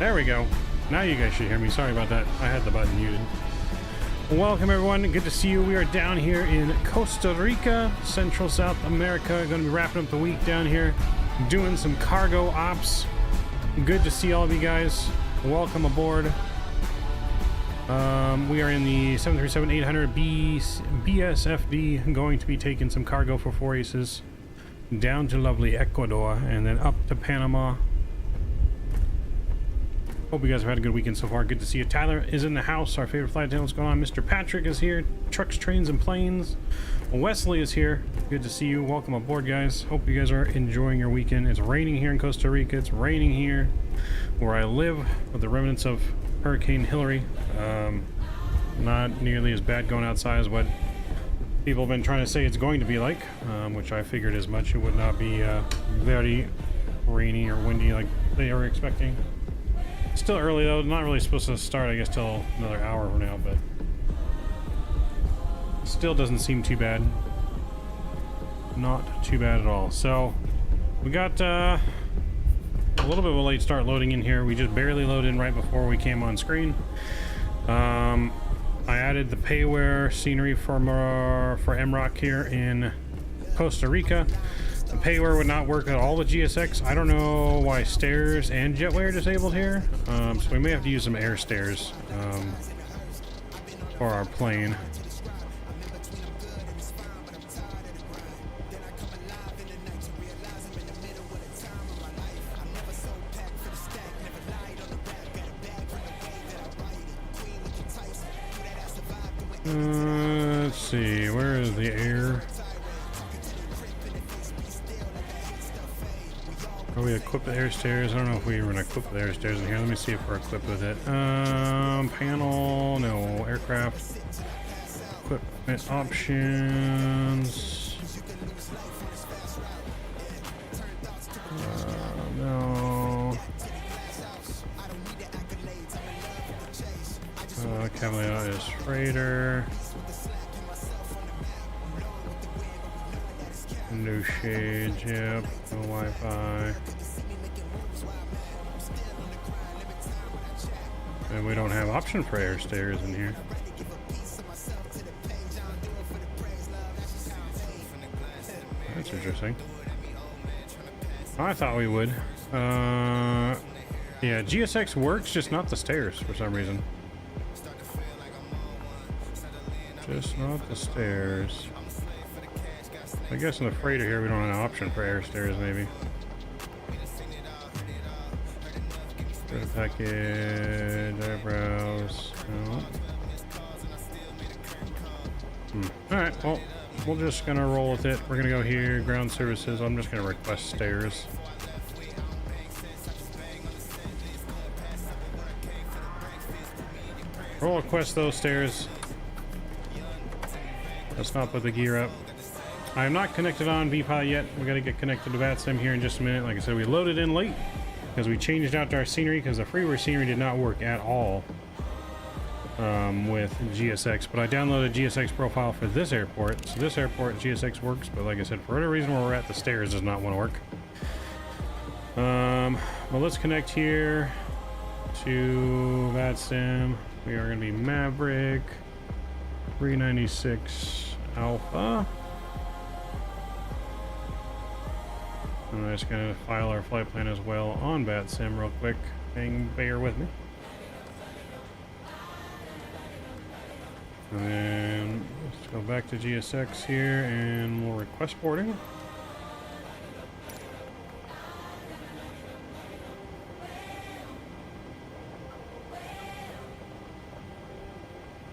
There we go. Now you guys should hear me. Sorry about that. I had the button muted. Welcome everyone. Good to see you. We are down here in Costa Rica, Central South America. Going to be wrapping up the week down here, doing some cargo ops. Good to see all of you guys. Welcome aboard. We are in the 737-800 BSFD, going to be taking some cargo for 4 aces down to lovely Ecuador and then up to Panama. Hope you guys have had a good weekend so far. Good to see you. Tyler is in the house, our favorite flight attendant. What's going on? Mr. Patrick is here. Trucks, Trains, and Planes. Wesley is here. Good to see you. Welcome aboard, guys. Hope you guys are enjoying your weekend. It's raining here in Costa Rica. It's raining here where I live with the remnants of Hurricane Hillary. Not nearly as bad going outside as what people have been trying to say it's going to be like, which I figured as much. It would not be very rainy or windy like they were expecting. Still early though, not really supposed to start I guess till another hour from now, but still doesn't seem too bad. Not too bad at all. So we got a little bit of a late start loading in here. We just barely loaded in right before we came on screen. I added the payware scenery for MROC here in Costa Rica. The payware would not work at all with GSX. I don't know why stairs and jetway are disabled here. So we may have to use some air stairs for our plane. Let's see, where is the air? Are we equipped with air stairs? I don't know if we were going to equip with air stairs in here. Let me see if we're equipped with it. Panel, no. Aircraft. Equipment options. No. Cavalier is freighter. No shades, yep. No Wi-Fi. And we don't have option for air stairs in here. That's interesting. I thought we would. Yeah, GSX works, just not the stairs for some reason. Just not the stairs. I guess in the freighter here we don't have an option for air stairs, maybe. Data package, eyebrows. No. Alright, well, we're just gonna roll with it. We're gonna go here, ground services. I'm just gonna request stairs. We'll request those stairs. Let's not put the gear up. I am not connected on vPilot yet. We got to get connected to VATSIM here in just a minute. Like I said, we loaded in late because we changed out to our scenery because the freeware scenery did not work at all with GSX. But I downloaded GSX profile for this airport. So this airport, GSX works. But like I said, for whatever reason where we're at, the stairs does not want to work. Well, let's connect here to VATSIM. We are going to be Maverick 396 Alpha. I'm just going to file our flight plan as well on VATSIM real quick. Bear with me. And then let's go back to GSX here and we'll request boarding.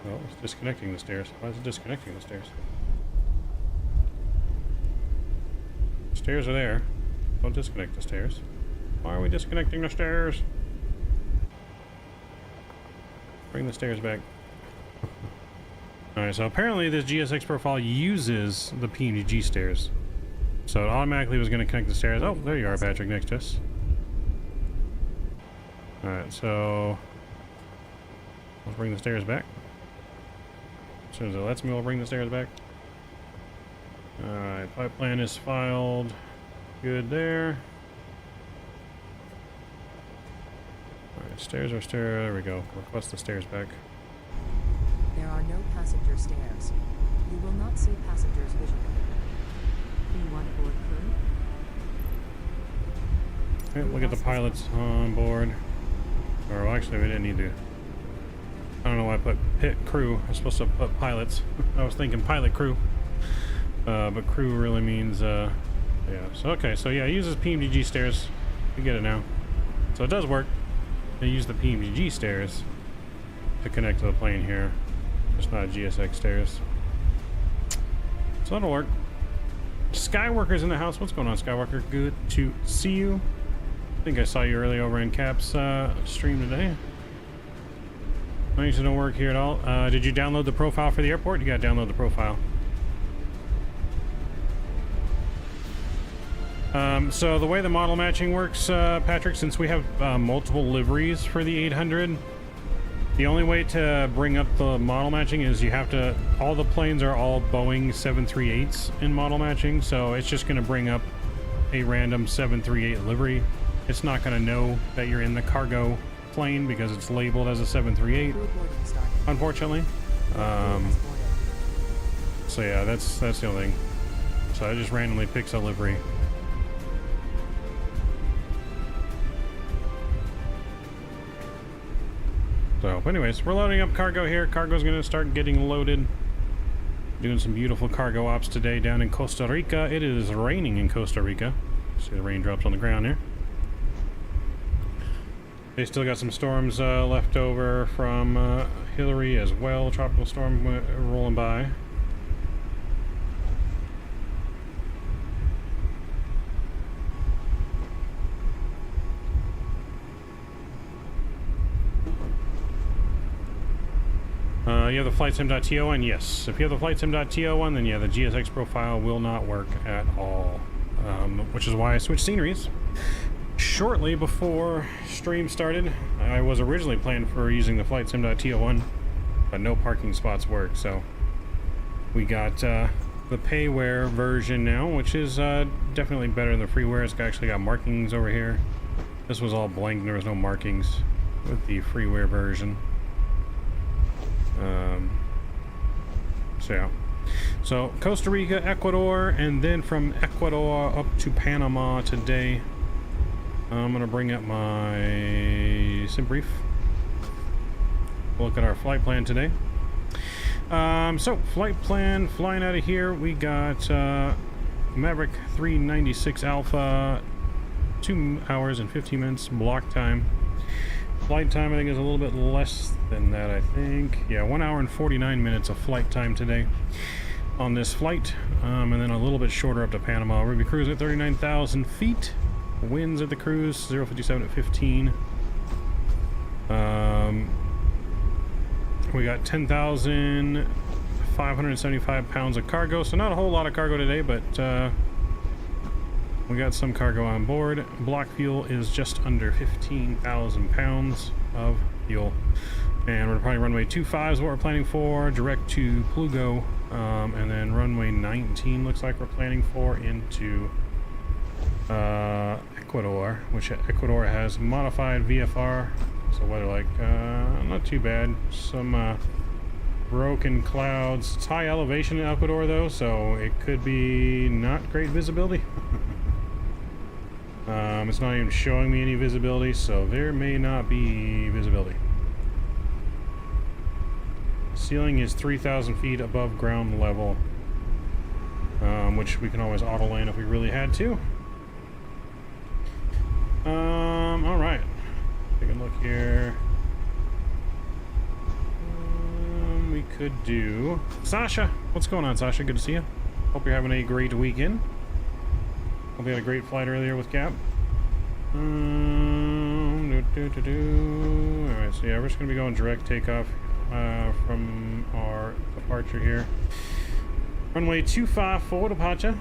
Oh, it's disconnecting the stairs. Why is it disconnecting the stairs? Stairs are there. Don't disconnect the stairs. Why are we disconnecting the stairs? Bring the stairs back. Alright, so apparently this GSX profile uses the PMDG stairs. So it automatically was going to connect the stairs. Oh, there you are, Patrick, next to us. Alright, so let's bring the stairs back. As soon as it lets me, we'll bring the stairs back. Alright, flight plan is filed. Good there. Alright, stairs are stairs. There we go. Request the stairs back. There are no passenger stairs. You will not see passengers visually. B1 board crew. Okay, look at the pilots on board. Or well, actually, we didn't need to. I don't know why I put pit crew. I was supposed to put pilots. I was thinking pilot crew. But crew really means, yeah. So, okay, so yeah, it uses PMDG stairs. We get it now. So it does work. They use the PMDG stairs to connect to the plane here. Just not GSX stairs. So that'll work. Skywalker's in the house. What's going on, Skywalker? Good to see you. I think I saw you early over in Cap's stream today. Things don't work here at all. Did you download the profile for the airport? You gotta download the profile. So the way the model matching works, Patrick, since we have multiple liveries for the 800, the only way to bring up the model matching is you have to, all the planes are all Boeing 738s in model matching, so it's just going to bring up a random 738 livery. It's not going to know that you're in the cargo plane because it's labeled as a 738, unfortunately. So yeah, that's the only thing. So it just randomly picks a livery. So, but anyways, we're loading up cargo here. Cargo's going to start getting loaded. Doing some beautiful cargo ops today down in Costa Rica. It is raining in Costa Rica. See the raindrops on the ground here. They still got some storms left over from Hillary as well. Tropical storm rolling by. You have the flightsim.to one? Yes. If you have the flightsim.to one, then yeah, the GSX profile will not work at all. Which is why I switched sceneries. Shortly before stream started, I was originally planned for using the flightsim.to one, but no parking spots work, so we got the payware version now, which is definitely better than the freeware. It's actually got markings over here. This was all blank and there was no markings with the freeware version. So yeah, so Costa Rica, Ecuador, and then from Ecuador up to Panama today. I'm gonna bring up my sim brief. Look at our flight plan today. So flight plan, flying out of here, we got Maverick 396 Alpha, 2 hours and 15 minutes block time. Flight time I think is a little bit less than that, I think. Yeah, 1 hour and 49 minutes of flight time today on this flight. And then a little bit shorter up to Panama. We'll be cruising at 39,000 feet. Winds at the cruise, 057 at 15. We got 10,575 pounds of cargo, so not a whole lot of cargo today, but we got some cargo on board. Block fuel is just under 15,000 pounds of fuel. And we're probably runway 25 is what we're planning for, direct to Plugo. And then runway 19 looks like we're planning for into Ecuador, which Ecuador has modified VFR. So weather like, not too bad. Some broken clouds. It's high elevation in Ecuador though, so it could be not great visibility. It's not even showing me any visibility, so there may not be visibility. Ceiling is 3,000 feet above ground level, which we can always auto land if we really had to. All right. Take a look here. We could do Sasha. What's going on, Sasha? Good to see you. Hope you're having a great weekend. Hope you had a great flight earlier with Cap. Alright, so yeah, we're just gonna be going direct takeoff from our departure here. Runway 254 departure.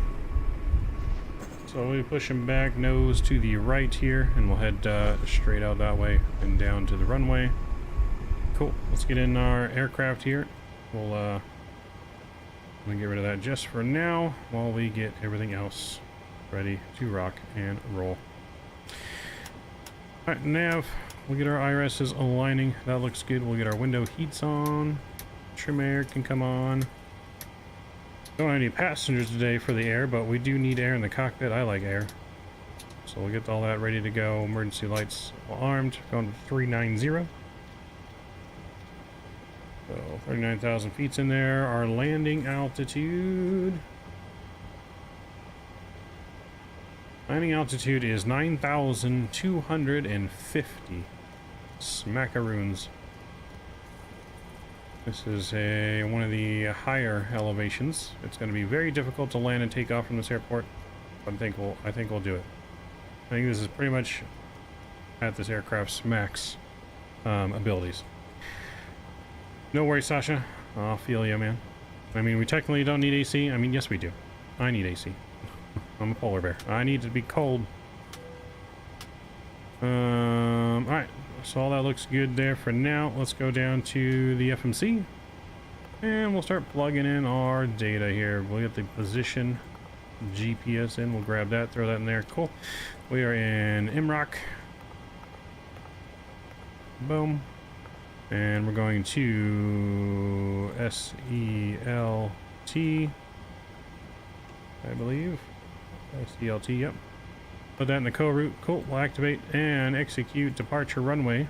So we'll be pushing back nose to the right here, and we'll head straight out that way and down to the runway. Cool. Let's get in our aircraft here. We'll I'm gonna get rid of that just for now while we get everything else ready to rock and roll. Alright, nav we'll get our IRSs aligning. That looks good. We'll get our window heats on. Trim air can come on. Don't have any passengers today for the air, but we do need air in the cockpit. I like air. So we'll get all that ready to go. Emergency lights armed. Going to 390. So 39,000 feet's in there. Our landing altitude. Landing altitude is 9,250 smackaroons. This is one of the higher elevations. It's going to be very difficult to land and take off from this airport, but I think we'll do it. I think this is pretty much at this aircraft's max abilities. No worries, Sasha. I'll feel you, man. I mean, we technically don't need AC. I mean, yes, we do. I need AC. I'm a polar bear. I need to be cold. Alright. So all that looks good there for now. Let's go down to the FMC. And we'll start plugging in our data here. We'll get the position GPS in. We'll grab that, throw that in there. Cool. We are in MROC. Boom. And we're going to SELT, I believe. SELT, yep. Put that in the co-route. Cool. We'll activate and execute departure runway.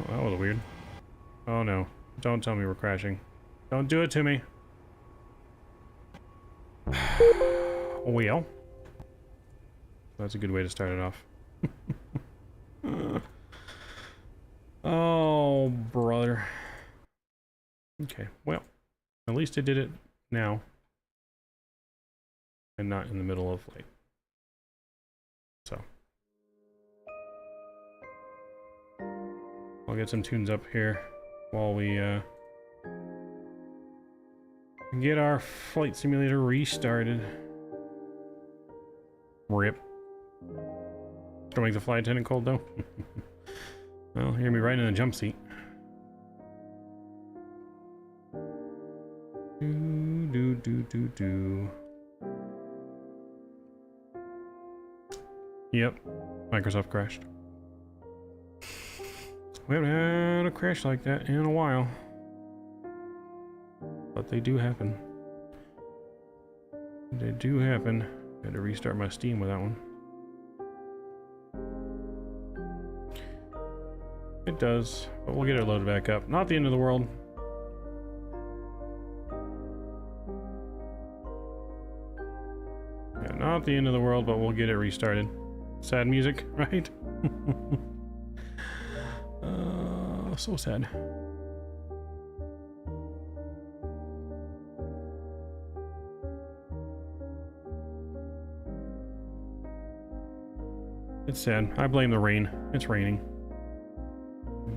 Oh, that was weird. Oh no. Don't tell me we're crashing. Don't do it to me. Well. That's a good way to start it off. Oh, brother. Okay, well, at least I did it now. And not in the middle of flight. So. I'll get some tunes up here while we get our flight simulator restarted. Rip. Gonna make the flight attendant cold though. Well, you're gonna be right in the jump seat. Do. Yep, Microsoft crashed. We haven't had a crash like that in a while. But they do happen. They do happen. Had to restart my Steam with that one. It does, but we'll get it loaded back up. Not the end of the world. Yeah, not the end of the world, but we'll get it restarted. Sad music, right? So sad. It's sad. I blame the rain. It's raining.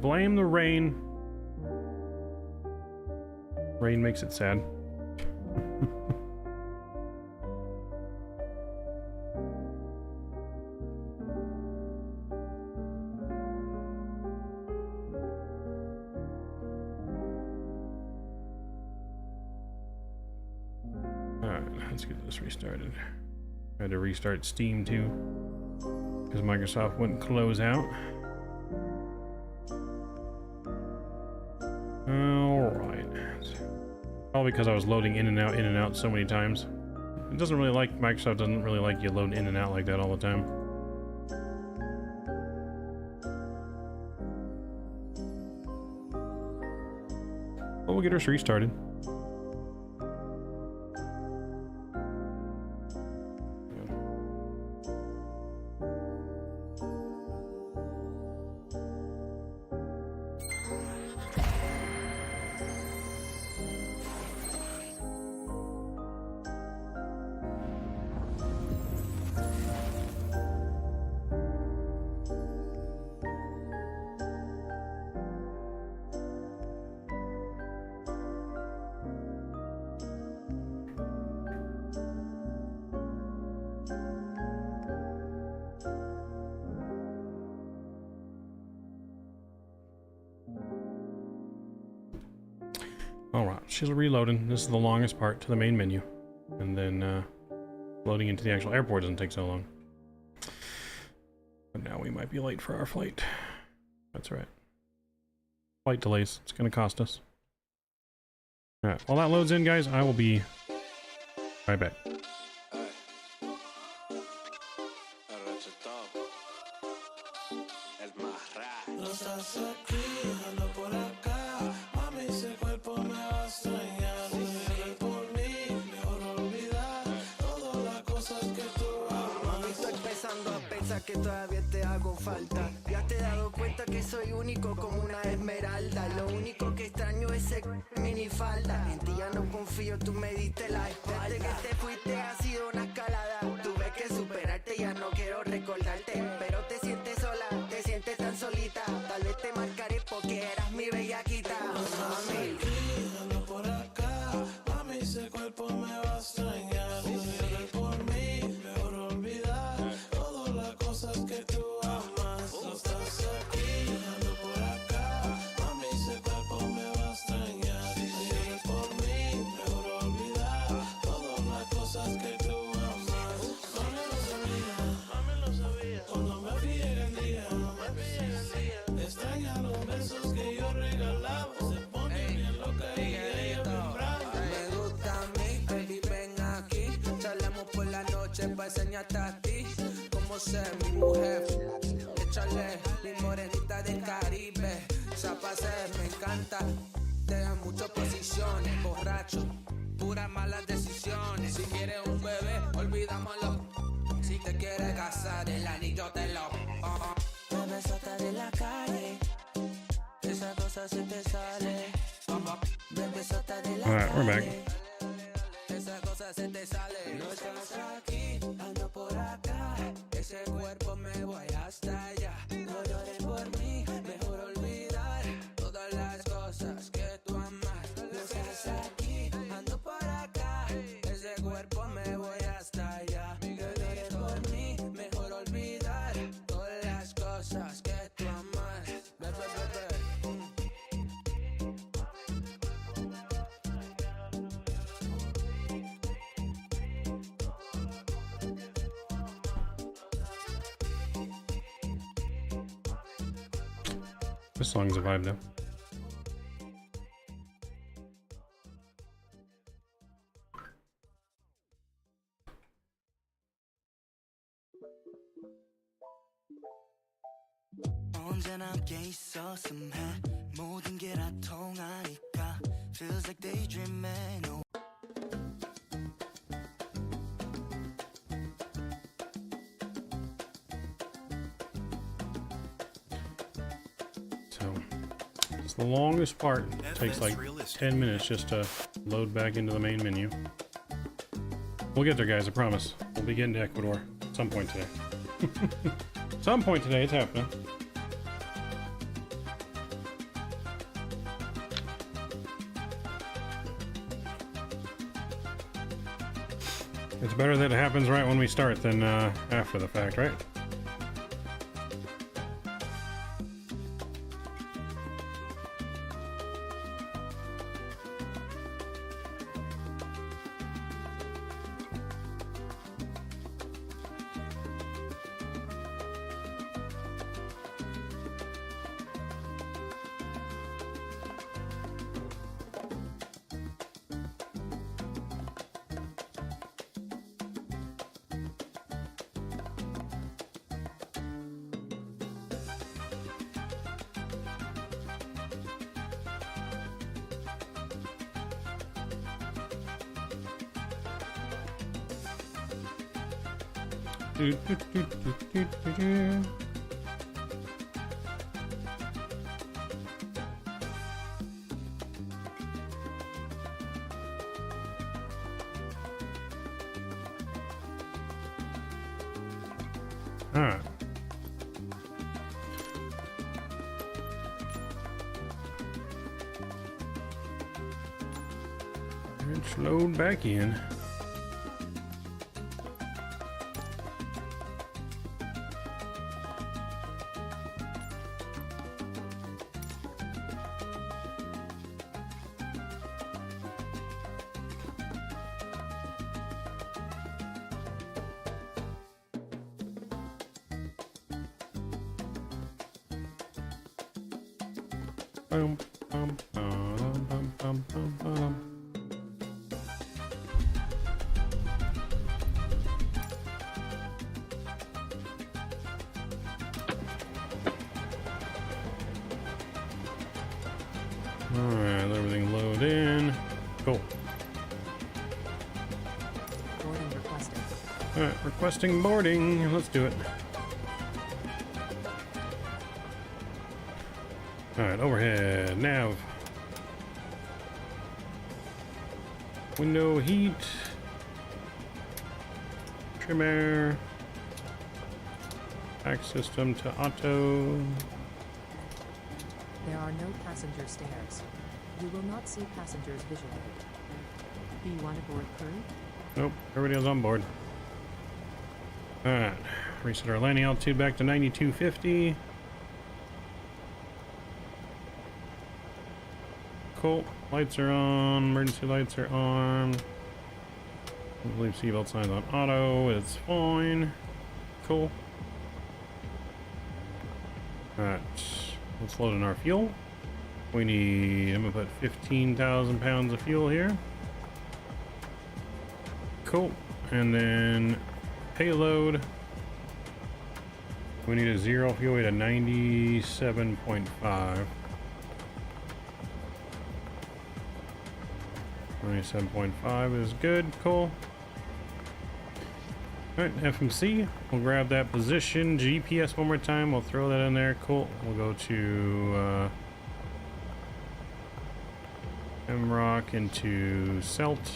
Blame the rain. Rain makes it sad. Alright, let's get this restarted. I had to restart Steam too, because Microsoft wouldn't close out. Alright. Probably because I was loading in and out so many times. It doesn't really like, Microsoft doesn't really like you load in and out like that all the time. But we'll get us restarted. Alright, she's reloading. This is the longest part to the main menu. And then loading into the actual airport doesn't take so long. But now we might be late for our flight. That's right. Flight delays. It's going to cost us. Alright, while that loads in, guys, I will be right back. Que todavía te hago falta. Ya te he dado cuenta que soy único como una esmeralda. Lo único que extraño es ese minifalda. En ti ya no confío, tú me diste la espalda. Desde que te fuiste ha sido una escalada. Tuve que superarte, ya no quiero recordarte. Pero te sientes sola, te sientes tan solita. Tal vez te marcaré porque eras mi bellaquita. Mami, ando por acá, mami, ese cuerpo me va a extrañar. Por mí, mejor olvidar todas las cosas que tú amas. No estás aquí, ando por acá, mami, ese cuerpo me va a extrañar. Por mí, mejor olvidar todas las cosas que tú amas. Mami lo sabía, cuando me llega el día, extraña los besos que yo regalaba. Se pone bien loca y ella bien brava. Me gusta a mí, baby, ven aquí. Charlamos por la noche pa' enseñarte a ti cómo ser mi mujer. Échale mi morenita del Caribe. Zapacé, me encanta. Te dan muchas posiciones, borracho, puras malas decisiones. Si quieres un bebé, olvidámoslo. Si te quieres casar, el anillo te lo. Bebé, salta de la calle. Esa cosa se te sale. Bebé, salta de la Alright, we're back. Esa cosa se te sale. No estás aquí, ando por acá. Ese cuerpo me voy hasta allá. No llores por mí, mejor olvidar todas las cosas que tú amas. No estás aquí, ando por acá. Ese cuerpo me voy hasta allá. No llores por mí, mejor olvidar todas las cosas que tú amas. This song's a vibe though. 언제나 함께 있었음 해 모든 게 다 통하니까 Feels like daydreaming oh. So, it's the longest part. It takes like 10 minutes just to load back into the main menu. We'll get there, guys, I promise. We'll be getting to Ecuador at some point today. Some point today, it's happening. It's better that it happens right when we start than after the fact, right? Do, do, do, do, do, do, do. All right. Let's load back in. Bum, bum, bum, bum, bum, bum, bum. Alright, let everything load in. Cool. Boarding requested. Alright, requesting boarding. Let's do it. Alright, overhead, nav. Window heat. Trim air. Back system to auto. There are no passenger stairs. You will not see passengers visually. Do you want to board crew? Nope, everybody else on board. Alright, reset our landing altitude back to 9250. Cool, lights are on, emergency lights are on. I believe seatbelt signs on auto, it's fine. Cool. Alright, let's load in our fuel. We need, I'm gonna put 15,000 pounds of fuel here. Cool. And then payload. We need a zero fuel weight of 97.5. 97.5 is good. Cool. Alright, FMC. We'll grab that position. GPS one more time. We'll throw that in there. Cool. We'll go to MROC into SELT.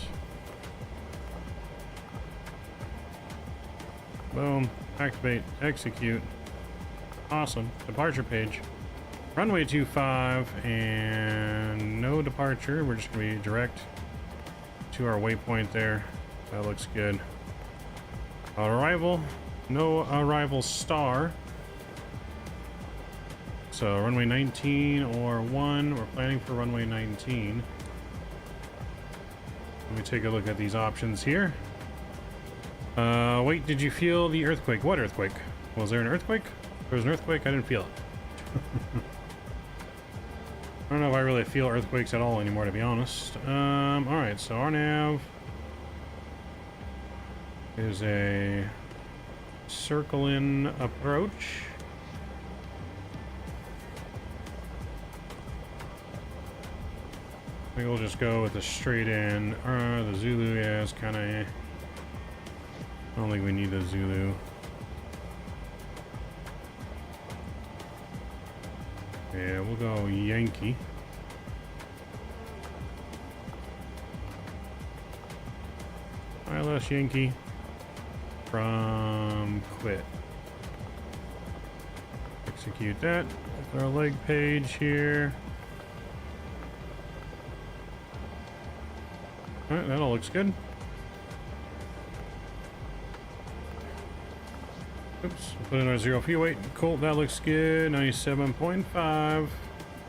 Boom. Activate. Execute. Awesome. Departure page. Runway 25 and no departure. We're just going to be direct to our waypoint there. That looks good. Arrival. No arrival star. So runway 19 or 1. We're planning for runway 19. Let me take a look at these options here. Wait, did you feel the earthquake? What earthquake? Was there an earthquake? There was an earthquake, I didn't feel it. I don't know if I really feel earthquakes at all anymore, to be honest. Alright, so our nav is a circle-in approach. I think we'll just go with the straight in. The Zulu, yeah, is kind of... I don't think we need the Zulu. Yeah, we'll go Yankee. ILS Yankee from quit. Execute that. With our leg page here. Alright, that all looks good. Oops, put in our zero fuel weight. Cool, that looks good. 97.5.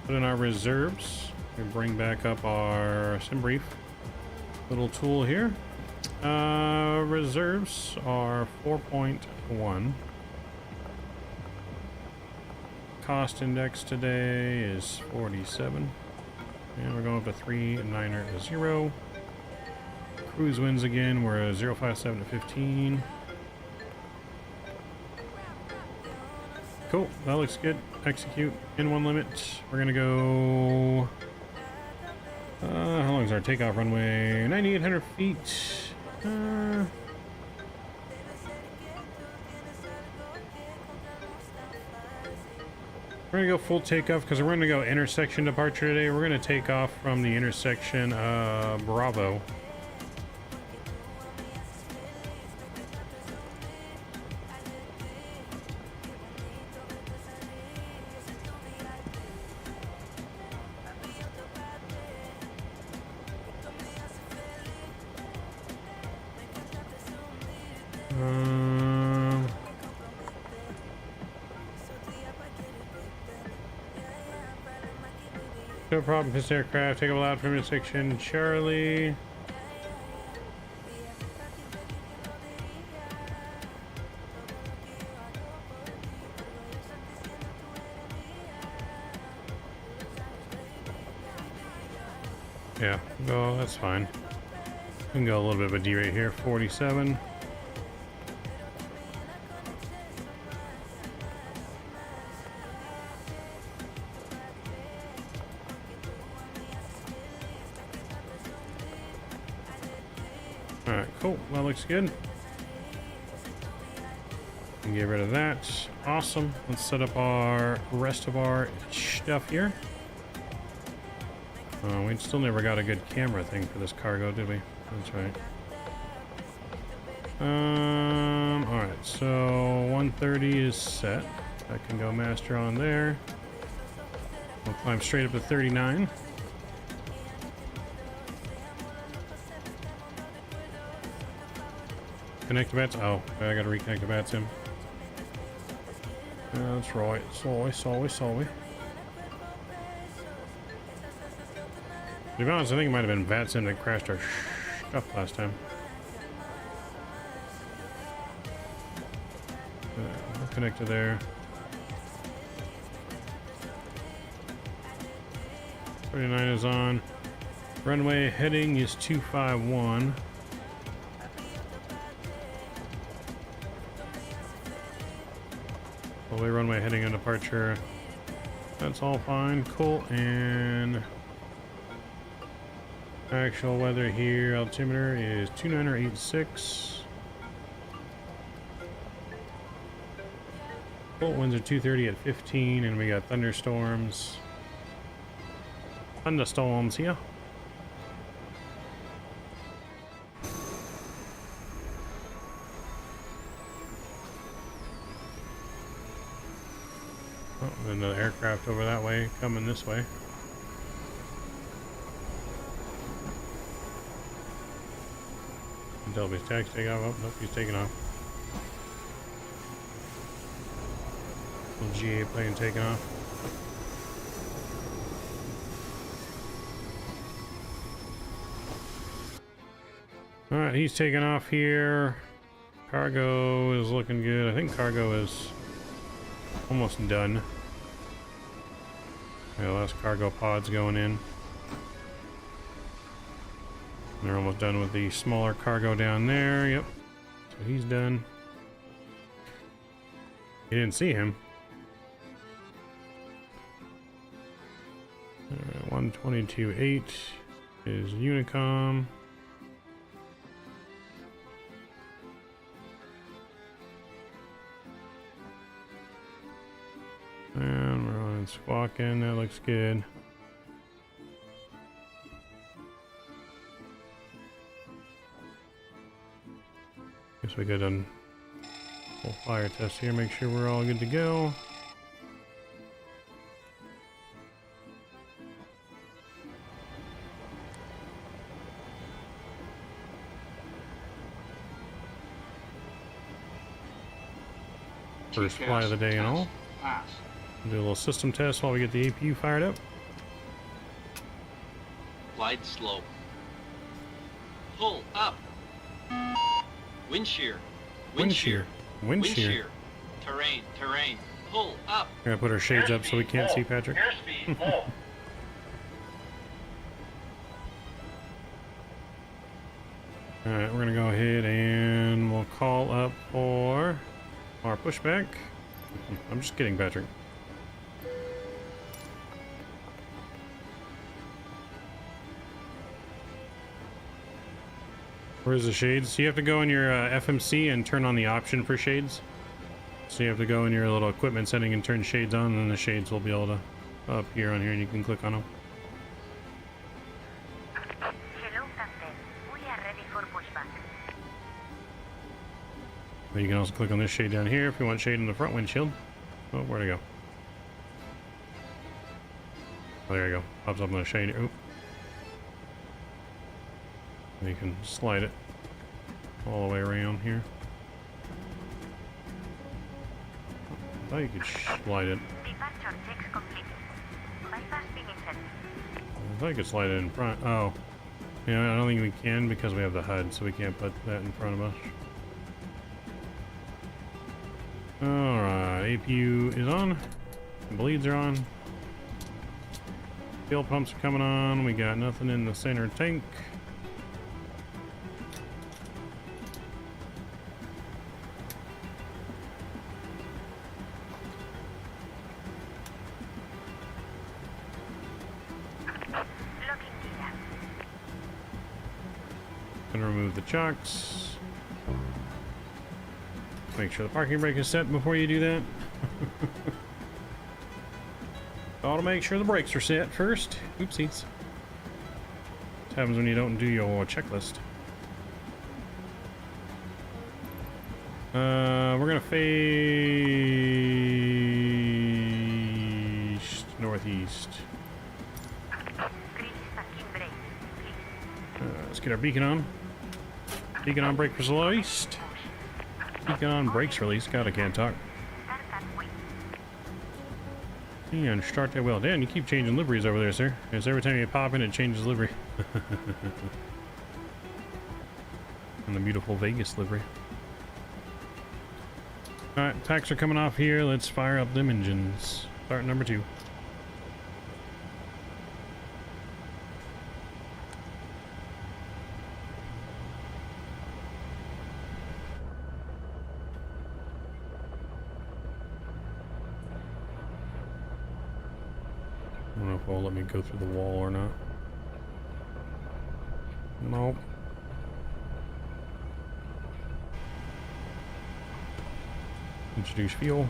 Put in our reserves. We bring back up our sim brief little tool here. Reserves are 4.1. Cost index today is 47. And we're going up to 3900. Cruise winds again. We're 057 to 15. Cool, that looks good. Execute in one limit. We're gonna go. How long is our takeoff runway? 9,800 feet. We're gonna go full takeoff because we're gonna go intersection departure today. We're gonna take off from the intersection Bravo. No problem, this aircraft. Take a out from intersection Charlie. Yeah, go, that's fine. We can go a little bit of a D-rate here, 47. Alright, cool. That looks good. And get rid of that. Awesome. Let's set up our rest of our stuff here. We still never got a good camera thing for this cargo, did we? That's right. Alright, so 130 is set. That can go master on there. We'll climb straight up to 39. Connect the bats. Oh, I gotta reconnect the bats in. That's right. Sorry. To be honest, I think it might have been Vatsim that crashed our stuff last time. We'll connect to there. 39 is on. Runway heading is 251. Runway heading on departure. That's all fine. Cool. And actual weather here, altimeter is 2986. Cool. Winds are 230 at 15, and we got thunderstorms. Thunderstorms here. Oh, another aircraft over that way, coming this way. Delby's taxi take off. Oh, nope, he's taking off. Little GA plane taking off. Alright, he's taking off here. Cargo is looking good. I think cargo is almost done. Yeah, last cargo pod's going in. They're almost done with the smaller cargo down there. Yep. So he's done. You didn't see him. 122.8 is Unicom. And we're on squawking. That looks good. Guess we got a full fire test here. Make sure we're all good to go. First fly of the day and all. Do a little system test while we get the APU fired up. Glide slope. Pull up. Wind shear. Wind shear. Wind shear. Terrain. Pull up. We're gonna put our shades up so we can't see Patrick. Airspeed full. Alright, we're gonna go ahead and we'll call up for our pushback. I'm just kidding, Patrick. Where's the shades? So you have to go in your FMC and turn on the option for shades. So you have to go in your little equipment setting and turn shades on, and then the shades will be able to appear on here and you can click on them. Hello, Captain. We are ready for pushback. But you can also click on this shade down here if you want shade in the front windshield. Oh, where'd it go? Oh, there you go. Pops up on the shade. Oop. You can slide it all the way around here. I thought you could slide it. Departure checks completed. Bypass begin setting. I thought you could slide it in front. Oh. Yeah, I don't think we can because we have the HUD, so we can't put that in front of us. Alright, APU is on. Bleeds are on. Fuel pumps are coming on. We got nothing in the center tank. Locking gear. Gonna remove the chocks. Make sure the parking brake is set before you do that. Ought to make sure the brakes are set first. Oopsies. What happens when you don't do your checklist? We're gonna face northeast. Grease parking brake. Please. Let's get our beacon on. Beacon on, brake released. Beacon on, brakes released. God, I can't talk. Start that way. And start that wheel. Dan, you keep changing liveries over there, sir. Because every time you pop in, it changes livery. And the beautiful Vegas livery. Alright, packs are coming off here. Let's fire up them engines. Start number 2. I don't know if it'll let me go through the wall or not. Nope. Introduce fuel.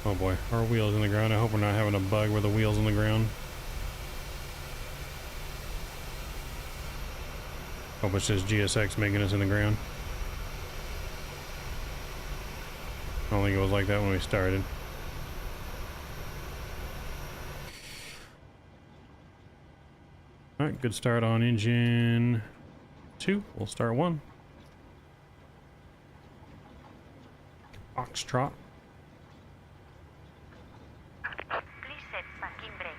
Oh boy, our wheel's in the ground. I hope we're not having a bug where the wheel's in the ground. Hope it says GSX making us in the ground. I don't think it was like that when we started. Alright, good start on engine 2. We'll start 1. Foxtrot. Please set parking brakes.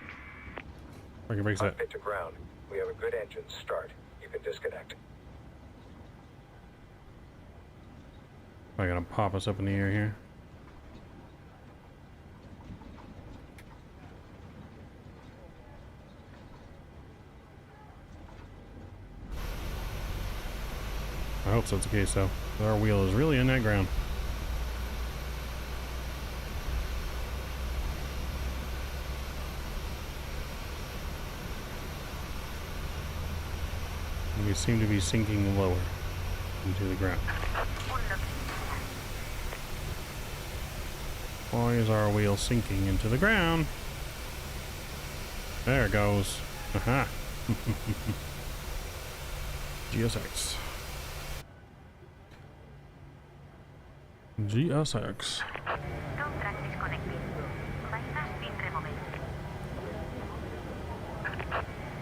Parking brakes set. Cockpit to ground. We have a good engine start. You can disconnect. I gotta pop us up in the air here. I hope so, that's the case though. Our wheel is really in that ground. And we seem to be sinking lower into the ground. Unlocking gear. Why is our wheel sinking into the ground? There it goes. Aha. GSX. GSX. Contract disconnected. Bypass pin removed.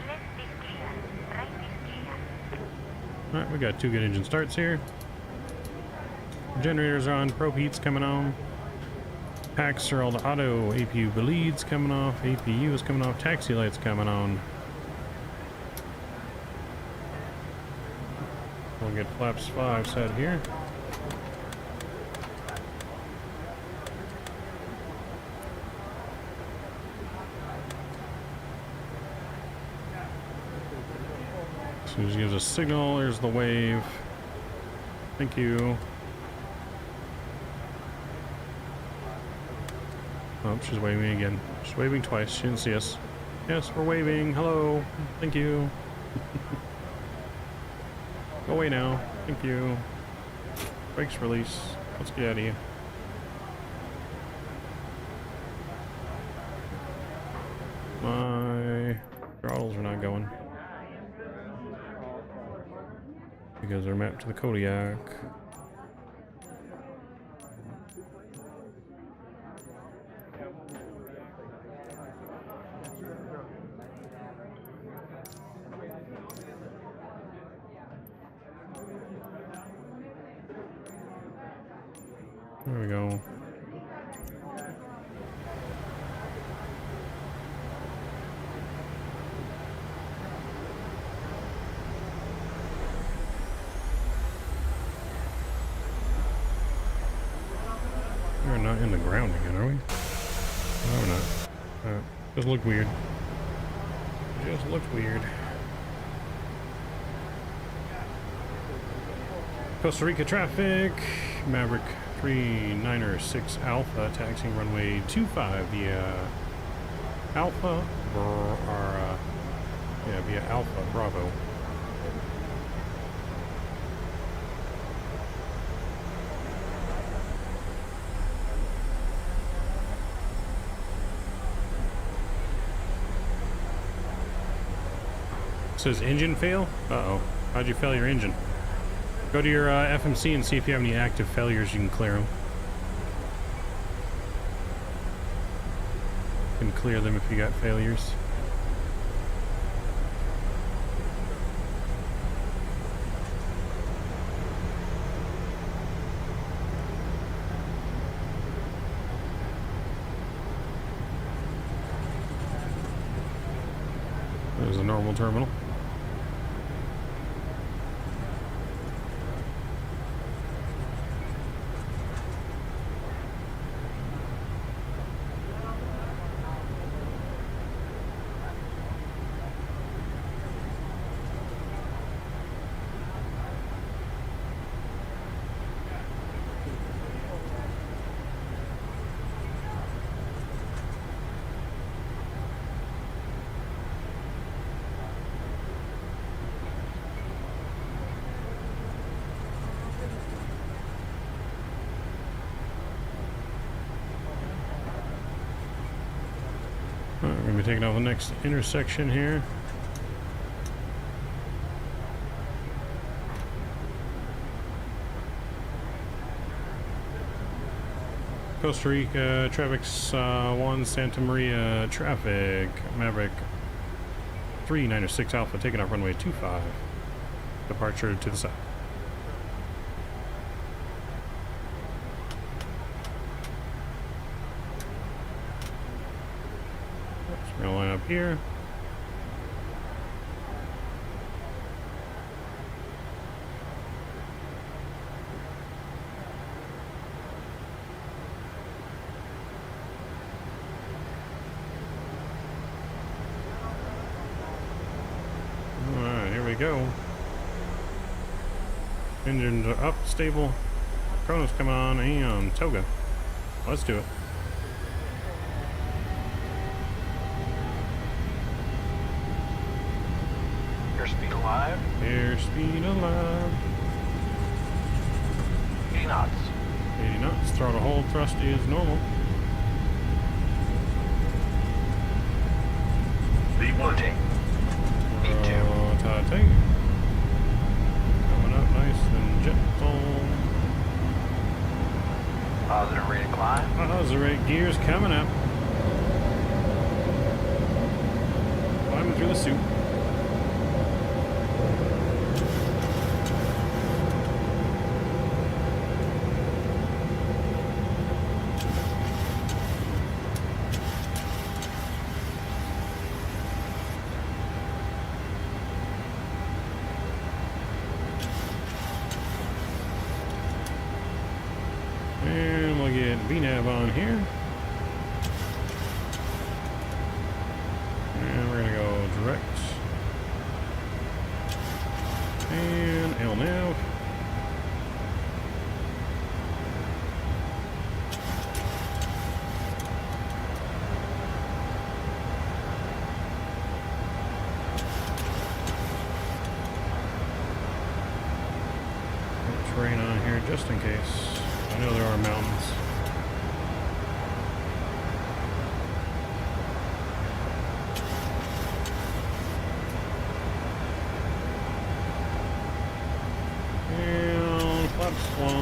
Left is clear. Right is clear. Alright, we got 2 good engine starts here. Generators are on, probe heat's coming on. Packs are all the auto, APU bleeds coming off, APU is coming off, taxi lights coming on. We'll get flaps 5 set here. As soon as she gives a signal, there's the wave. Thank you. Oh, she's waving again. She's waving twice. She didn't see us. Yes, we're waving. Hello. Thank you. Go away now. Thank you. Brakes release. Let's get out of here. My throttles are not going. Because they're mapped to the Kodiak. There we go. We're not in the ground again, are we? No, we're not. Just looked weird. Just looked weird. Costa Rica traffic. Maverick 396 Alpha taxiing runway 25 via Alpha, via Alpha Bravo. Says engine fail? Uh-oh. How'd you fail your engine? Go to your FMC and see if you have any active failures. You can clear them. You can clear them if you got failures. There's a normal terminal. We're going to be taking off the next intersection here. Costa Rica, traffic's 1 Santa Maria traffic, Maverick 396 Alpha taking off runway 25. Departure to the south. We're going to line up here. Alright, here we go. Engines are up, stable. Chronos coming on, and Toga. Let's do it. Airspeed alive. Airspeed alive. 80 knots. 80 knots. Throttle hold thrust is normal. V1. V2. Tight. Coming up nice and gentle. Positive rate of climb. Positive gears coming up. Climbing through the soup. And we'll get VNAV on here. And we're going to go direct. And LNAV. Put terrain on here just in case. I know there are mountains. And flaps 1.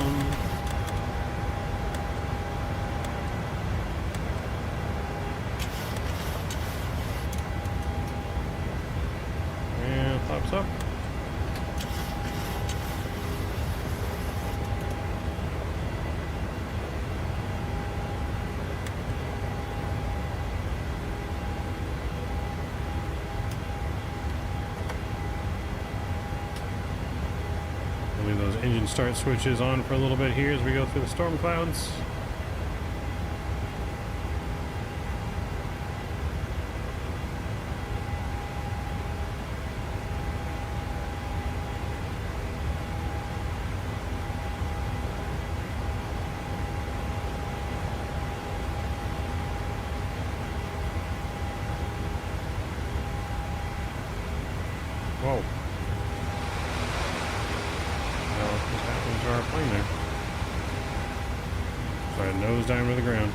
And flaps up. We'll leave those engine start switches on for a little bit here as we go through the storm clouds. Whoa. Well, what happened to our plane there? Started nose diving to the ground.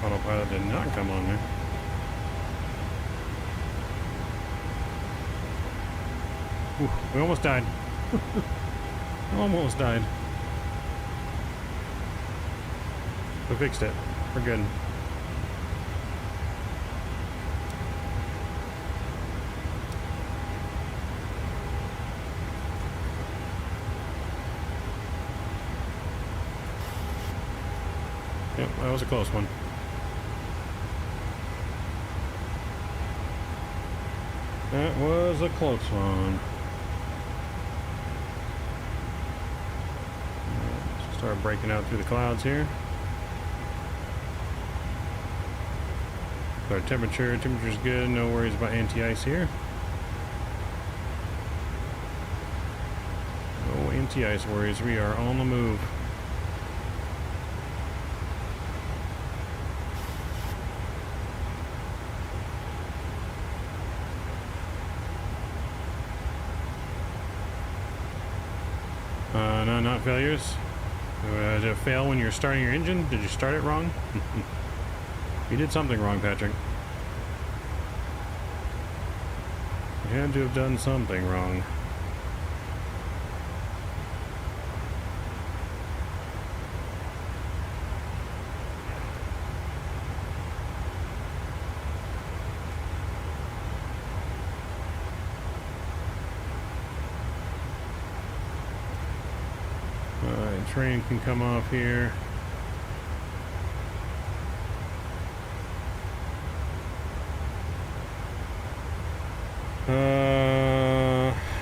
Autopilot did not come on there. Ooh, we almost died. Almost died. We fixed it. We're good. Yep, that was a close one. That was a close one. Let's start breaking out through the clouds here. Our temperature's good, no worries about anti-ice here. No anti-ice worries, we are on the move. No, not failures. Did it fail when you're starting your engine? Did you start it wrong? You did something wrong, Patrick. You had to have done something wrong. Alright, train can come off here.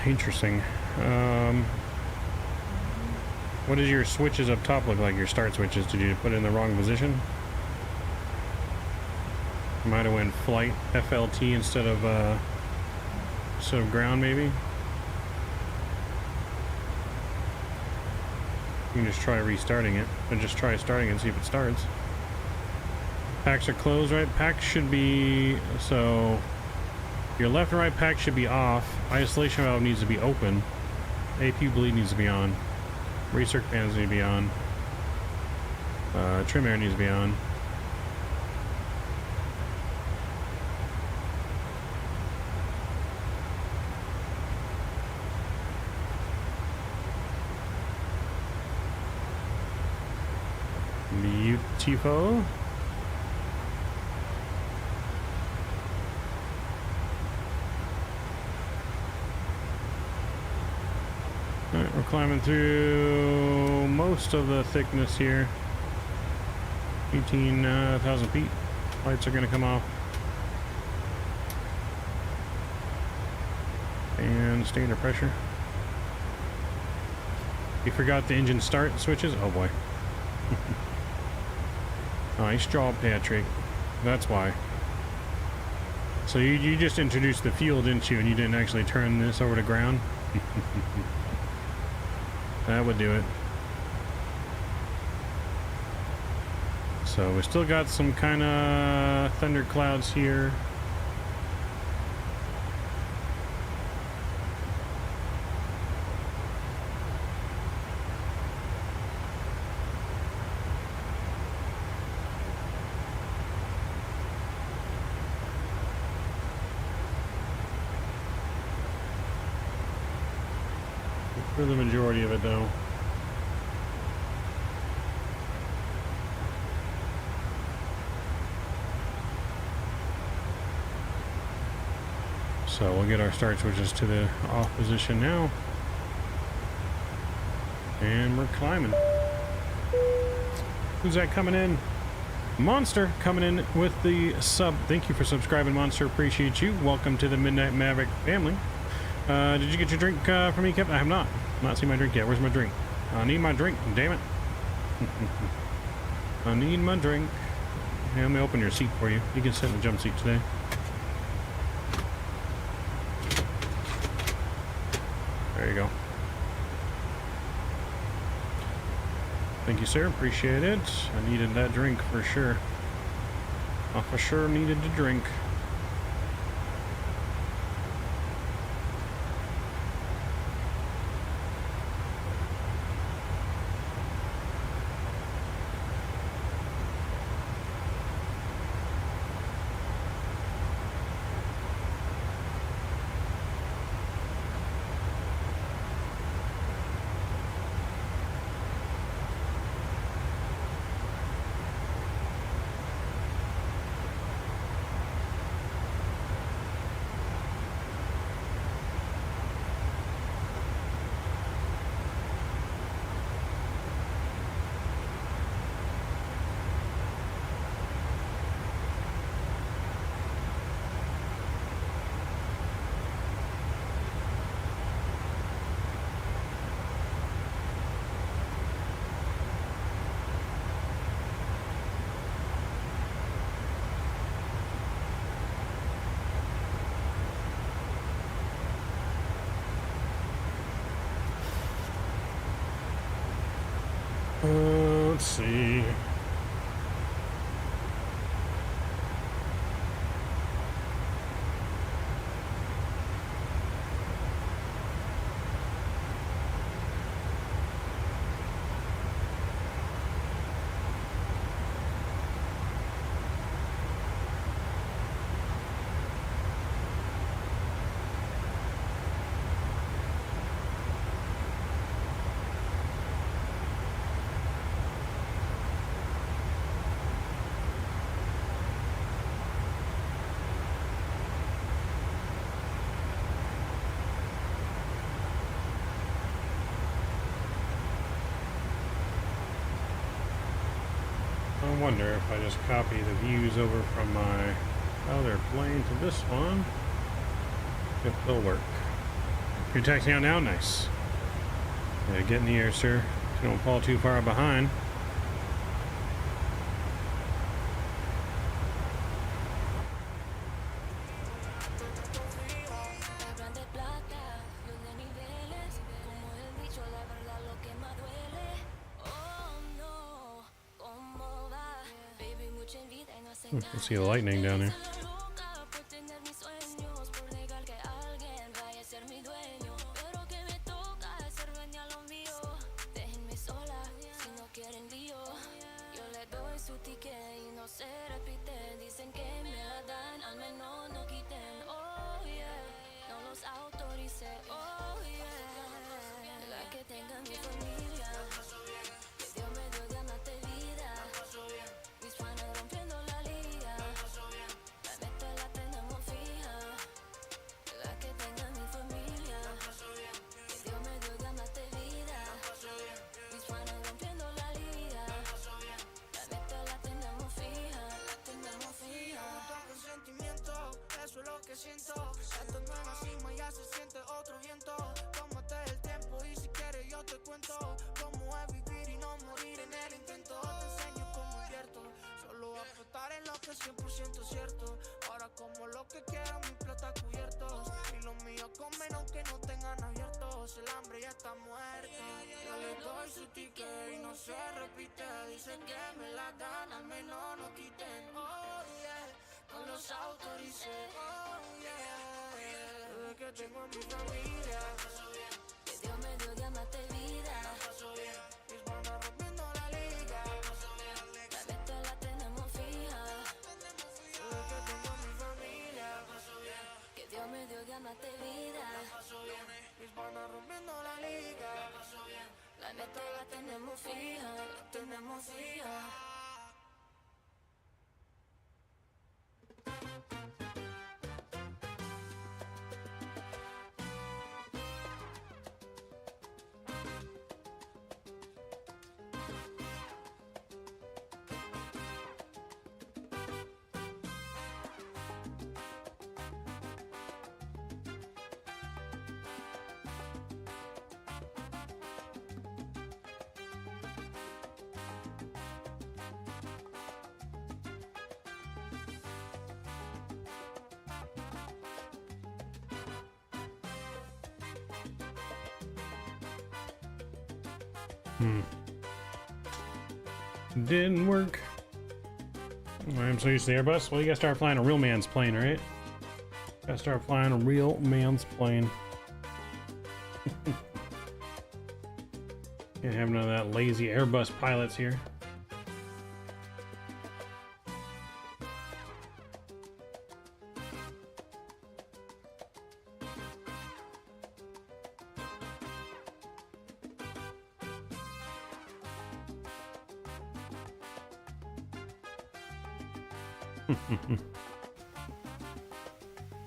Interesting. What does your switches up top look like? Your start switches? Did you put it in the wrong position? Might have went flight FLT instead of ground, maybe. You can just try restarting it, or just try starting it and see if it starts. Packs are closed, right? Packs should be so. Your left and right pack should be off. Isolation valve needs to be open. APU bleed needs to be on. Recirc fans need to be on. Trim air needs to be on. Beautiful. Alright, we're climbing through most of the thickness here. 18,000 feet. Lights are going to come off. And stay under pressure. You forgot the engine start switches? Oh boy. Nice job, Patrick. That's why. So you just introduced the fuel, didn't you? And you didn't actually turn this over to ground? That would do it. So we still got some kind of thunder clouds here. For the majority of it, though. So we'll get our start switches to the off position now. And we're climbing. Who's that coming in? Monster coming in with the sub. Thank you for subscribing, Monster. Appreciate you. Welcome to the Midnight Maverick family. Did you get your drink for me, Kevin? I have not. Not seen my drink yet. Where's my drink? I need my drink. Damn it. I need my drink. Hey, let me open your seat for you. You can sit in the jump seat today. There you go. Thank you, sir. Appreciate it. I needed that drink for sure. I for sure needed to drink. Let's see. I wonder if I just copy the views over from my other plane to this one, if they'll work. You're taxiing out now? Nice. Yeah, get in the air, sir. So you don't fall too far behind. You can see the lightning down there. Tengo mi familia, que Dios me dio de amarte vida. Mis bandas rompiendo la liga, la meta la tenemos fija. Que tengo mi familia, que Dios me dio de amarte vida. Mis bandas rompiendo la liga, la meta la tenemos fija, la tenemos fija. Didn't work. I'm so used to the Airbus. Well, you gotta start flying a real man's plane, right? Gotta start flying a real man's plane. Can't have none of that lazy Airbus pilots here.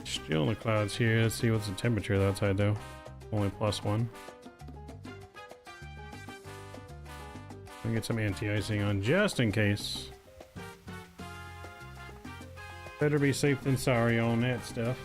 Still in the clouds here. Let's see what's the temperature outside though. Only +1. I'll get some anti-icing on just in case. Better be safe than sorry on that stuff.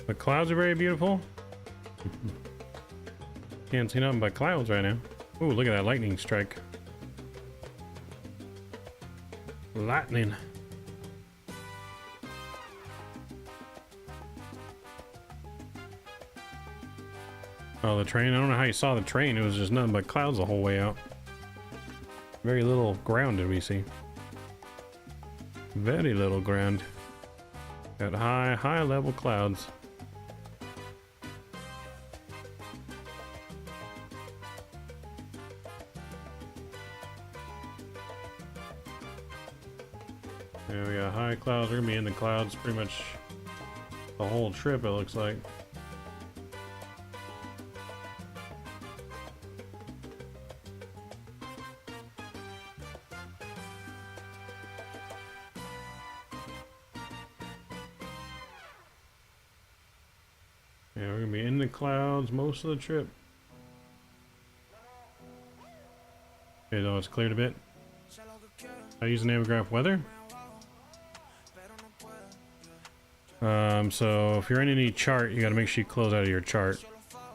The clouds are very beautiful. Can't see nothing but clouds right now. Ooh, look at that lightning strike. Lightning. Oh, the train. I don't know how you saw the train. It was just nothing but clouds the whole way out. Very little ground did we see. Very little ground. Got high level clouds. Yeah, we got high clouds. We're gonna be in the clouds pretty much the whole trip, it looks like. Yeah, we're gonna be in the clouds most of the trip. Okay, though it's cleared a bit. I use the Navigraph weather. So if you're in any chart, you got to make sure you close out of your chart.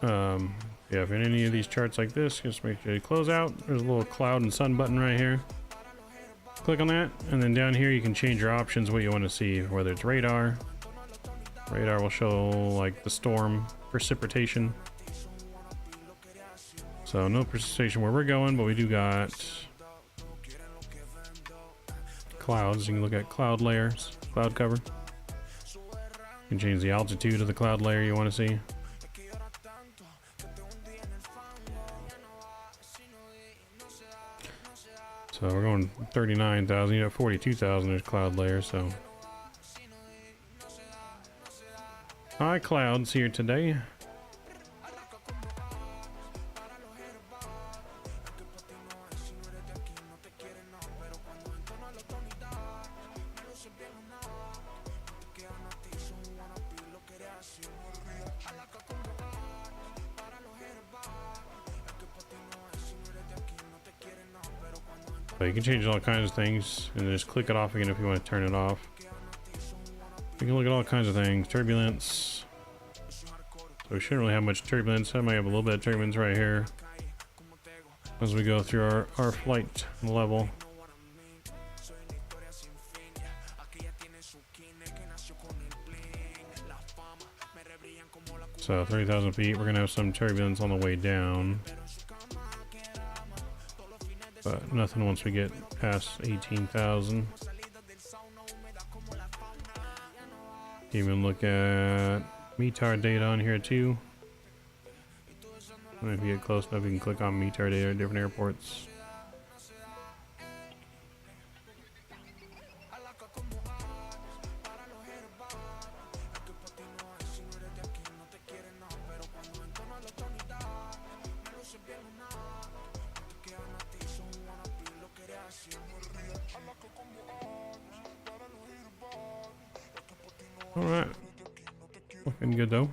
Yeah, if you're in any of these charts like this, just make sure you close out. There's a little cloud and sun button right here. Click on that, and then down here you can change your options, what you want to see, whether it's radar. Radar will show like the storm, precipitation. So no precipitation where we're going, but we do got clouds. You can look at cloud layers, cloud cover. You can change the altitude of the cloud layer you want to see. So we're going 39,000, you know, 42,000 there's cloud layers, so. High clouds here today. But you can change all kinds of things and just click it off again if you want to turn it off. You can look at all kinds of things. Turbulence. So we shouldn't really have much turbulence. I might have a little bit of turbulence right here as we go through our flight level. So 30,000 feet, we're gonna have some turbulence on the way down. But nothing once we get past 18,000. Even look at METAR data on here too. And if you get close enough, you can click on METAR data at different airports. Alright. Looking good though.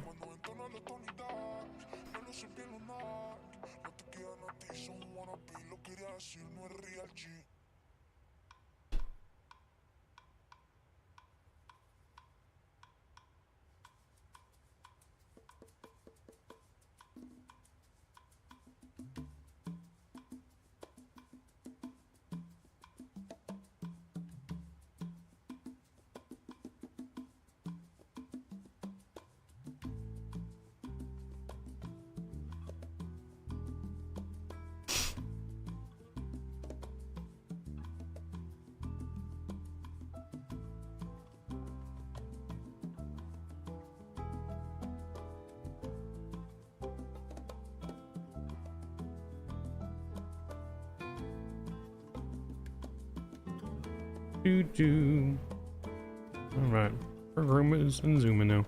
Alright, our room is in zooming now.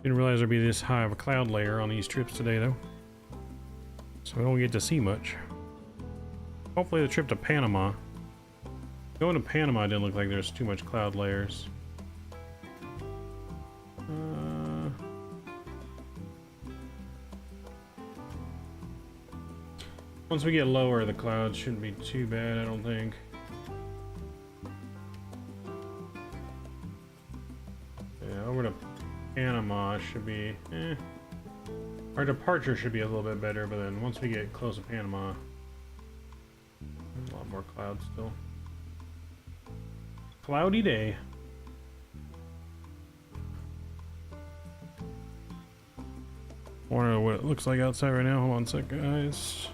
Didn't realize there'd be this high of a cloud layer on these trips today though. So we don't get to see much. Hopefully the trip to Panama. Going to Panama didn't look like there's too much cloud layers. Once we get lower, the clouds shouldn't be too bad, I don't think. Yeah, over to Panama should be, our departure should be a little bit better, but then once we get close to Panama, a lot more clouds still. Cloudy day. Wonder what it looks like outside right now. Hold on a sec, guys.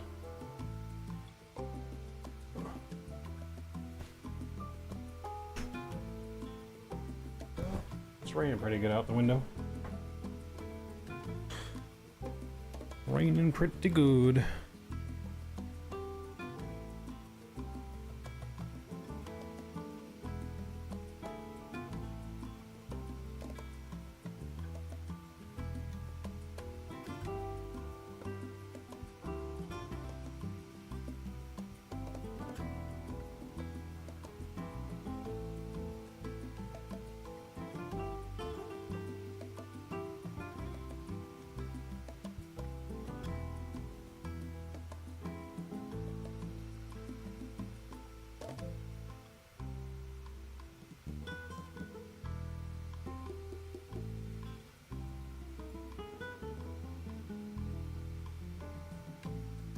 It's raining pretty good out the window. Raining pretty good.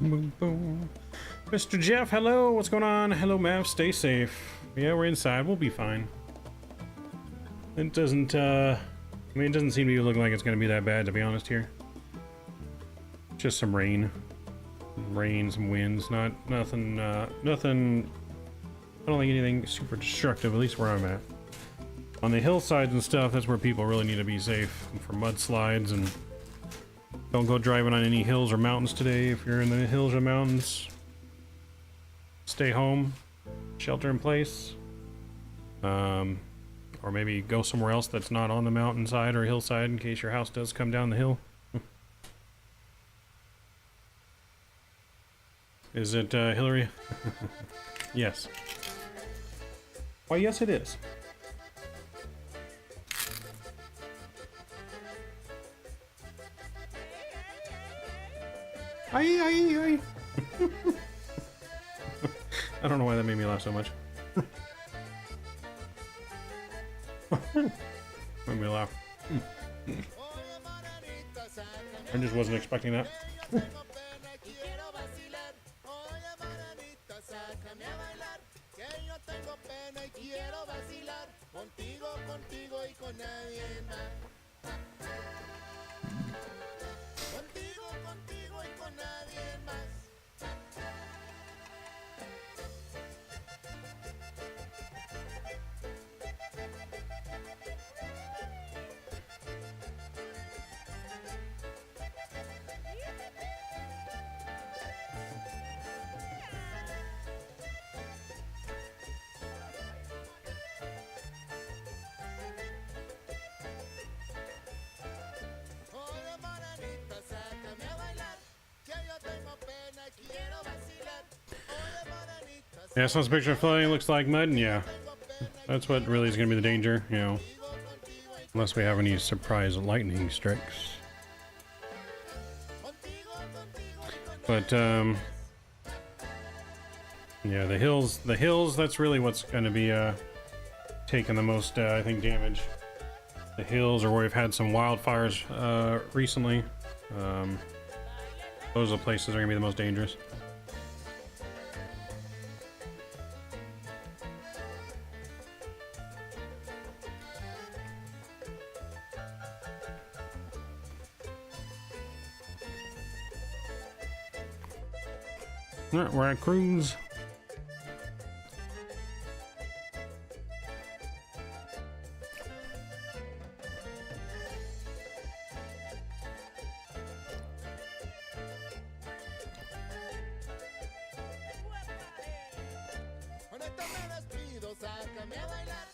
Boom, boom. Mr. Jeff, hello. What's going on? Hello, Mav. Stay safe. Yeah, we're inside. We'll be fine. It doesn't, I mean, it doesn't seem to be looking like it's going to be that bad, to be honest here. Just some rain. Rain, some winds. Nothing, nothing. I don't think anything super destructive, at least where I'm at. On the hillsides and stuff, that's where people really need to be safe for mudslides, and don't go driving on any hills or mountains today. If you're in the hills or mountains, stay home, shelter in place, or maybe go somewhere else that's not on the mountainside or hillside in case your house does come down the hill. Is it Hillary? Yes. Why, yes it is. Aye. I don't know why that made me laugh so much. Made me laugh. I just wasn't expecting that. Yeah, so this picture of flooding looks like mud, and yeah, that's what really is going to be the danger, you know, unless we have any surprise lightning strikes. But Yeah, the hills, that's really what's going to be taking the most, I think, damage. The hills are where we've had some wildfires recently. Those are the places that are going to be the most dangerous. Alright, we're at cruise. Con esto me despido, sácame a bailar,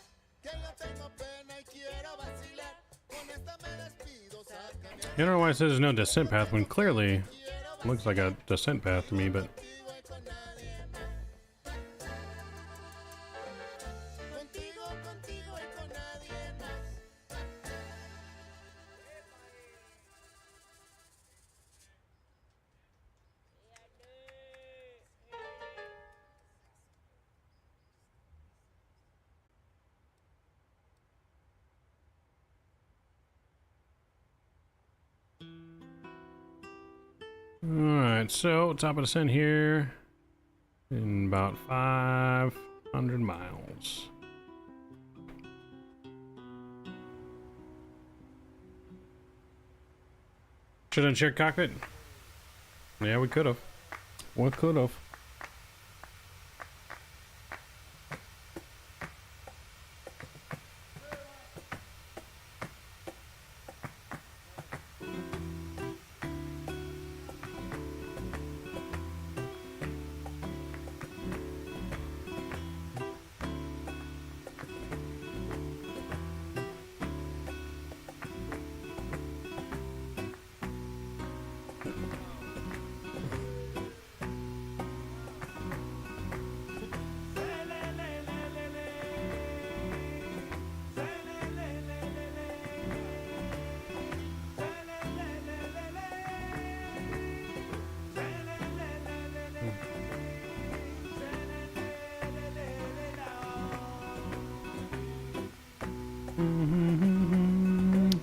que yo tengo pena y quiero vacilar. Con esto me despido, sácame a I don't know why it says there's no descent path when clearly it looks like a descent path to me, but contigo, contigo y con nadie más. alright, so top of descent here in about 500 miles. Should have shared cockpit? Yeah, we could have. What could have?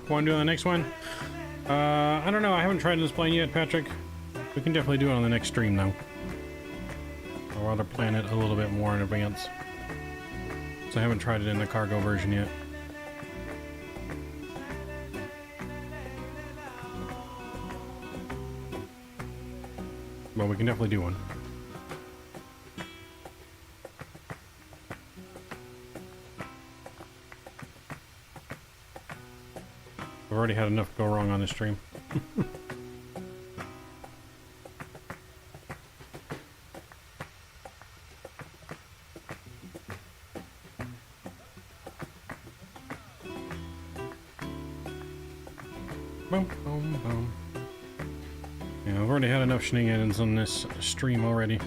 Want to do on the next one? I don't know. I haven't tried this plane yet, Patrick. We can definitely do it on the next stream, though. I'd rather plan it a little bit more in advance. So I haven't tried it in the cargo version yet. But we can definitely do one. I've already had enough go wrong on this stream. Boom, boom, boom. Yeah, I've already had enough shenanigans on this stream already.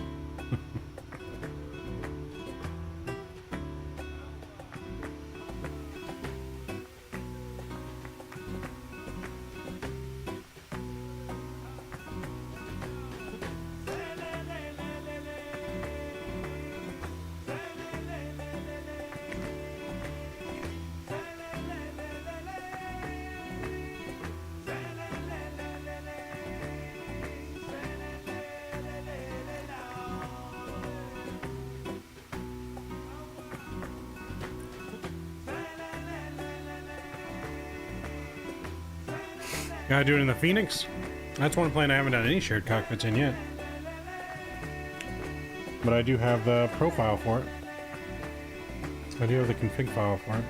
Gotta do it in the Phoenix. That's one plane I haven't done any shared cockpits in yet. But I do have the profile for it. I do have the config file for it.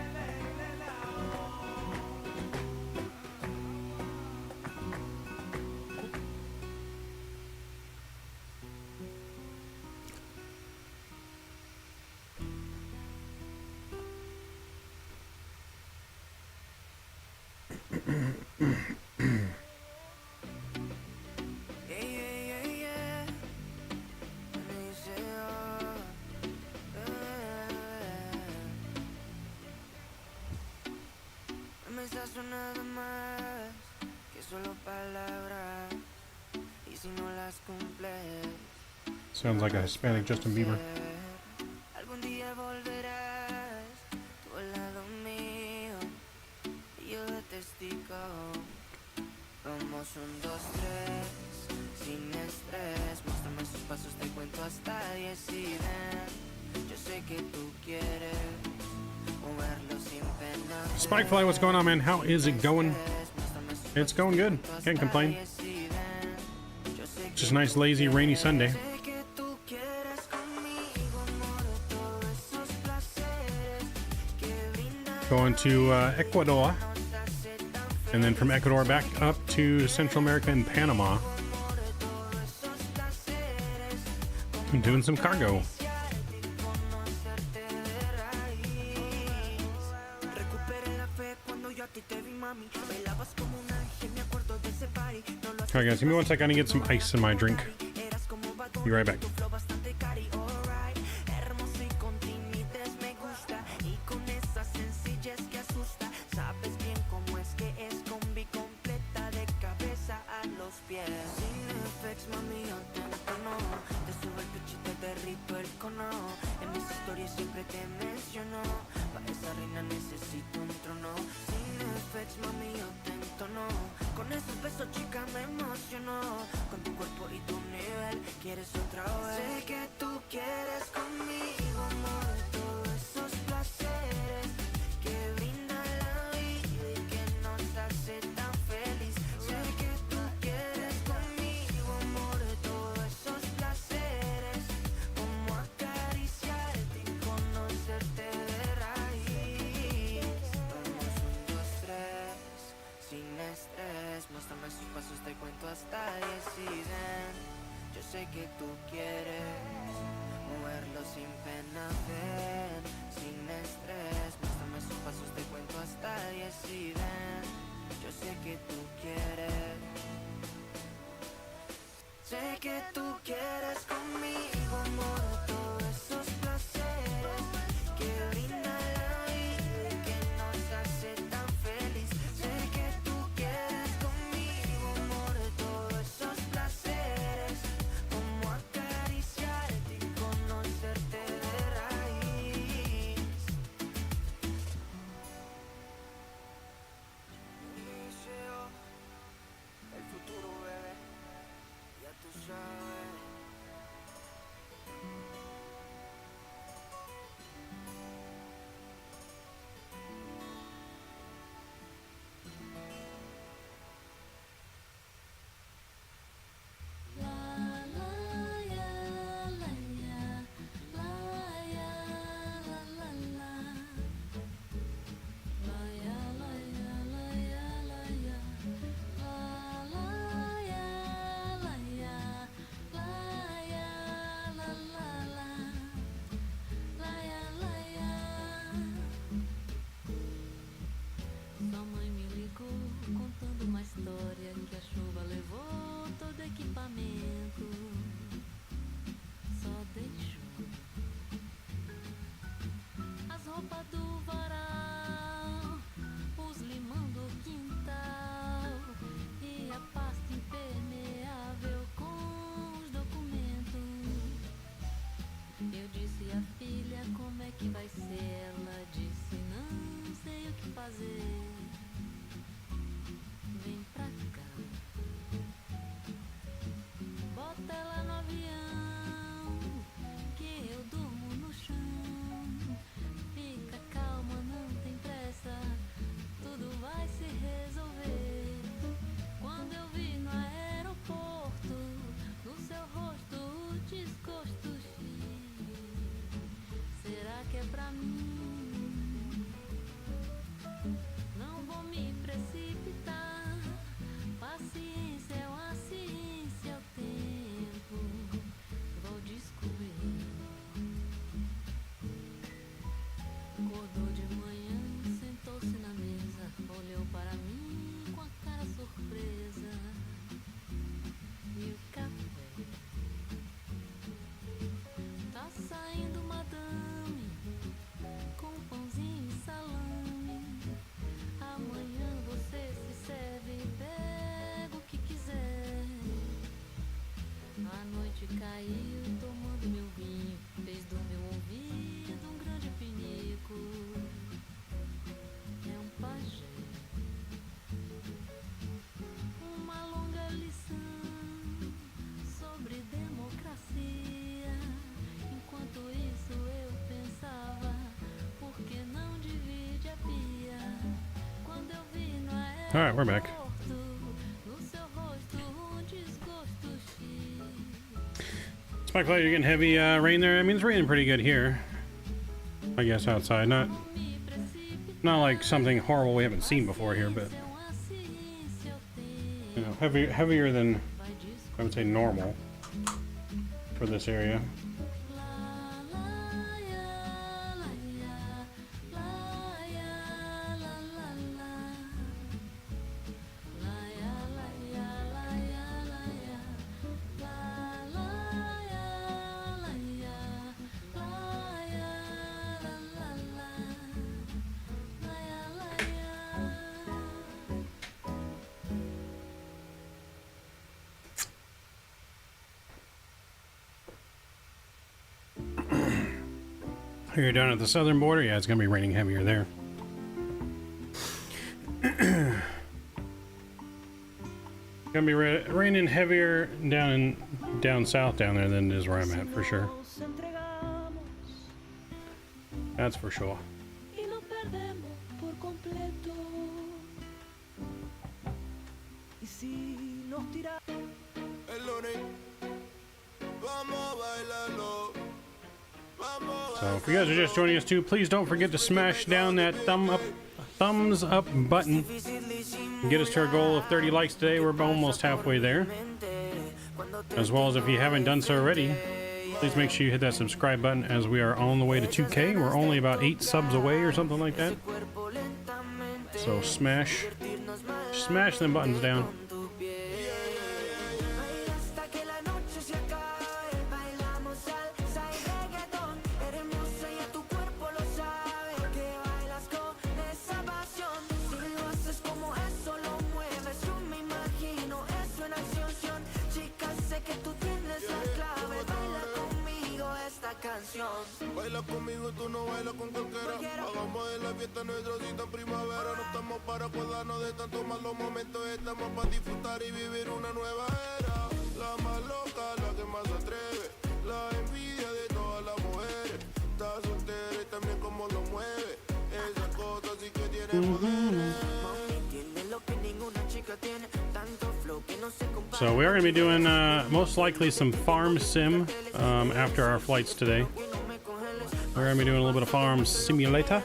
Sounds like a Hispanic Justin Bieber. Algún día volverás tú al lado mío y yo de testigo. Vamos 1, 2, 3 sin estrés. Muéstrame sus pasos, te cuento hasta 10 y ven. Yo sé que tú quieres moverlo sin pena. Spikefly, what's going on, man? How is it going? It's going good. Can't complain. Just a nice, lazy, rainy Sunday. Going to Ecuador, and then from Ecuador back up to Central America and Panama. I'm doing some cargo. Alright guys, give me 1 second, I need to get some ice in my drink. Be right back. Muéstrame sus pasos, te cuento hasta 10 y ven. Yo sé que tú quieres moverlo sin pena, ven. Sin estrés, muéstrame sus pasos, te cuento hasta 10 y ven. Yo sé que tú quieres. Sé que tú quieres conmigo, amor, todos esos placeres que brinda la vida y que nos hace tan feliz. Sé que tú quieres conmigo, amor, todos esos placeres, como acariciarte y conocerte de raíz. Inicio, el futuro, bebé, ya tú sabes. Sua mãe me ligou contando uma história que a chuva levou todo equipamento. Só deixou as roupas do varal, os limão do quintal e a pasta impermeável com os documentos. Eu disse à filha como é que vai ser. Ela disse não sei o que fazer. Vem pra cá, bota ela no avião, que eu durmo no chão. Fica calma, não tem pressa, tudo vai se resolver. Quando eu vi no aeroporto, no seu rosto o desgosto. Será que é pra mim? All right, we're back. Spike Light, you're getting heavy rain there. I mean, it's raining pretty good here. I guess outside, not like something horrible we haven't seen before here, but you know, heavier than I would say normal for this area. Here down at the southern border, yeah, it's gonna be raining heavier there. Gonna be raining heavier down south down there than it is where I'm at, for sure. That's for sure. So if you guys are just joining us too, please don't forget to smash down that thumbs up button and get us to our goal of 30 likes today. We're almost halfway there. As well as if you haven't done so already, please make sure you hit that subscribe button, as we are on the way to 2K. We're only about 8 subs away or something like that. So smash them buttons down. Baila conmigo, tú no bailas con cualquiera. Hagamos de la fiesta nuestra cita en primavera. No estamos para acordarnos de tantos malos momentos. Estamos para disfrutar y vivir una nueva era. La más loca, la que más se atreve. La envidia de todas las mujeres. Está soltera y también como lo mueve. Esa cosa sí que tiene poderes. So we are going to be doing most likely some farm sim after our flights today. We're going to be doing a little bit of farm simulator.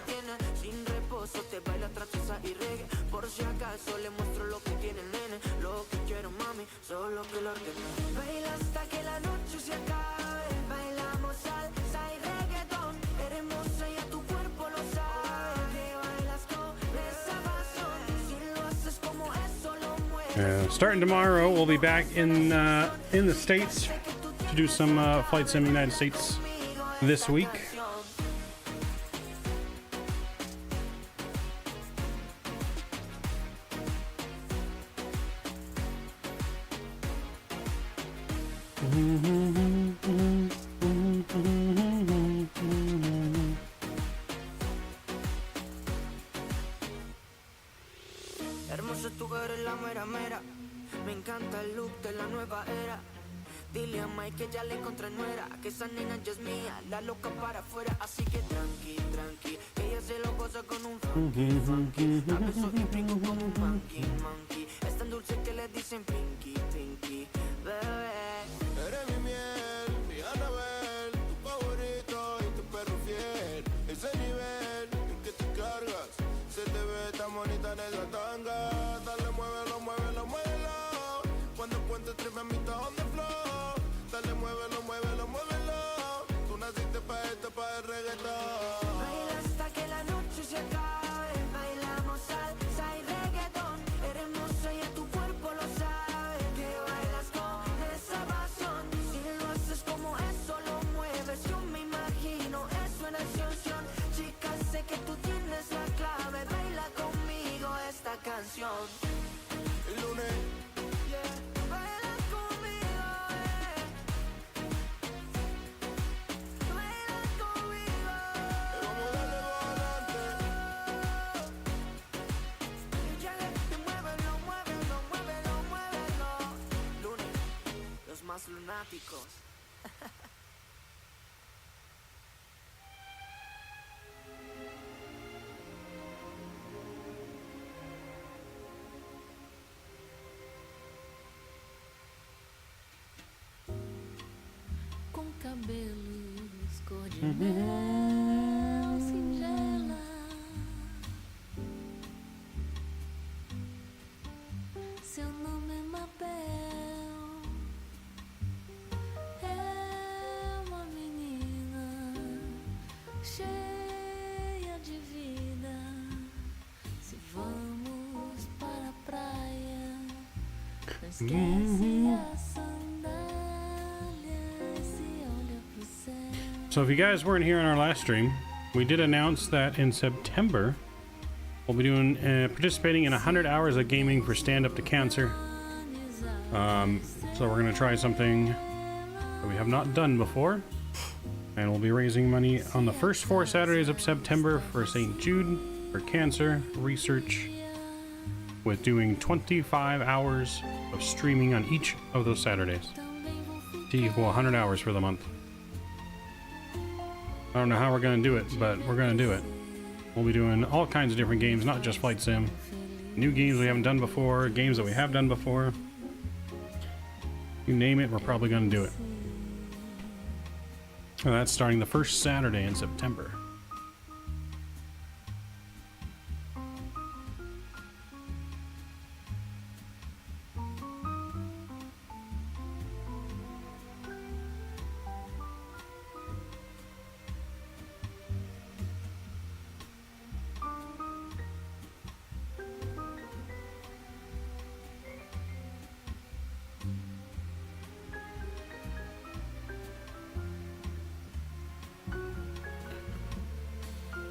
Starting tomorrow, we'll be back in the States to do some flight sim in the United States this week. Hermoso tú eres la mera mera. Me encanta el look de la nueva era. Dile a Mike que ya le encontré nuera, que esa nena ya es mía, la loca para afuera. Así que tranqui, tranqui, ella se lo goza con un funky, funky. A besos y brinco como un monkey, monkey. Es tan dulce que le dicen pinky, pinky, bebé. Eres mi miel, mi Anabel, tu favorito y tu perro fiel. Ese nivel en que te cargas, se te ve tan bonita en esa tanga. Dale, muévelo, muévelo, muévelo. Cuando cuentes 3 mamitas on the floor. Dale, muévelo, muévelo, muévelo. Tú naciste pa' esto, pa' el reggaetón. Baila hasta que la noche se acabe. Bailamos salsa y reggaetón. Eres hermosa y a tu cuerpo lo sabe. Que bailas con esa pasión. Si lo haces como eso lo mueves, yo me imagino eso en acción. Chica, sé que tú tienes la clave. Baila conmigo esta canción. El lunes. Baila conmigo, baila conmigo. Vamos a darle adelante. Muévelo, muévelo, muévelo, muévelo. Lunes, los más lunáticos. cabelos cor de mel singela. Seu nome é Mabel. É uma menina cheia de vida. Se vamos para a praia, não esquece a sandália e se olha pro céu. So if you guys weren't here on our last stream, we did announce that in September we'll be doing participating in 100 hours of gaming for Stand Up to Cancer. So we're gonna try something that we have not done before, and we'll be raising money on the first 4 Saturdays of September for St. Jude for cancer research, with doing 25 hours of streaming on each of those Saturdays to equal 100 hours for the month. I don't know how we're gonna do it, but we're gonna do it. We'll be doing all kinds of different games, not just Flight Sim. New games we haven't done before, games that we have done before. You name it, we're probably gonna do it. And that's starting the first Saturday in September.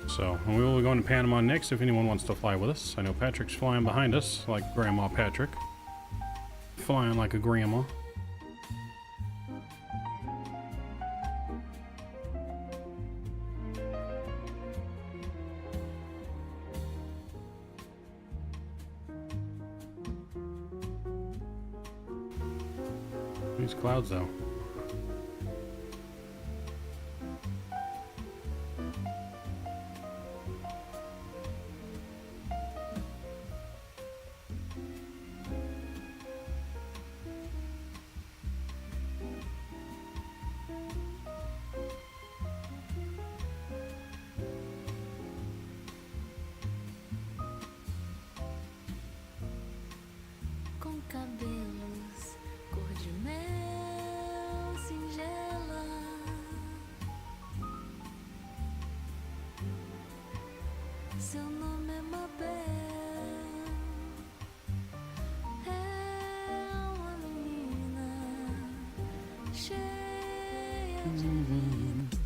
So, and we will be going to Panama next if anyone wants to fly with us. I know Patrick's flying behind us, like Grandma Patrick. Flying like a grandma. These clouds, though. Com cabelos cor de mel singela. Seu nome é Mabel. É uma menina cheia de vida.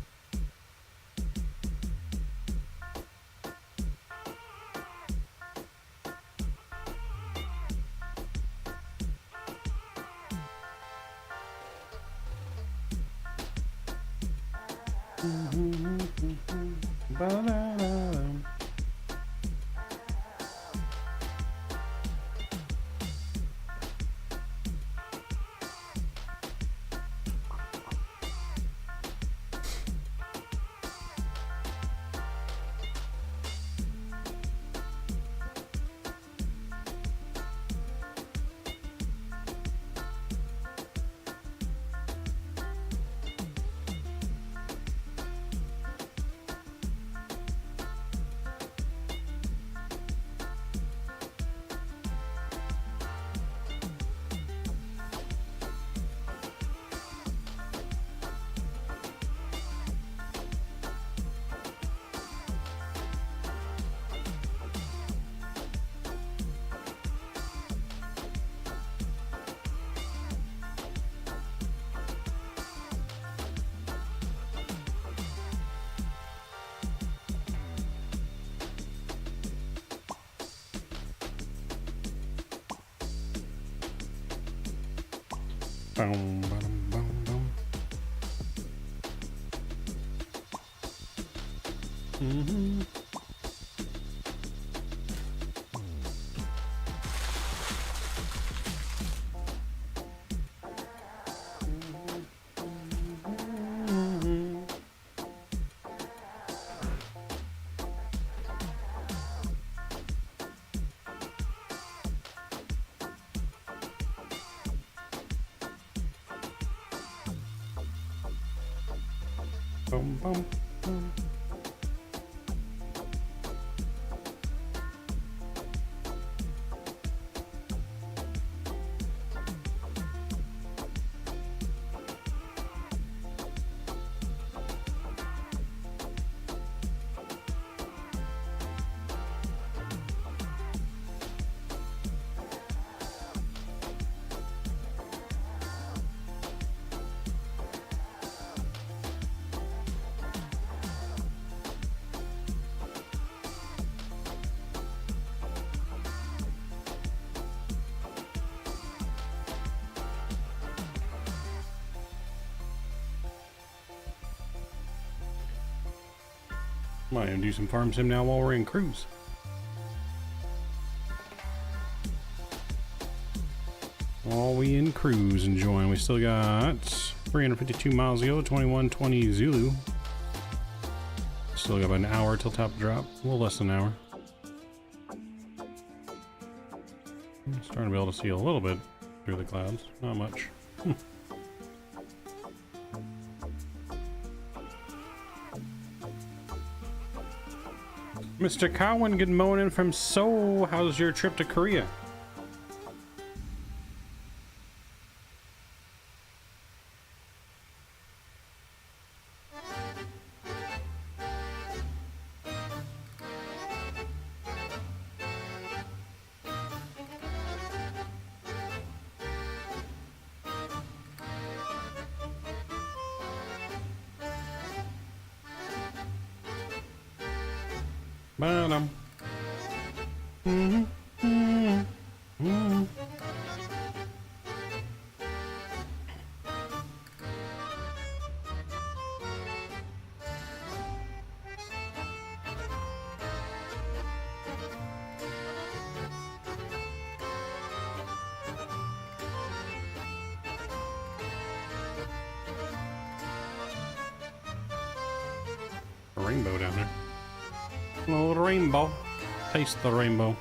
Boom, boom, boom, boom. Boom, boom, boom. Might even do some farm sim now while we're in cruise. While we in cruise enjoying, we still got 352 miles to go, 2120 Zulu. Still got about an hour till top drop, a little less than an hour. I'm starting to be able to see a little bit through the clouds, not much. Mr. Cowan, good morning from Seoul. How's your trip to Korea? Ba-dum. A rainbow down there. A little rainbow. Taste the rainbow.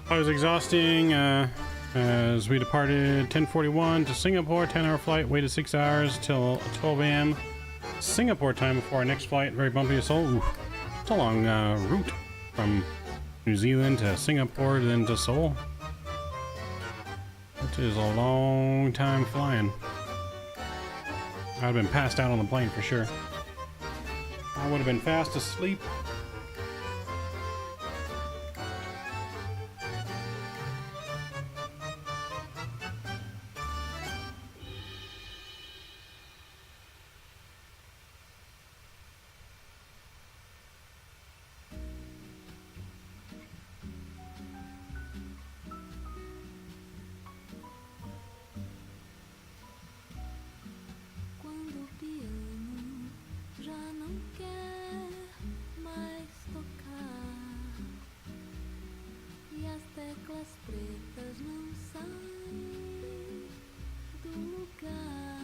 I was exhausting as we departed 10:41 to Singapore, 10-hour flight, waited 6 hours till 12 a.m. Singapore time before our next flight. Very bumpy to Seoul. Ooh, it's a long route from New Zealand to Singapore, then to Seoul. It is a long time flying. I'd have been passed out on the plane for sure. I would have been fast asleep. Quando o piano já não quer mais tocar e as teclas pretas não saem do lugar,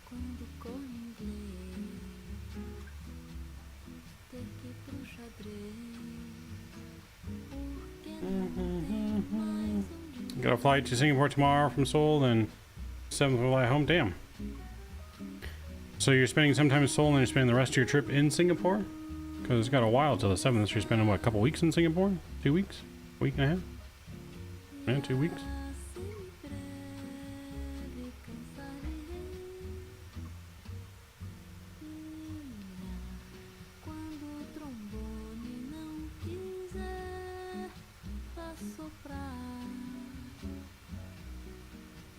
quando o corno inglês ter que ir pro xadrez, porque não tem mais onde. Got a flight to Singapore tomorrow from Seoul, then 7th we'll fly home. Damn. So you're spending some time in Seoul and then you're spending the rest of your trip in Singapore? Because it's got a while till the 7th, so you're spending what, a couple weeks in Singapore? 2 weeks? A week and a half? Yeah, 2 weeks. Quando o trombone não quiser assoprar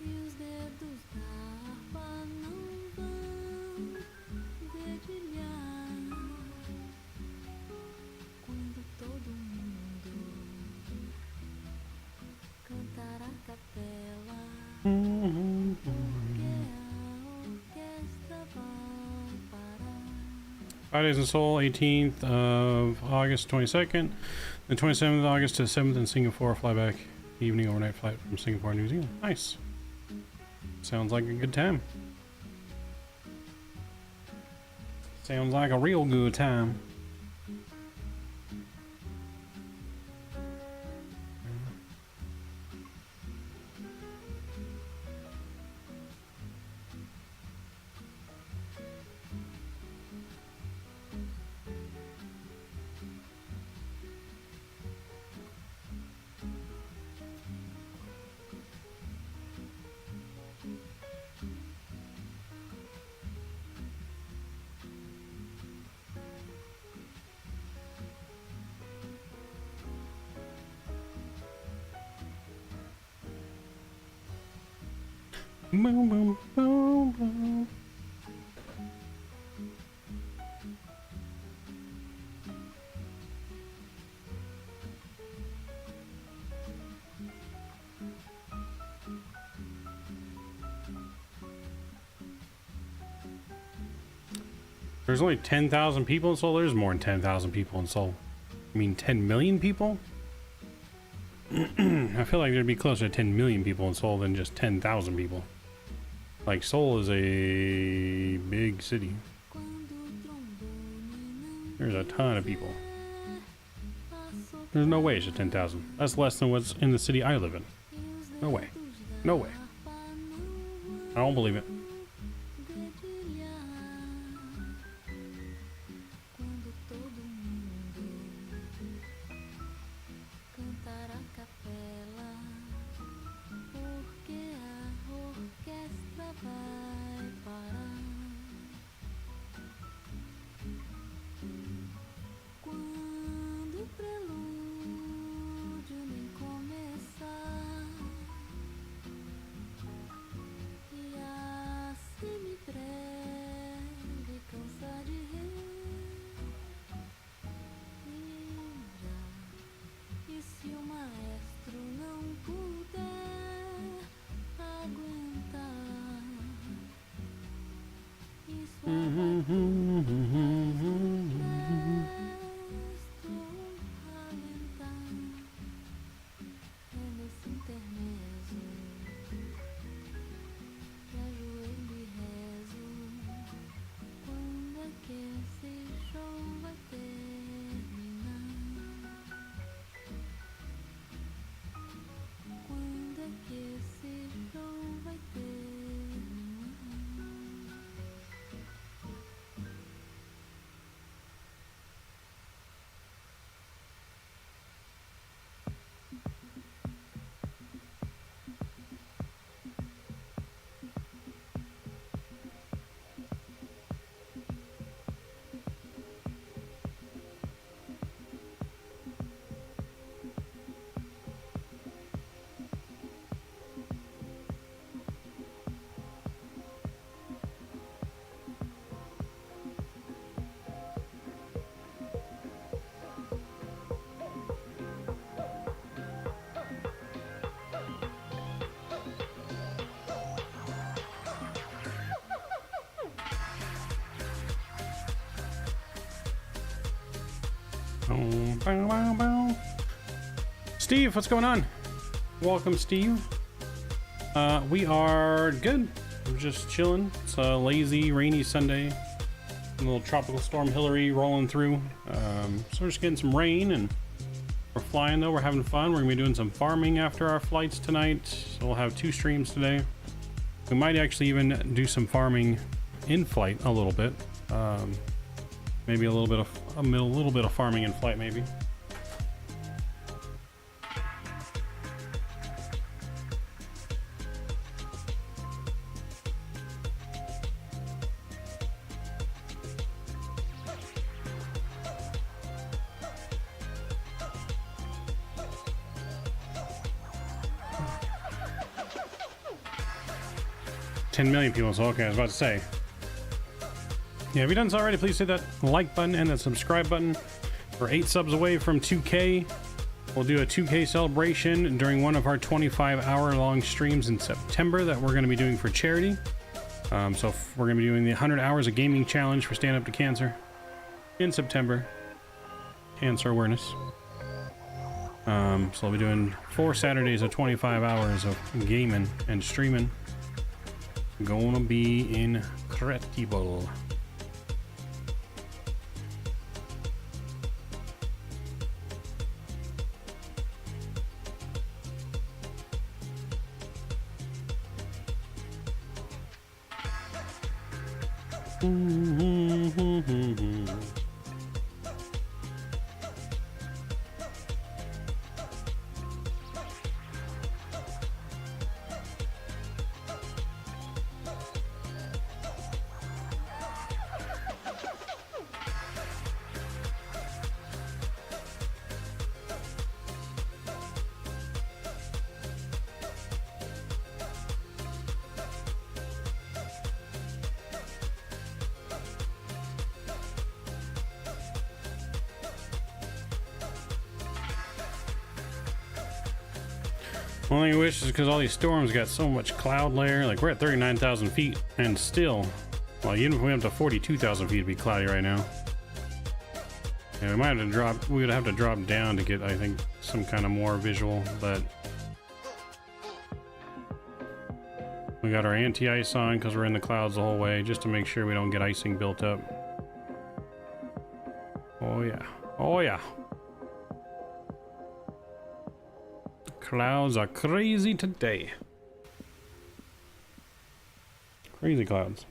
e os dedos da harpa não vão dedilhar, quando todo mundo cantar a capela, porque a orquestra vai parar. 5 days in Seoul, 18th of August, 22nd. The 27th of August to 7th in Singapore. Fly back evening overnight flight from Singapore, New Zealand. Nice. Sounds like a good time. Sounds like a real good time. Boom, boom, boom, boom. There's only 10,000 people in Seoul. There's more than 10,000 people in Seoul. I mean, 10 million people? I feel like there'd be closer to 10 million people in Seoul than just 10,000 people. Like, Seoul is a big city. There's a ton of people. There's no way it's just 10,000. That's less than what's in the city I live in. No way. No way. I don't believe it. Steve, what's going on? Welcome, Steve. We are good. We're just chilling. It's a lazy, rainy Sunday. A little tropical storm Hillary rolling through. So we're just getting some rain and we're flying though. We're having fun. We're gonna be doing some farming after our flights tonight. So we'll have 2 streams today. We might actually even do some farming in flight a little bit. Maybe a little bit of farming in flight, maybe. $10 million people, so okay, I was about to say. Yeah, if you done so already, please hit that like button and that subscribe button. We're 8 subs away from 2K. We'll do a 2K celebration during one of our 25-hour-long streams in September that we're going to be doing for charity. So we're going to be doing the 100 hours of gaming challenge for Stand Up to Cancer. in September. Cancer awareness. So I'll be doing 4 Saturdays of 25 hours of gaming and streaming. Gonna be incredible. Only wish is because all these storms got so much cloud layer. Like we're at 39,000 feet and still, well, even if we went up to 42,000 feet, it'd be cloudy right now. Yeah, we might have to drop, we would have to drop down to get, I think, some kind of more visual, but we got our anti-ice on because we're in the clouds the whole way, just to make sure we don't get icing built up. Oh yeah, oh yeah. Clouds are crazy today. Crazy clouds.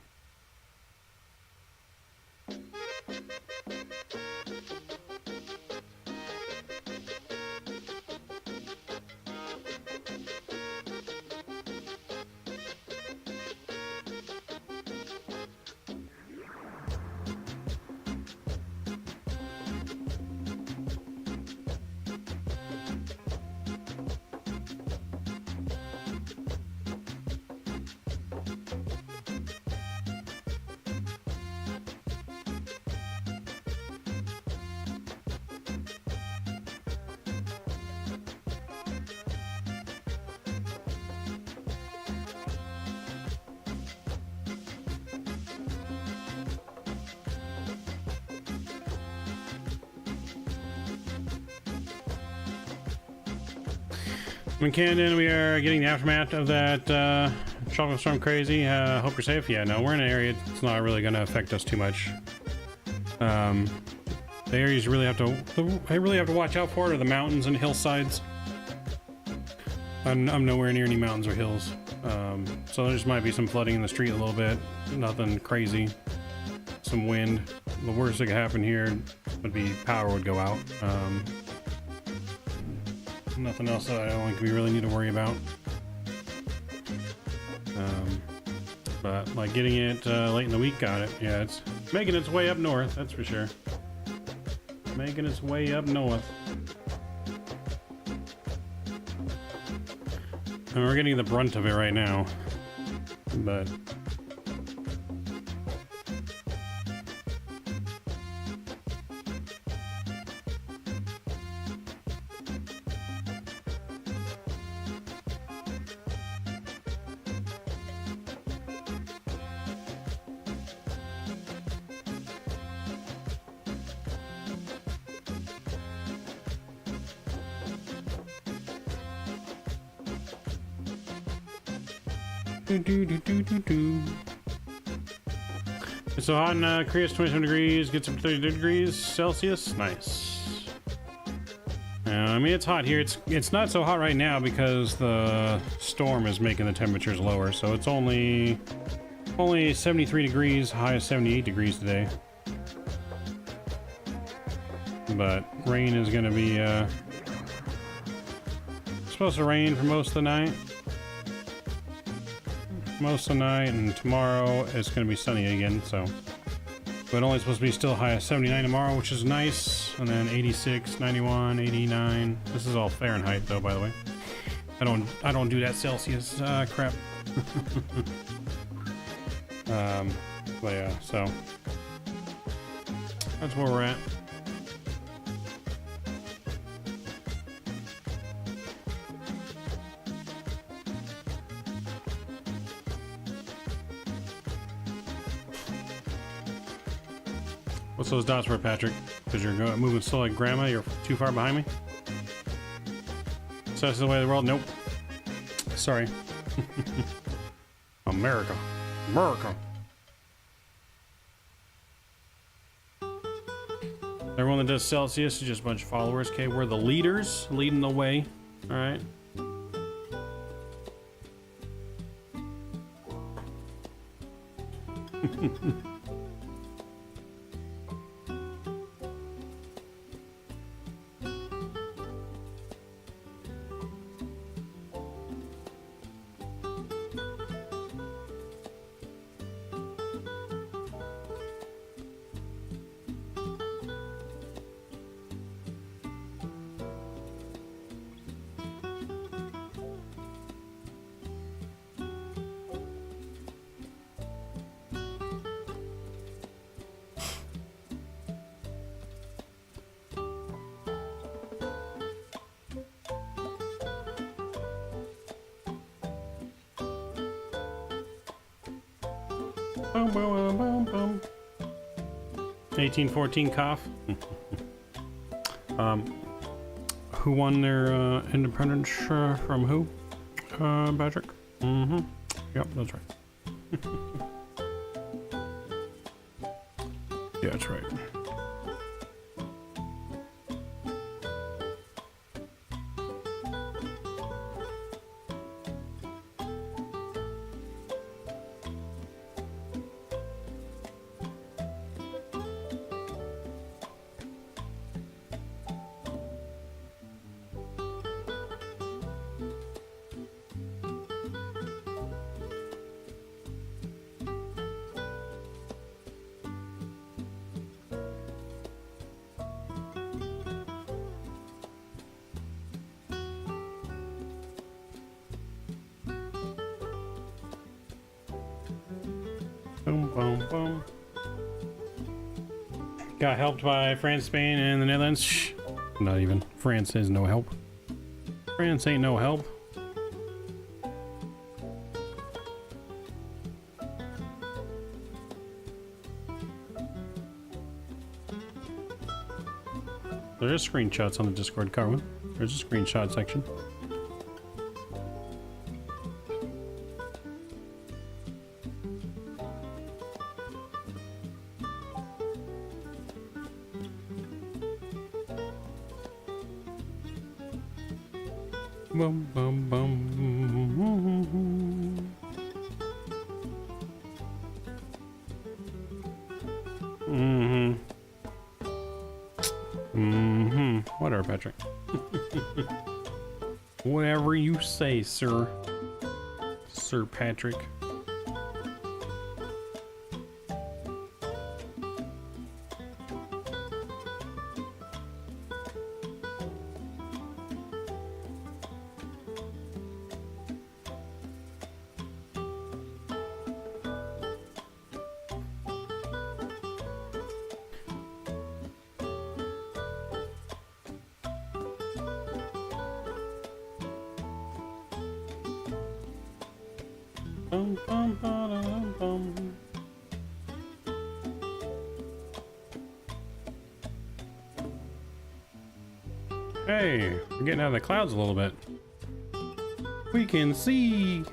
In Canada, we are getting the aftermath of that tropical storm crazy. Hope you're safe. Yeah, no, we're in an area it's not really going to affect us too much. The areas you really have to watch out for are the mountains and hillsides. I'm nowhere near any mountains or hills, so there just might be some flooding in the street a little bit. Nothing crazy. Some wind. The worst that could happen here would be power would go out. Nothing else that I don't think we really need to worry about. But like getting it late in the week, got it. Yeah, it's making its way up north, that's for sure. Making its way up north. And we're getting the brunt of it right now. But it's so hot in Korea. It's 27 degrees, gets up to 30 degrees Celsius. Nice. I mean, it's hot here. It's not so hot right now because the storm is making the temperatures lower. So it's only 73 degrees, high of 78 degrees today. But rain is going to be supposed to rain for most of the night. Most of the night, and tomorrow it's going to be sunny again, so but only supposed to be still high of 79 tomorrow, which is nice, and then 86, 91, 89. This is all Fahrenheit though, by the way. I don't do that Celsius crap. But yeah, so that's where we're at. What's those dots for, Patrick? Because you're moving slow like grandma. You're too far behind me. So that's the way of the world. Nope. Sorry. America. America. Everyone that does Celsius is just a bunch of followers. Okay, we're the leaders, leading the way. All right. Boom, boom, boom, boom. 1814 cough. Who won their independence from who? Patrick? Mm-hmm. Yep, that's right. Yeah, that's right. Boom, boom, boom. Got helped by France, Spain, and the Netherlands. Shh. Not even. France is no help. France ain't no help. There's screenshots on the Discord, Carwin. There's a screenshot section. Bum, bum, bum. Whatever, Patrick. Whatever you say, sir. Sir Patrick. Bum, bum, ba-dum, bum. Hey, we're getting out of the clouds a little bit. We can see.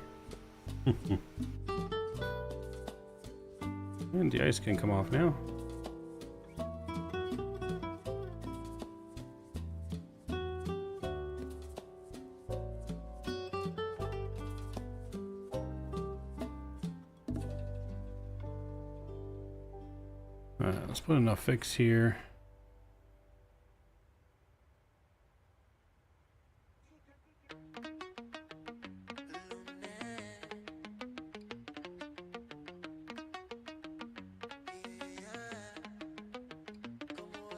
And the ice can come off now. Let's put enough fix here.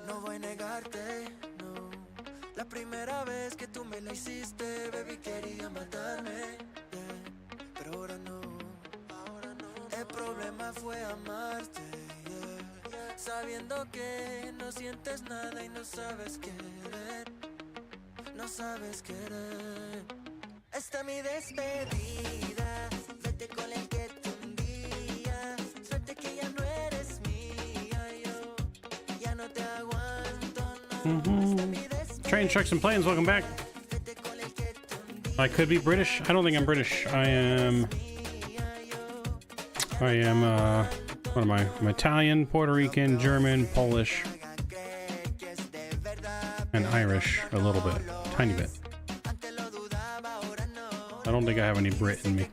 No voy a negarte, no. La primera vez que tú me la hiciste, baby, quería matarme, yeah. Pero ahora no, El problema fue amarte, yeah. Sabiendo que no sientes nada y no sabes querer, no sabes querer. Esta es mi despedida, vete con el que te hundía. Suerte que ya no eres mía, yo Train, trucks, and planes, welcome back. I could be British. I don't think I'm British. I am, what am I? I'm Italian, Puerto Rican, German, Polish, and Irish a little bit. Tiny bit. I don't think I have any Brit in me.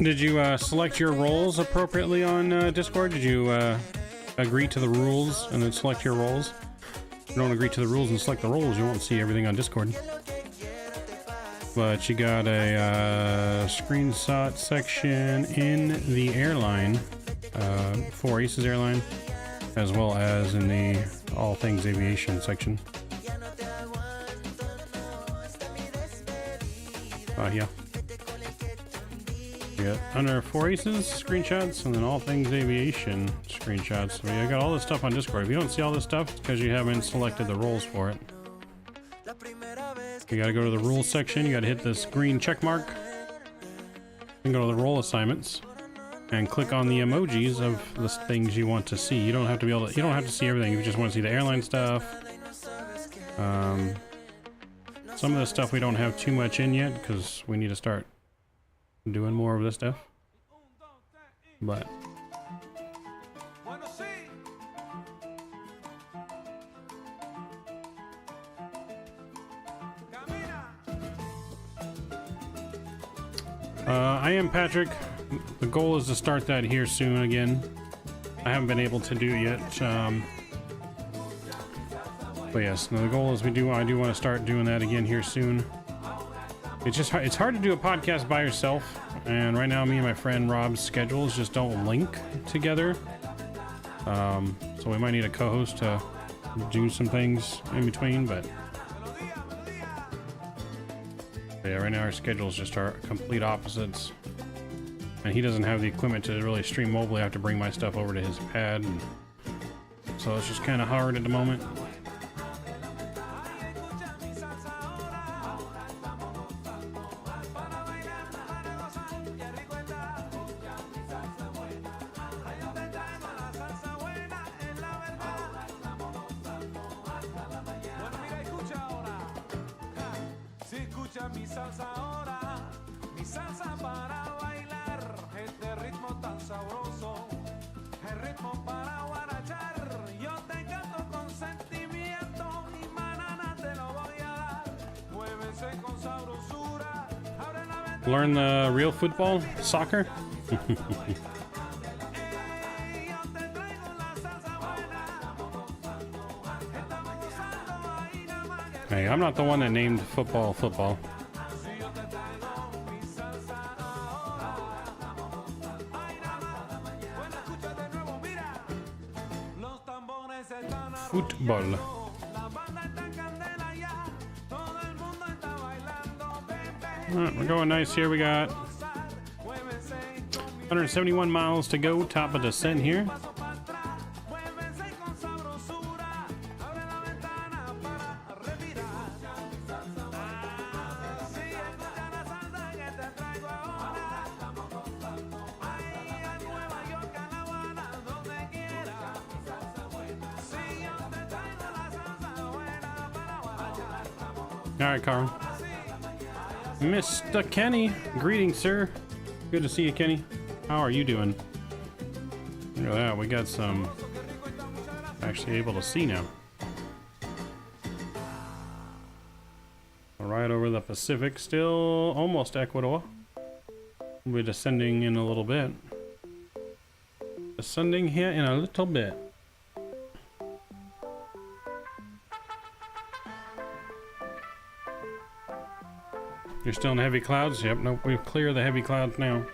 Did you select your roles appropriately on Discord? Did you agree to the rules and then select your roles? If you don't agree to the rules and select the roles, you won't see everything on Discord. But you got a screenshot section in the airline, for Aces Airline, as well as in the all things aviation section. Yeah. Yeah, under 4 Aces screenshots and then all things aviation screenshots. So I got all this stuff on Discord. If you don't see all this stuff, it's because you haven't selected the roles for it. You gotta go to the rules section. You gotta hit this green check mark and go to the role assignments and click on the emojis of the things you want to see. You don't have to be able to. You don't have to see everything. If you just want to see the airline stuff. Some of the stuff we don't have too much in yet because we need to start doing more of this stuff, but I am Patrick. The goal is to start that here soon again. I haven't been able to do it yet, but yes, the goal is I do want to start doing that again here soon. It's just it's hard to do a podcast by yourself, and right now me and my friend Rob's schedules just don't link together. So we might need a co-host to do some things in between, but yeah, right now our schedules just are complete opposites. And he doesn't have the equipment to really stream mobile. I have to bring my stuff over to his pad, and so it's just kind of hard at the moment. Learn the real football, soccer. Hey, I'm not the one that named football football. Football. Alright, we're going nice here. We got 171 miles to go, top of descent here. Alright, Carl. Mr. Kenny, greetings, sir. Good to see you, Kenny. How are you doing? Look at that, we got some actually able to see now. Right over the Pacific, still almost Ecuador. We'll be descending in a little bit. Descending here in a little bit. You're still in heavy clouds? Yep, nope, we've cleared the heavy clouds now.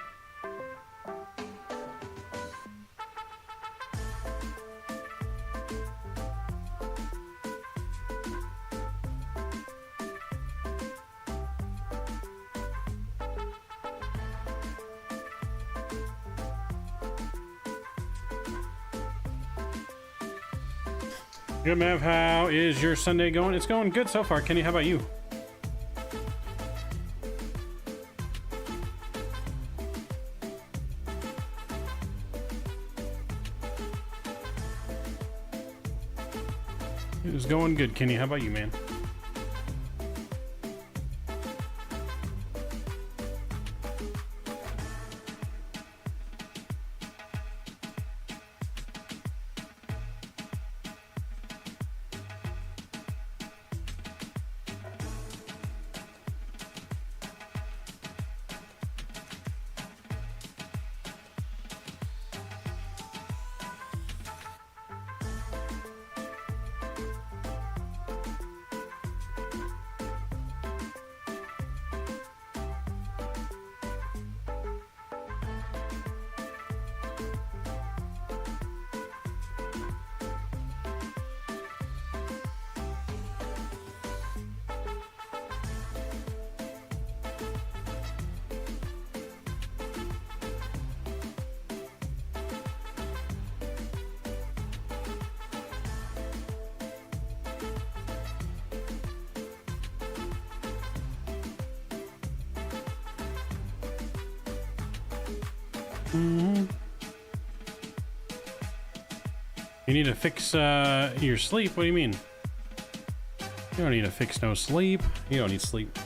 Good, Mav. How is your Sunday going? It's going good so far. Kenny, how about you? It was going good, Kenny. How about you, man? You need to fix your sleep? What do you mean? You don't need to fix no sleep. You don't need sleep.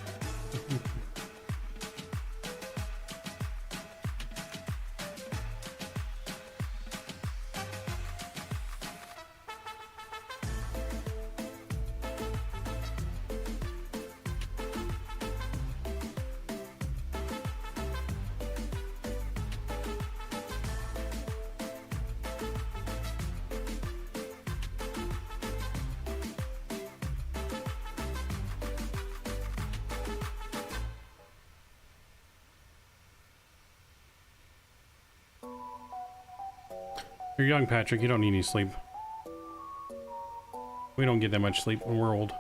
You're young, Patrick. You don't need any sleep. We don't get that much sleep when we're old.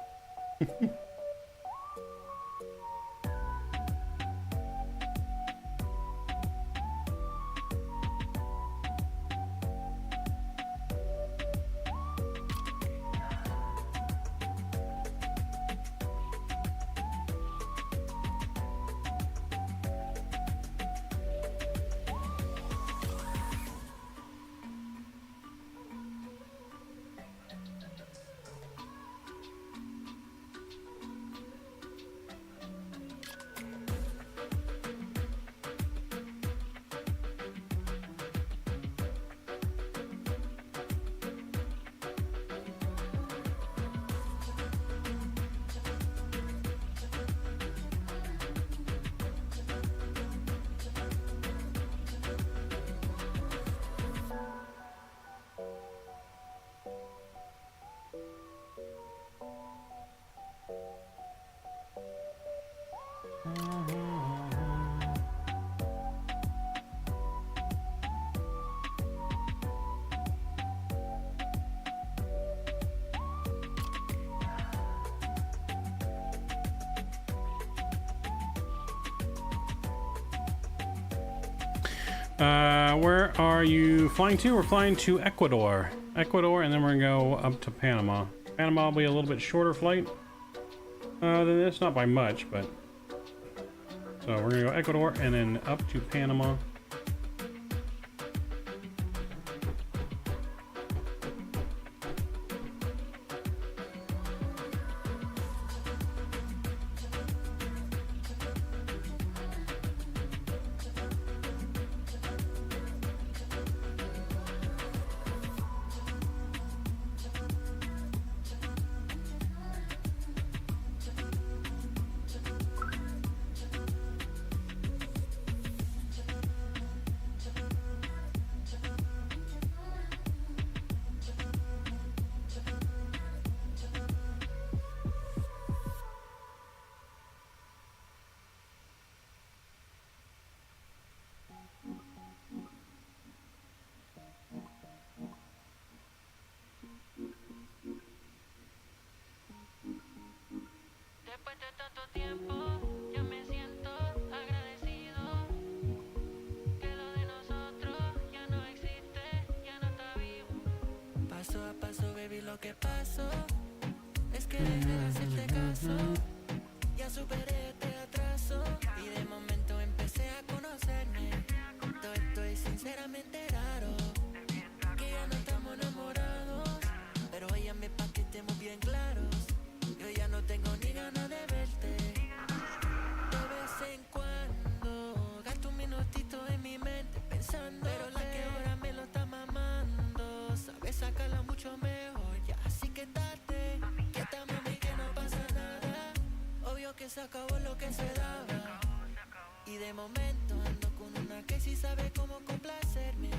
Where are you flying to? We're flying to Ecuador. Ecuador, and then we're gonna go up to Panama. Panama will be a little bit shorter flight than this, not by much, but... So we're gonna go Ecuador and then up to Panama. lo que pasó es que dejé de hacerte caso. Ya superé este atraso y de momento empecé a conocerme. Todo estoy sinceramente raro, que ya no estamos enamorados, pero óyame pa' que estemos bien claros. Yo ya no tengo ni ganas de verte. De vez en cuando gasto un minutito en mi mente pensando, pero la que ahora me lo está mamando sabe sacarla mucho mejor. Ya así que date, quieta mami que no pasa nada. Obvio que se acabó lo que se daba. Y de momento ando con una que sí sabe cómo complacerme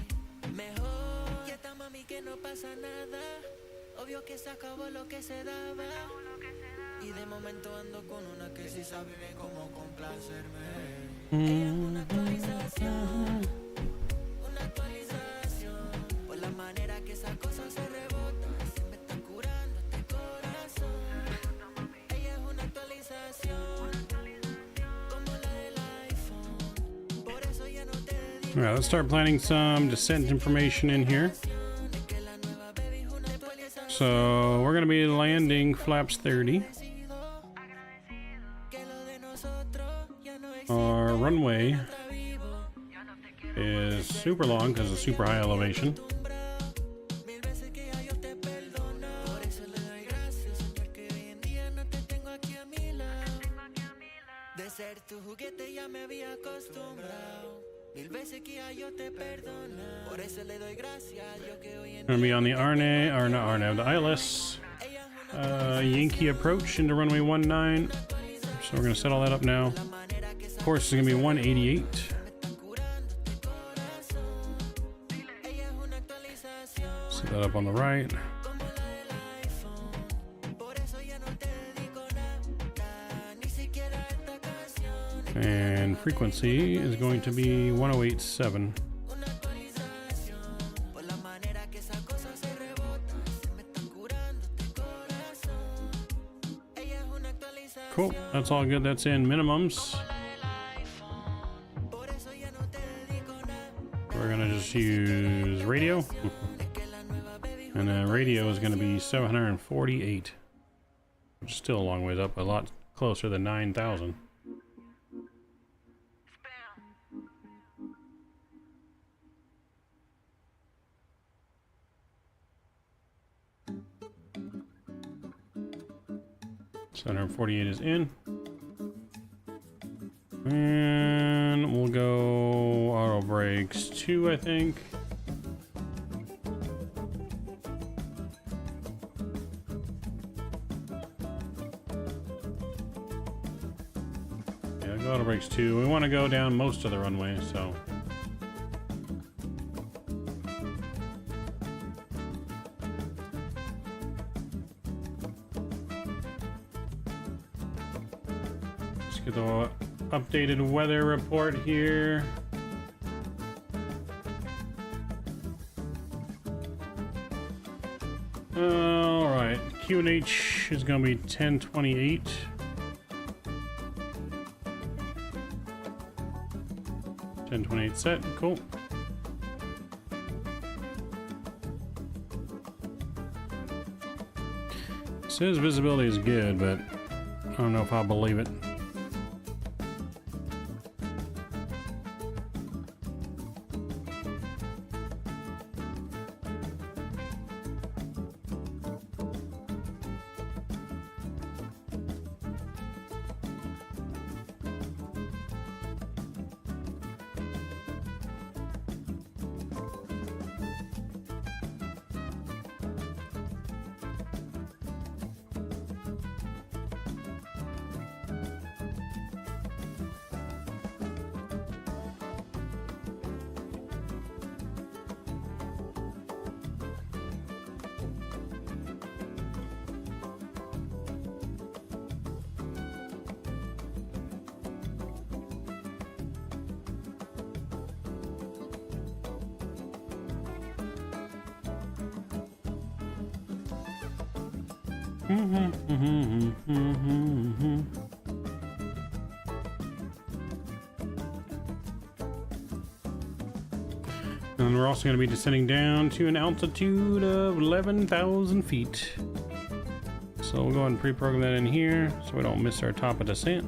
mejor. Quieta mami que no pasa nada. Obvio que se acabó lo que se daba. Y de momento ando con una que sí sabe cómo complacerme. Ella es una actualización, por la manera que esa cosa se rebota, se me está curando este corazón. Ella es una actualización, como la del iPhone, por eso ya no te dedico. All right, let's start planning some descent information in here. So we're going to be landing flaps 30. Our runway is super long because of super high elevation. Going to be on the RNA, or not RNA, the ILS Yankee approach into runway 19. So we're going to set all that up now. Course is going to be 188. Set that up on the right. And frequency is going to be 108.7. Cool, that's all good. That's in minimums. We're gonna just use radio. And the radio is gonna be 748. Which is still a long ways up, a lot closer than 9,000. $748 is in. And we'll go auto brakes 2, I think. Yeah, go auto brakes 2. We want to go down most of the runway, so. Get the updated weather report here. All right, QNH is going to be 1028. Set, cool. Says visibility is good, but I don't know if I believe it. And we're also going to be descending down to an altitude of 11,000 feet. So we'll go ahead and pre-program that in here so we don't miss our top of descent.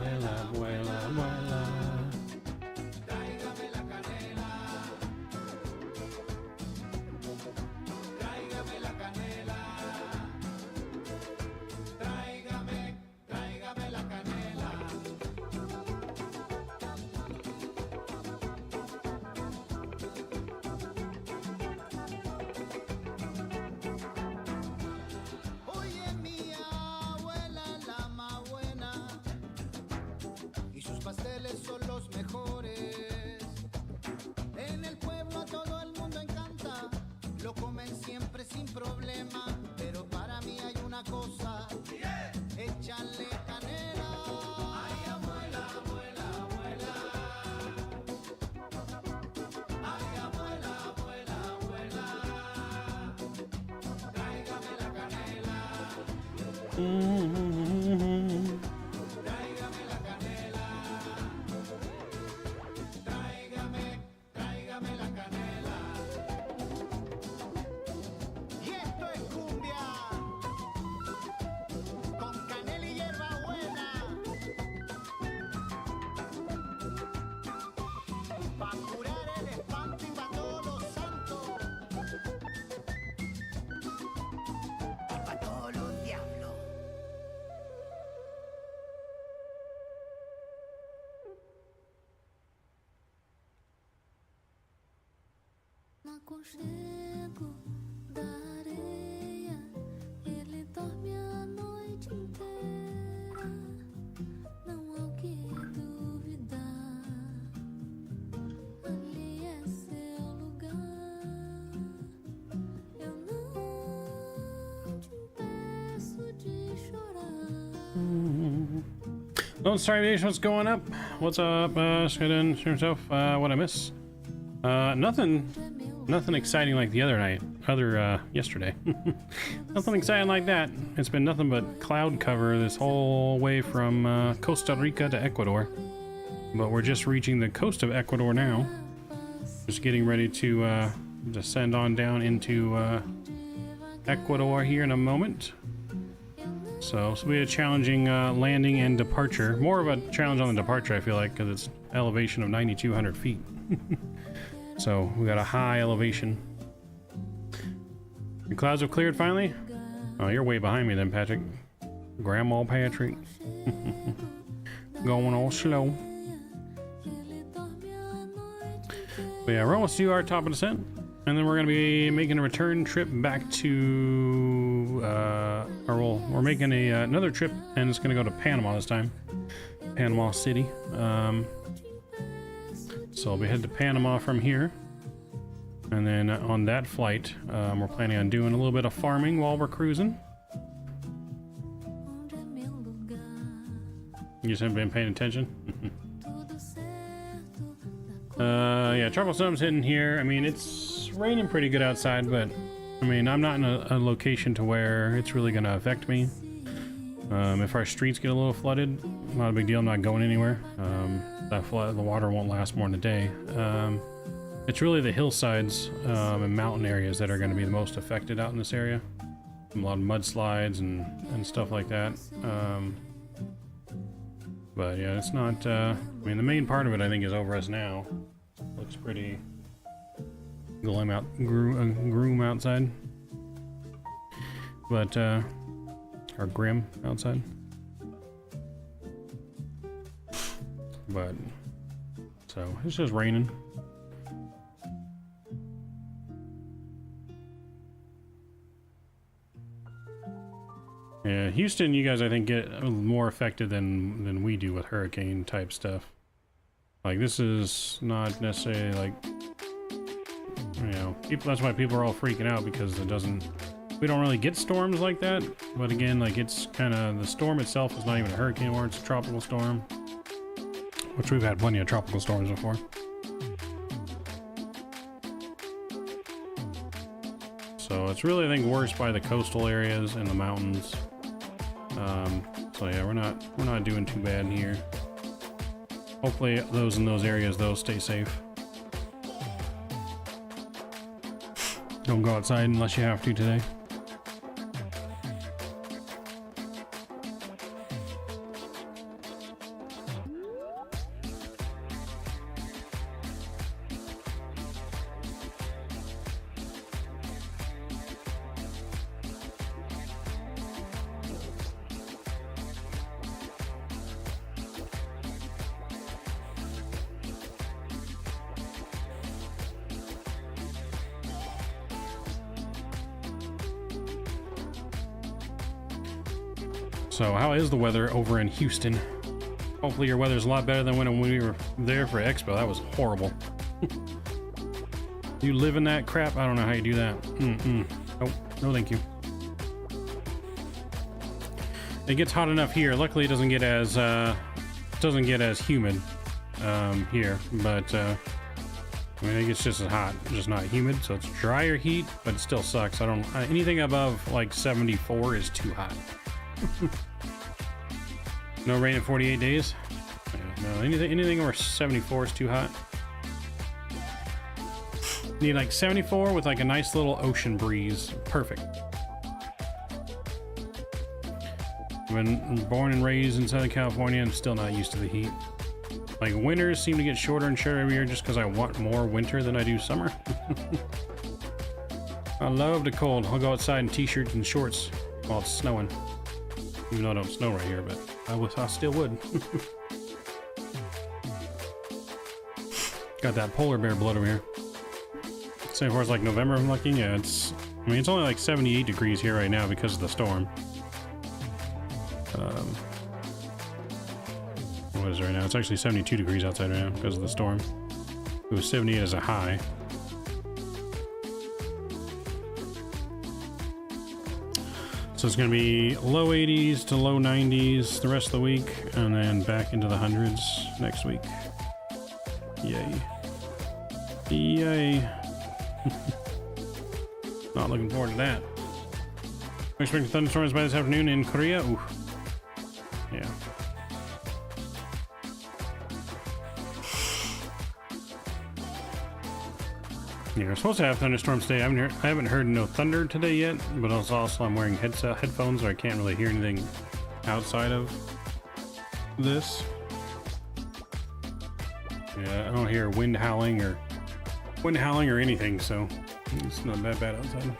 Vuela, vuela, vuela. Tráigame la canela. Tráigame la canela. Tráigame la canela. Oye, mi abuela, la más buena, y sus pasteles son los mejores. En el pueblo a todo el mundo encanta, lo comen siempre sin problema. Pero para mí hay una cosa, échale canela. Ay, abuela, abuela, abuela. Ay, abuela, abuela, abuela. Tráigame la canela. Tráigame la canela. Tráigame la canela. Y esto es cumbia con canela y hierbabuena, pa' curar el espanto y pa' todos los santos y pa' todos los diablos. No aconchego da areia, ele dorme a noite inteira. Não há o que duvidar, ali é seu lugar. Eu não te impeço de chorar. Lone Star Aviation, what's going up? What's up? Shadon, yourself. What I miss? Nothing exciting like the other night. Yesterday. Nothing exciting like that. It's been nothing but cloud cover this whole way from Costa Rica to Ecuador. But we're just reaching the coast of Ecuador now. Just getting ready to descend on down into Ecuador here in a moment. So this will be a challenging landing and departure. More of a challenge on the departure, I feel like, because it's elevation of 9,200 feet. So we got a high elevation. The clouds have cleared finally? Oh, you're way behind me then, Patrick. Grandma Patrick. Going all slow. But yeah, we're almost to our top of descent. And then we're going to be making a return trip back to, we're making another trip, and it's going to go to Panama this time. Panama City. So we head to Panama from here. And then on that flight, we're planning on doing a little bit of farming while we're cruising. You just haven't been paying attention? Yeah, tropical storm's hitting here. I mean, it's raining pretty good outside, but I mean, I'm not in a location to where it's really going to affect me. If our streets get a little flooded, not a big deal. I'm not going anywhere. The water won't last more than a day. It's really the hillsides and mountain areas that are going to be the most affected out in this area. A lot of mudslides and stuff like that. But yeah, it's not. I mean, the main part of it, I think, is over us now. Looks pretty gloom outside, but or grim outside. But so it's just raining. Yeah, Houston, you guys I think get more affected than we do with hurricane type stuff. Like, this is not necessarily like, you know, people, that's why people are all freaking out, because we don't really get storms like that. But again, like, it's kind of, the storm itself is not even a hurricane or it's a tropical storm, which we've had plenty of tropical storms before. So it's really, I think, worse by the coastal areas and the mountains. So yeah, we're not doing too bad here. Hopefully those in those areas, though, stay safe. Don't go outside unless you have to today. So how is the weather over in Houston? Hopefully your weather's a lot better than when we were there for Expo. That was horrible. You live in that crap? I don't know how you do that. Nope. No thank you. It gets hot enough here. Luckily it doesn't get as humid here, but I mean, it gets just as hot, just not humid, so it's drier heat, but it still sucks. Anything above like 74 is too hot. No rain in 48 days. No, anything over 74 is too hot. Need like 74 with like a nice little ocean breeze. Perfect. I've been born and raised in Southern California and still not used to the heat. Like, winters seem to get shorter and shorter every year just because I want more winter than I do summer. I love the cold. I'll go outside in t-shirts and shorts while it's snowing. Even though it don't snow right here, but I still would. Got that polar bear blood over here. Same far as like November, I'm looking. Yeah, it's only like 78 degrees here right now because of the storm. What is it right now? It's actually 72 degrees outside right now because of the storm. It was 78 as a high. So it's going to be low 80s to low 90s the rest of the week, and then back into the hundreds next week. Yay. Yay. Not looking forward to that. We're expecting thunderstorms by this afternoon in Korea. Ooh. Yeah. Yeah, we're supposed to have thunderstorms today. I haven't heard no thunder today yet, but also I'm wearing headphones, so I can't really hear anything outside of this. Yeah, I don't hear wind howling or anything, so it's not that bad outside.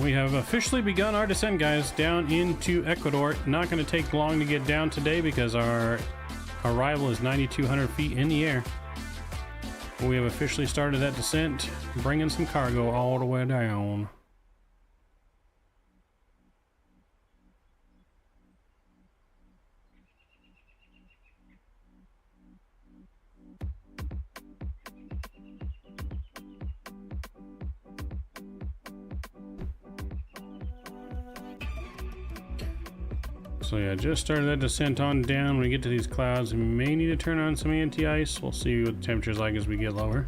We have officially begun our descent, guys, down into Ecuador. Not going to take long to get down today because our arrival is 9,200 feet in the air. We have officially started that descent, bringing some cargo all the way down. So yeah, just started that descent on down. When we get to these clouds, we may need to turn on some anti-ice. We'll see what the temperature's like as we get lower.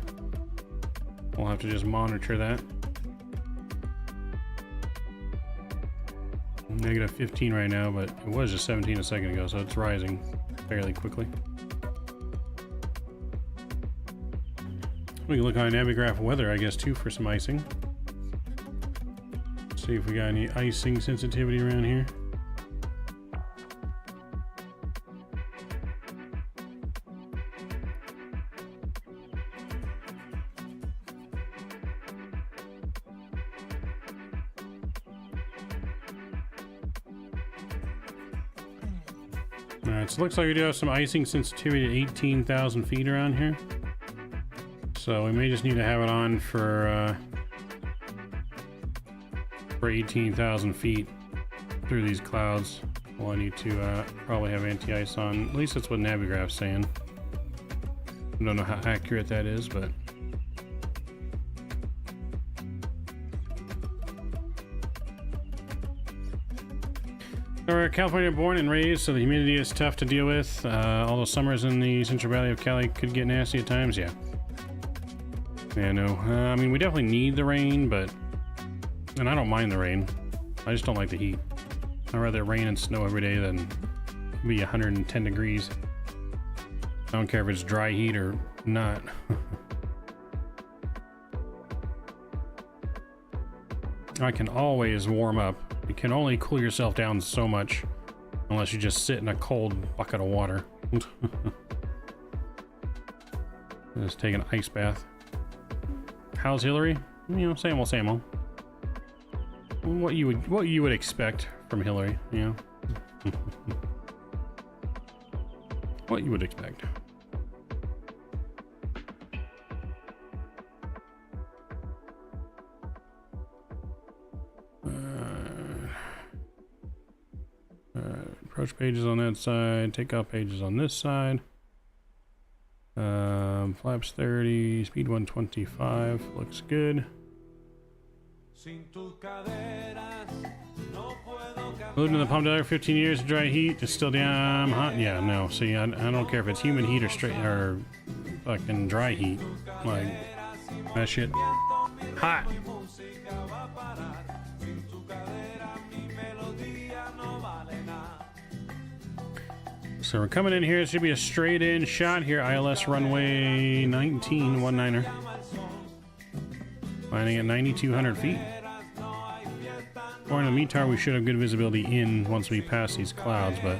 We'll have to just monitor that. Negative 15 right now, but it was just 17 a second ago, so it's rising fairly quickly. We can look on Navigraph weather, I guess, too, for some icing. See if we got any icing sensitivity around here. Alright, so it looks like we do have some icing sensitivity at 18,000 feet around here. So we may just need to have it on for 18,000 feet through these clouds. Well, I need to probably have anti-ice on. At least that's what Navigraph's saying. I don't know how accurate that is, but... We're California born and raised, so the humidity is tough to deal with. Although summers in the Central Valley of Cali could get nasty at times, yeah. Yeah, no. I mean, we definitely need the rain, but... And I don't mind the rain. I just don't like the heat. I'd rather rain and snow every day than be 110 degrees. I don't care if it's dry heat or not. I can always warm up. You can only cool yourself down so much unless you just sit in a cold bucket of water. Just take an ice bath. How's Hillary? You know, same old, same old. What you would expect from Hillary, you know? What you would expect. Approach pages on that side, takeoff pages on this side. Flaps 30, speed 125, looks good. Lived in the Palm Desert 15 years of dry heat, it's still damn hot. Yeah, no, see, I don't care if it's humid heat or straight or fucking dry heat. Like, that shit hot. So we're coming in here. It should be a straight in shot here. ILS runway 19, 19er. Landing at 9,200 feet. According to METAR, we should have good visibility in once we pass these clouds, but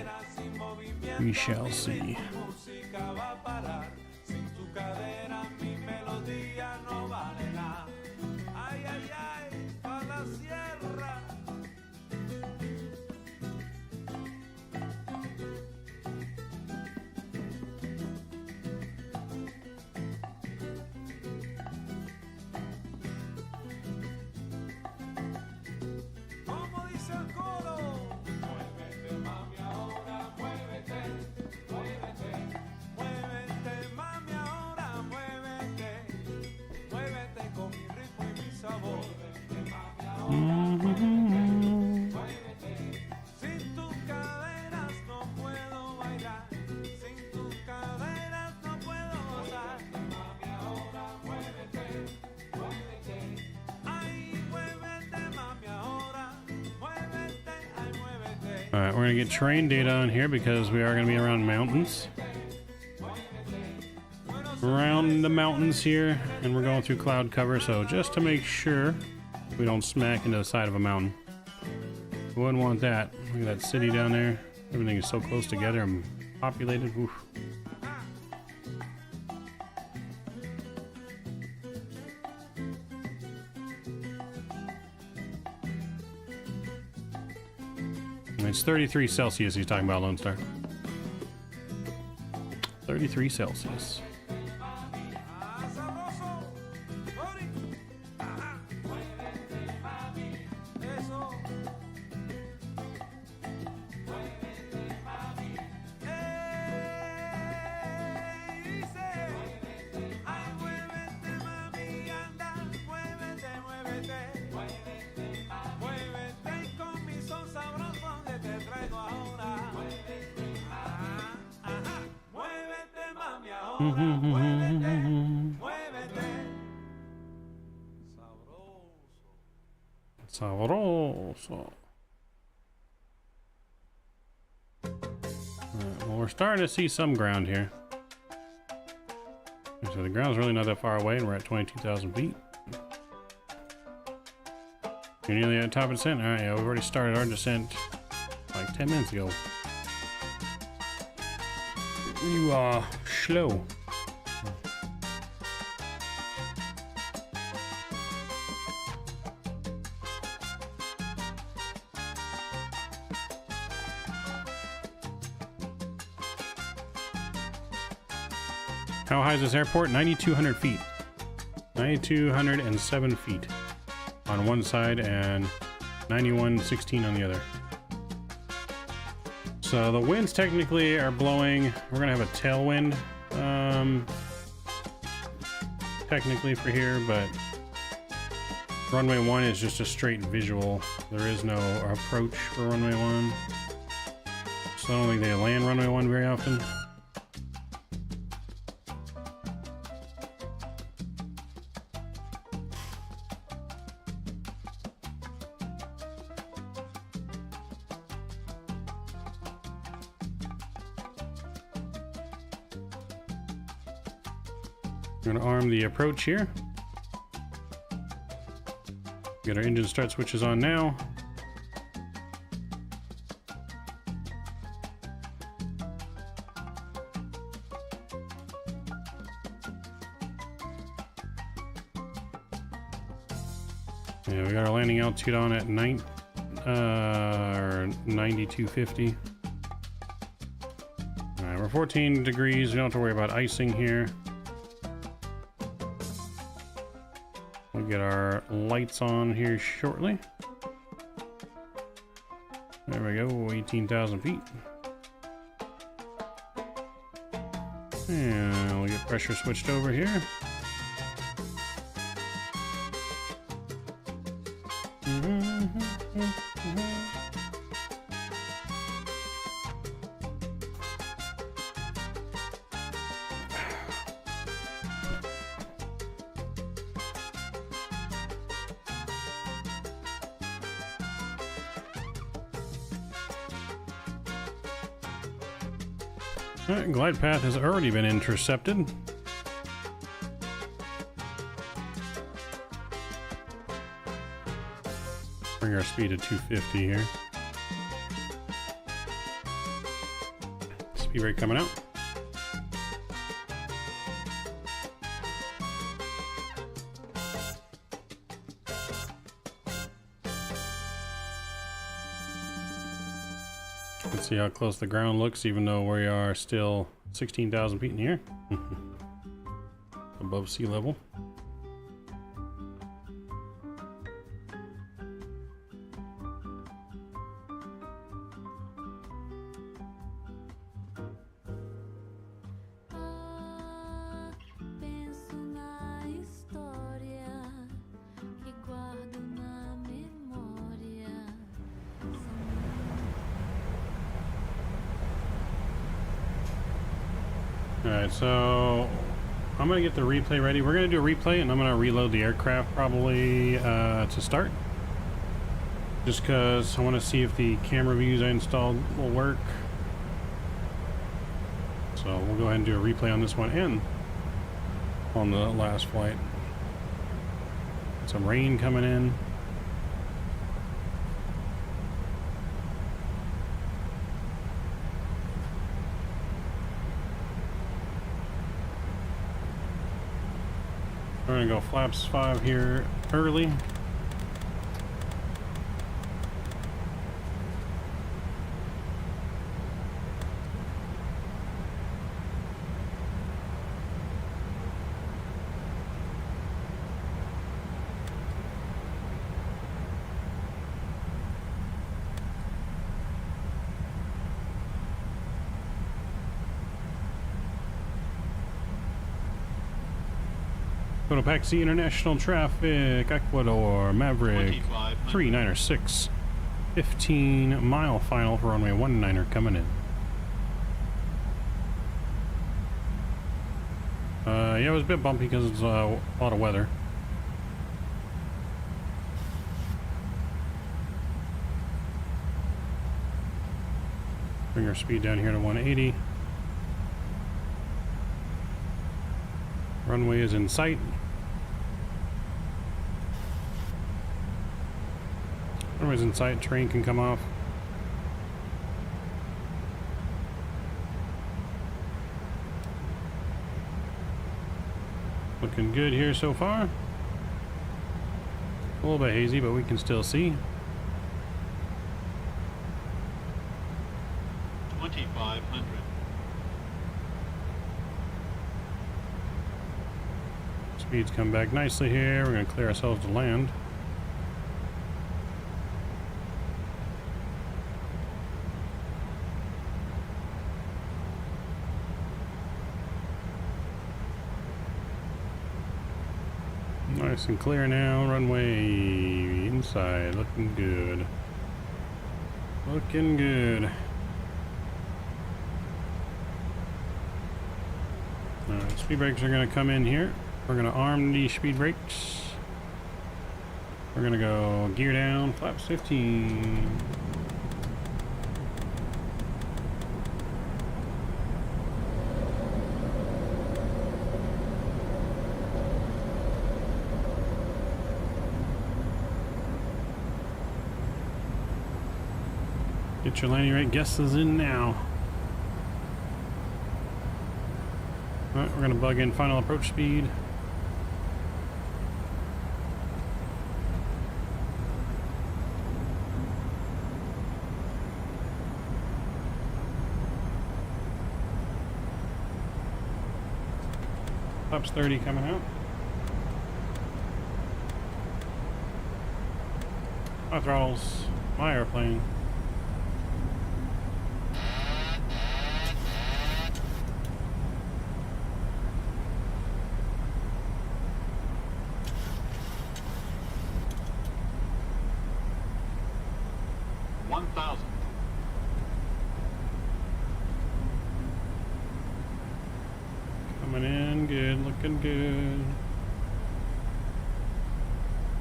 we shall see. Alright, we're going to get terrain data on here because we are going to be around mountains. Around the mountains here, and we're going through cloud cover, so just to make sure we don't smack into the side of a mountain. We wouldn't want that. Look at that city down there. Everything is so close together and populated. Oof. It's 33 Celsius he's talking about, Lone Star. 33 Celsius. Sabroso. Well, we're starting to see some ground here. So the ground's really not that far away, and we're at 22,000 feet. You're nearly at the top of the descent? Alright, yeah, we've already started our descent like 10 minutes ago. You are slow. How high is this airport? 9,200 feet. 9,207 feet on one side and 9,116 on the other. So the winds technically are blowing. We're gonna have a tailwind technically for here, but runway 1 is just a straight visual. There is no approach for runway 1. So I don't think they land runway 1 very often. We're going to arm the approach here. Get our engine start switches on now. Yeah, we got our landing altitude on at 9250. Alright, we're 14 degrees. We don't have to worry about icing here. We'll get our lights on here shortly. There we go, 18,000 feet. And we'll get pressure switched over here. Alright, glide path has already been intercepted. We're Bring our speed to 250 here. Speed brake coming out. Let's see how close the ground looks, even though we are still 16,000 feet in the air. Above sea level. Penso na história que guardo na memória. Alright, so I'm gonna get the replay ready. We're gonna do a replay and I'm gonna reload the aircraft probably to start. Just because I want to see if the camera views I installed will work. So we'll go ahead and do a replay on this one and on the last flight. Some rain coming in. We're gonna go flaps 5 here early. Cotopaxi International Traffic, Ecuador, Maverick, 396, 15-mile final for runway 19er coming in. Yeah, it was a bit bumpy because it's a lot of weather. Bring our speed down here to 180. Runway is in sight. Runway's in sight, train can come off. Looking good here so far. A little bit hazy, but we can still see. 2,500. Speeds come back nicely here. We're going to clear ourselves to land. Nice and clear now. Runway inside. Looking good. Looking good. Alright, speed brakes are going to come in here. We're going to arm the speed brakes. We're going to go gear down, flaps 15. Get your landing rate guesses in now. Alright, we're going to bug in final approach speed. Flaps 30 coming out. My throttles, my airplane. Coming in, good, looking good.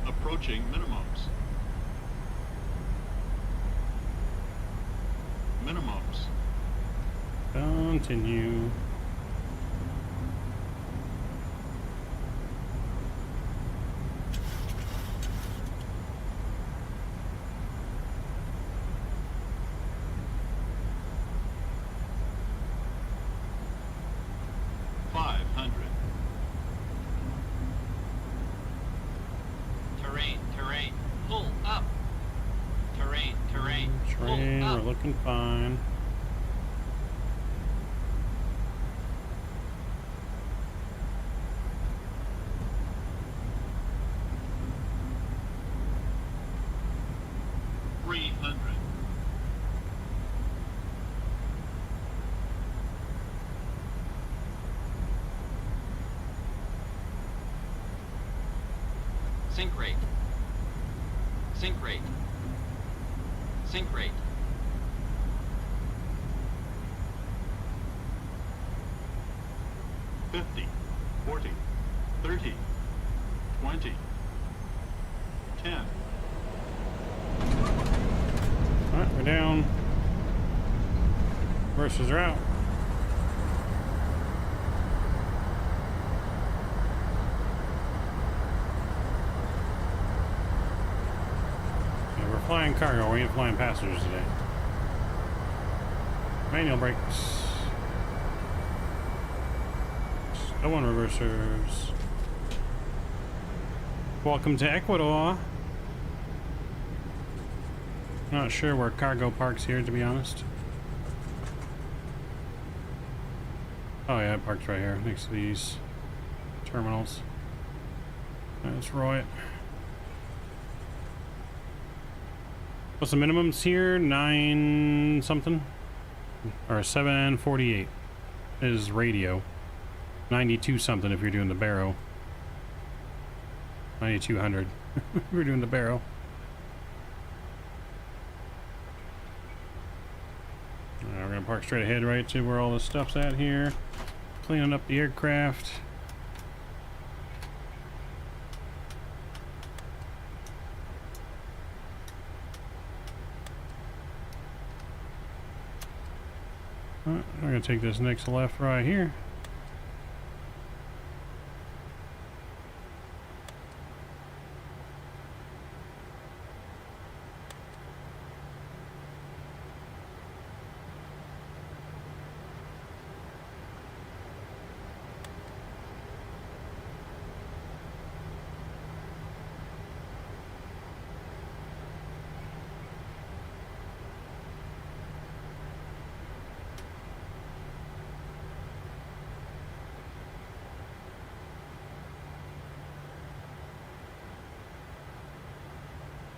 Approaching minimums. Minimums. Continue. looking fine. Sync rate. Sync rate. Sync rate. $50, $40, $30, $20, $10. Alright, we're down. Versus are out. Yeah, we're flying cargo, we ain't flying passengers today. Manual brakes. No one reversers. Welcome to Ecuador. Not sure where cargo parks here, to be honest. Oh yeah, it parks right here next to these terminals. That's right. What's the minimums here? 9 something? Or 748 is radio. 92 something if you're doing the barrow. 9200 if you're doing the barrow. We're gonna park straight ahead right to where all this stuff's at here. Cleaning up the aircraft. We're gonna take this next left right here.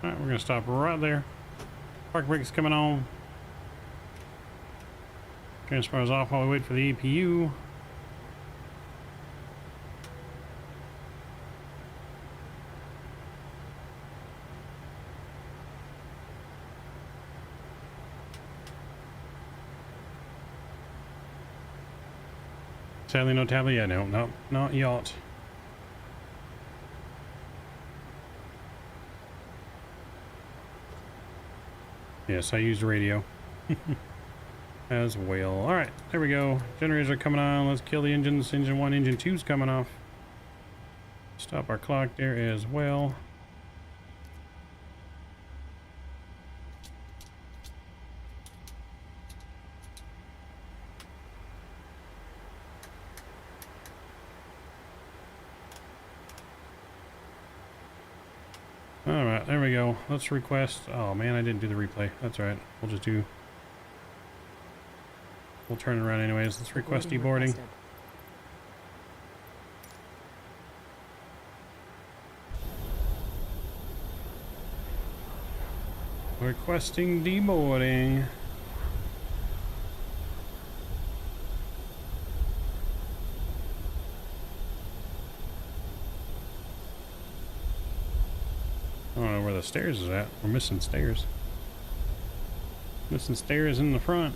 Alright, we're gonna stop right there. Park brake's coming on. Transfer's off while we wait for the EPU. Sadly, no tablet yet. No, not yet. Yes, I used radio as well. All right, there we go. Generators are coming on. Let's kill the engines. Engine 1, engine 2's coming off. Stop our clock there as well. All right, there we go. Let's request. Oh man, I didn't do the replay. That's all right. We'll just do. We'll turn it around anyways. Let's request deboarding. Requesting deboarding. I don't know where the stairs is at. We're missing stairs. Missing stairs in the front.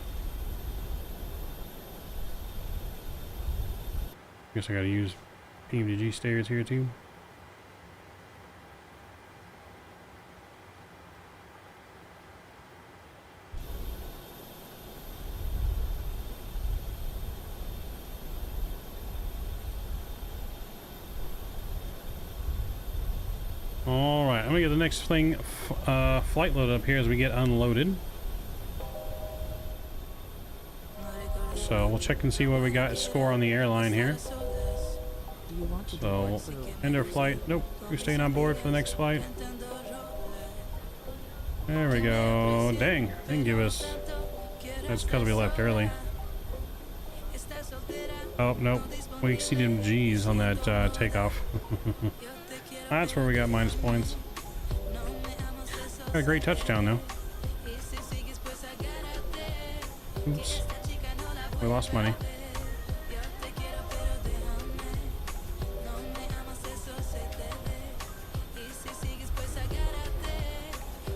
Guess I gotta use PMDG stairs here too. Alright, I'm gonna get the next thing flight load up here as we get unloaded. So we'll check and see what we got score on the airline here. So we'll end our flight. Nope, we're staying on board for the next flight. There we go. Dang, they can give us That's because we left early. Oh, nope. We exceeded G's on that takeoff. That's where we got minus points. Got a great touchdown, though. Oops. We lost money.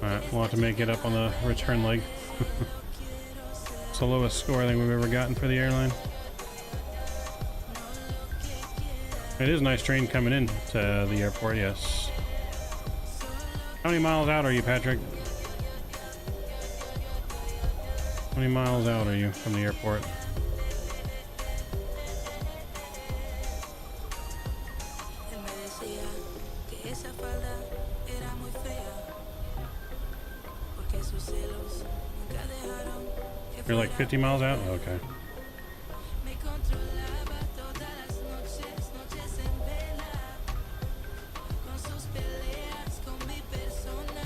Alright, we'll have to make it up on the return leg. It's the lowest score I think we've ever gotten for the airline. It is a nice train coming in to the airport, yes. How many miles out are you, Patrick? How many miles out are you from the airport? You're like 50 miles out? Okay.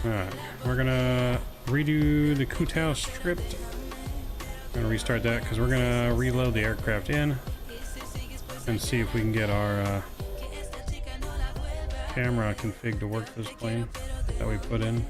Alright, we're gonna redo the Kutao script. I'm gonna restart that because we're gonna reload the aircraft in and see if we can get our camera config to work this plane that we put in.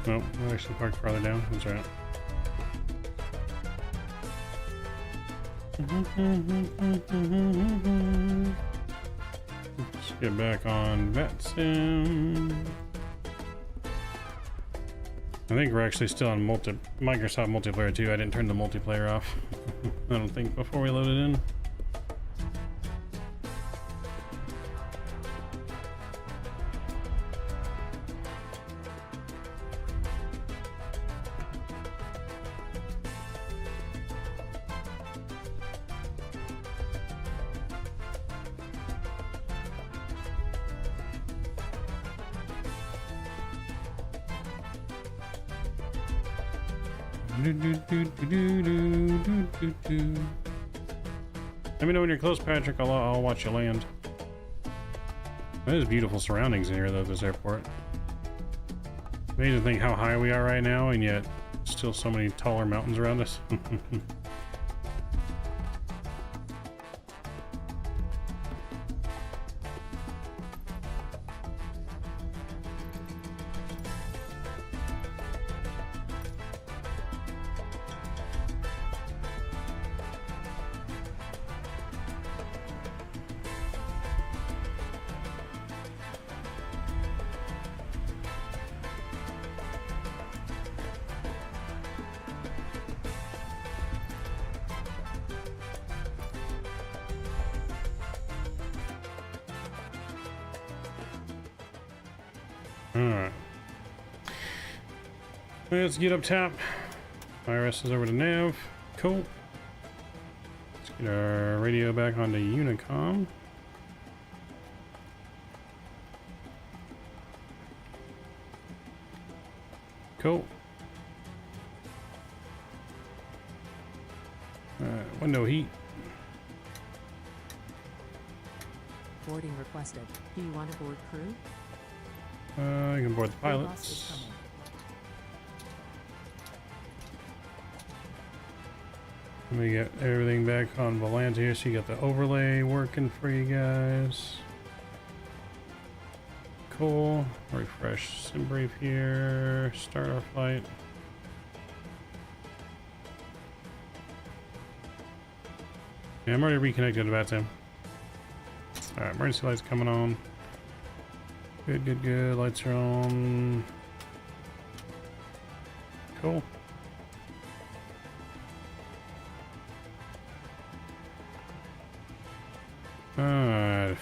Nope, we actually parked farther down. That's right. Let's get back on VetSim. I think we're actually still on Microsoft multiplayer too. I didn't turn the multiplayer off. I don't think before we loaded in. Let me know when you're close, Patrick. I'll watch you land. There's beautiful surroundings in here, though, this airport. Amazing to think how high we are right now, and yet still so many taller mountains around us. Alright. Let's get up top. IRS is over to nav. Cool. Let's get our radio back onto Unicom. Cool. Window heat. Boarding requested. Do you want to board crew? You can board the Crew boss is pilots. coming. Let me get everything back on Volante here so you got the overlay working for you guys. Cool. Refresh sim brief here. Start our flight. Yeah, I'm already reconnected to BATSIM. Alright, emergency lights coming on. Good, good, good. Lights are on. Cool.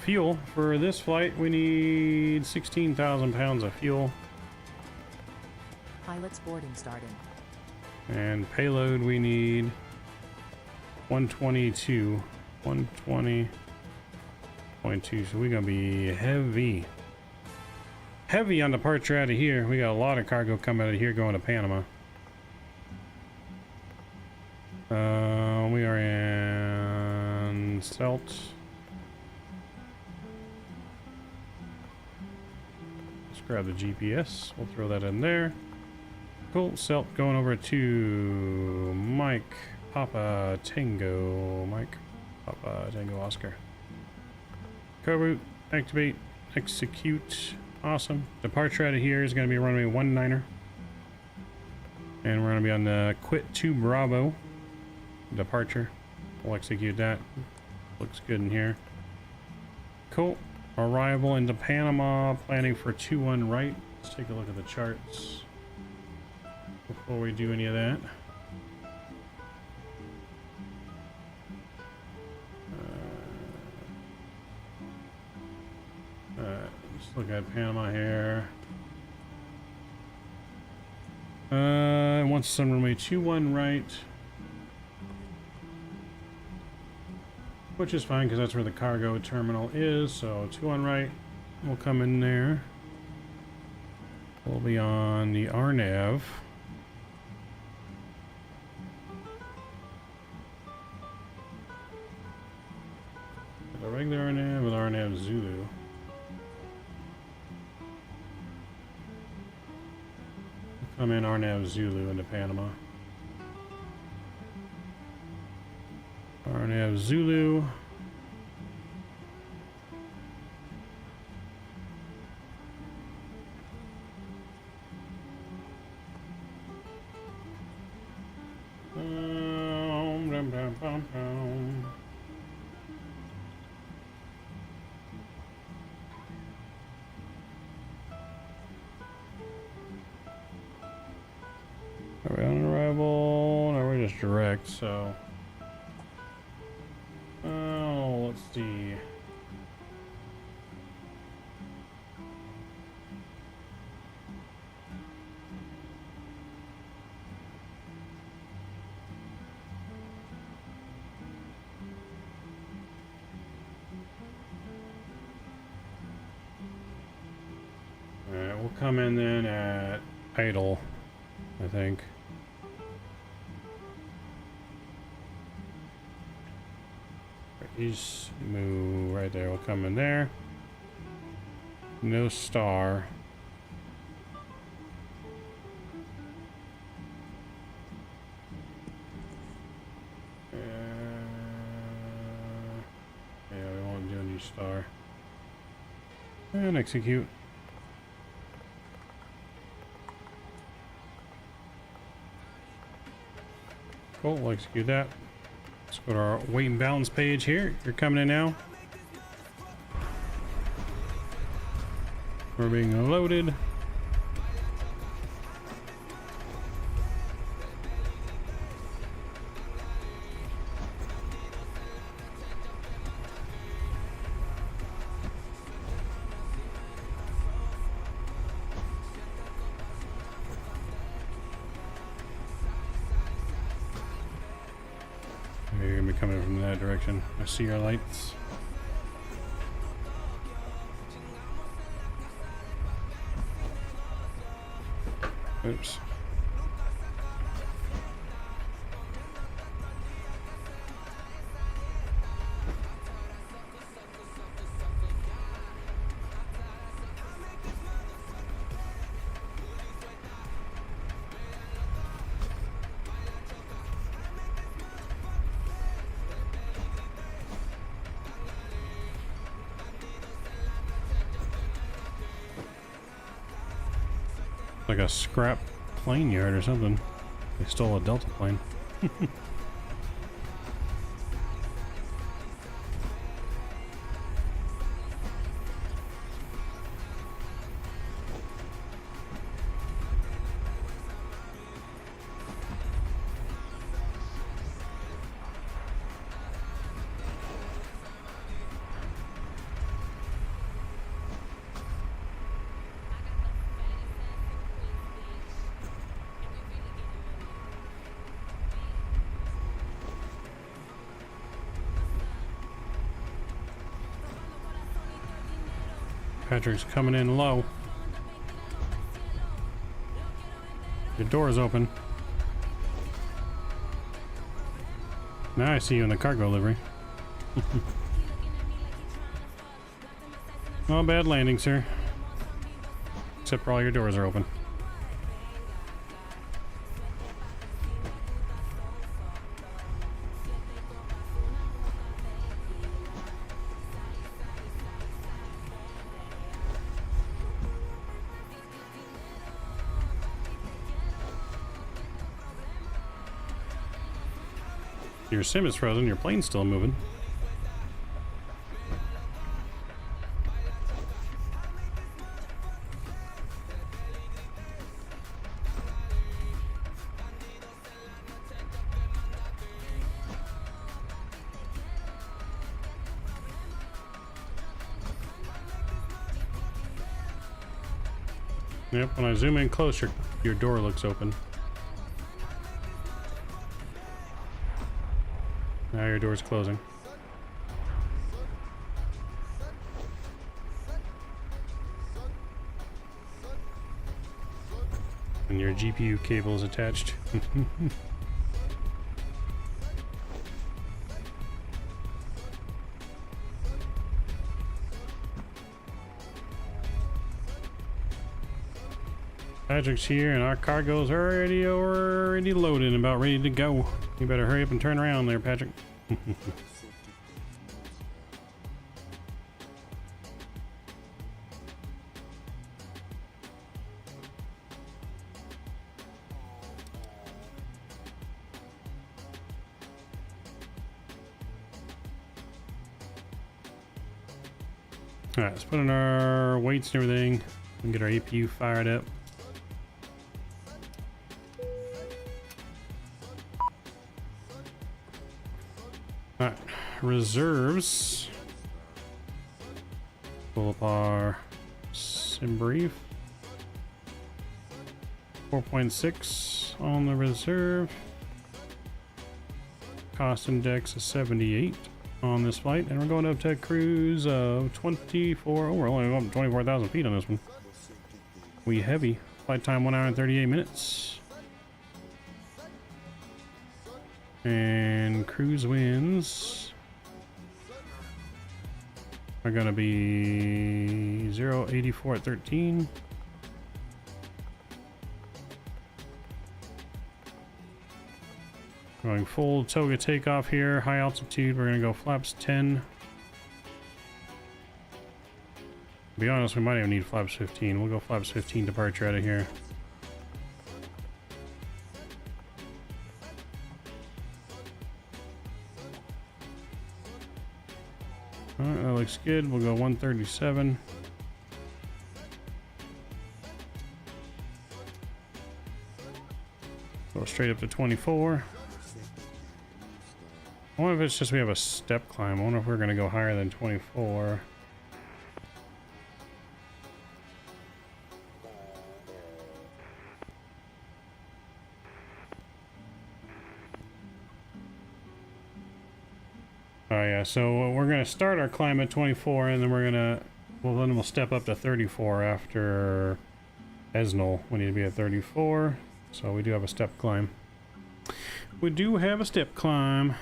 Fuel for this flight, we need 16,000 pounds of fuel. Pilots boarding starting. And payload, we need 122. 120.2. So we're gonna be heavy. Heavy on departure out of here. We got a lot of cargo coming out of here going to Panama. We are in SELT. Grab the GPS. We'll throw that in there. Cool. SELT going over to Mike Papa Tango. Mike Papa Tango Oscar. Co-route. Activate. Execute. Awesome. Departure out of here is going to be runway 19er. And we're going to be on the quit to Bravo. Departure. We'll execute that. Looks good in here. Cool. Arrival into Panama, planning for 2-1 right. Let's take a look at the charts before we do any of that. Let's look at Panama here. It wants some runway 2-1 right. Which is fine because that's where the cargo terminal is. So 2-1 right, we'll come in there. We'll be on the RNAV. The regular RNAV with RNAV Zulu. We'll come in RNAV Zulu into Panama. RNAV Zulu. Are we on arrival? No, we're just direct, so. Oh, let's see. Alright, we'll come in then at idle, I think. East move right there. We'll come in there. No star. Yeah, we won't do a new star. And execute. Cool, we'll execute that. Let's go to our weight and balance page here. You're coming in now. We're being loaded. coming from that direction. I see your lights. Oops. Like a scrap plane yard or something. They stole a Delta plane. Patrick's coming in low. Your door is open. Now I see you in the cargo livery. Oh, bad landing, sir. Except for all your doors are open. Your sim is frozen, your plane's still moving. Yep, when I zoom in closer, your door looks open. Now your door's closing. And your GPU cable is attached. Patrick's here and our cargo's already loaded and about ready to go. You better hurry up and turn around there, Patrick. Alright, let's put in our weights and everything and get our APU fired up. Alright, reserves. Pull up our sim brief. 4.6 on the reserve. Cost index is 78 on this flight, and we're going up to a cruise of 24. Oh, we're only going up 24,000 feet on this one. We heavy. Flight time 1 hour and 38 minutes. And cruise winds are gonna be 0.84 at 13. Going full toga takeoff here, high altitude. We're gonna go flaps 10. To be honest, we might even need flaps 15. We'll go flaps 15 departure out of here. Alright, that looks good. We'll go 137. Go straight up to 24. I wonder if it's just we have a step climb. I wonder if we're going to go higher than 24. Oh yeah, so we're gonna start our climb at 24, and then we'll step up to 34 after Esnol. We need to be at 34, so we do have a step climb. We do have a step climb.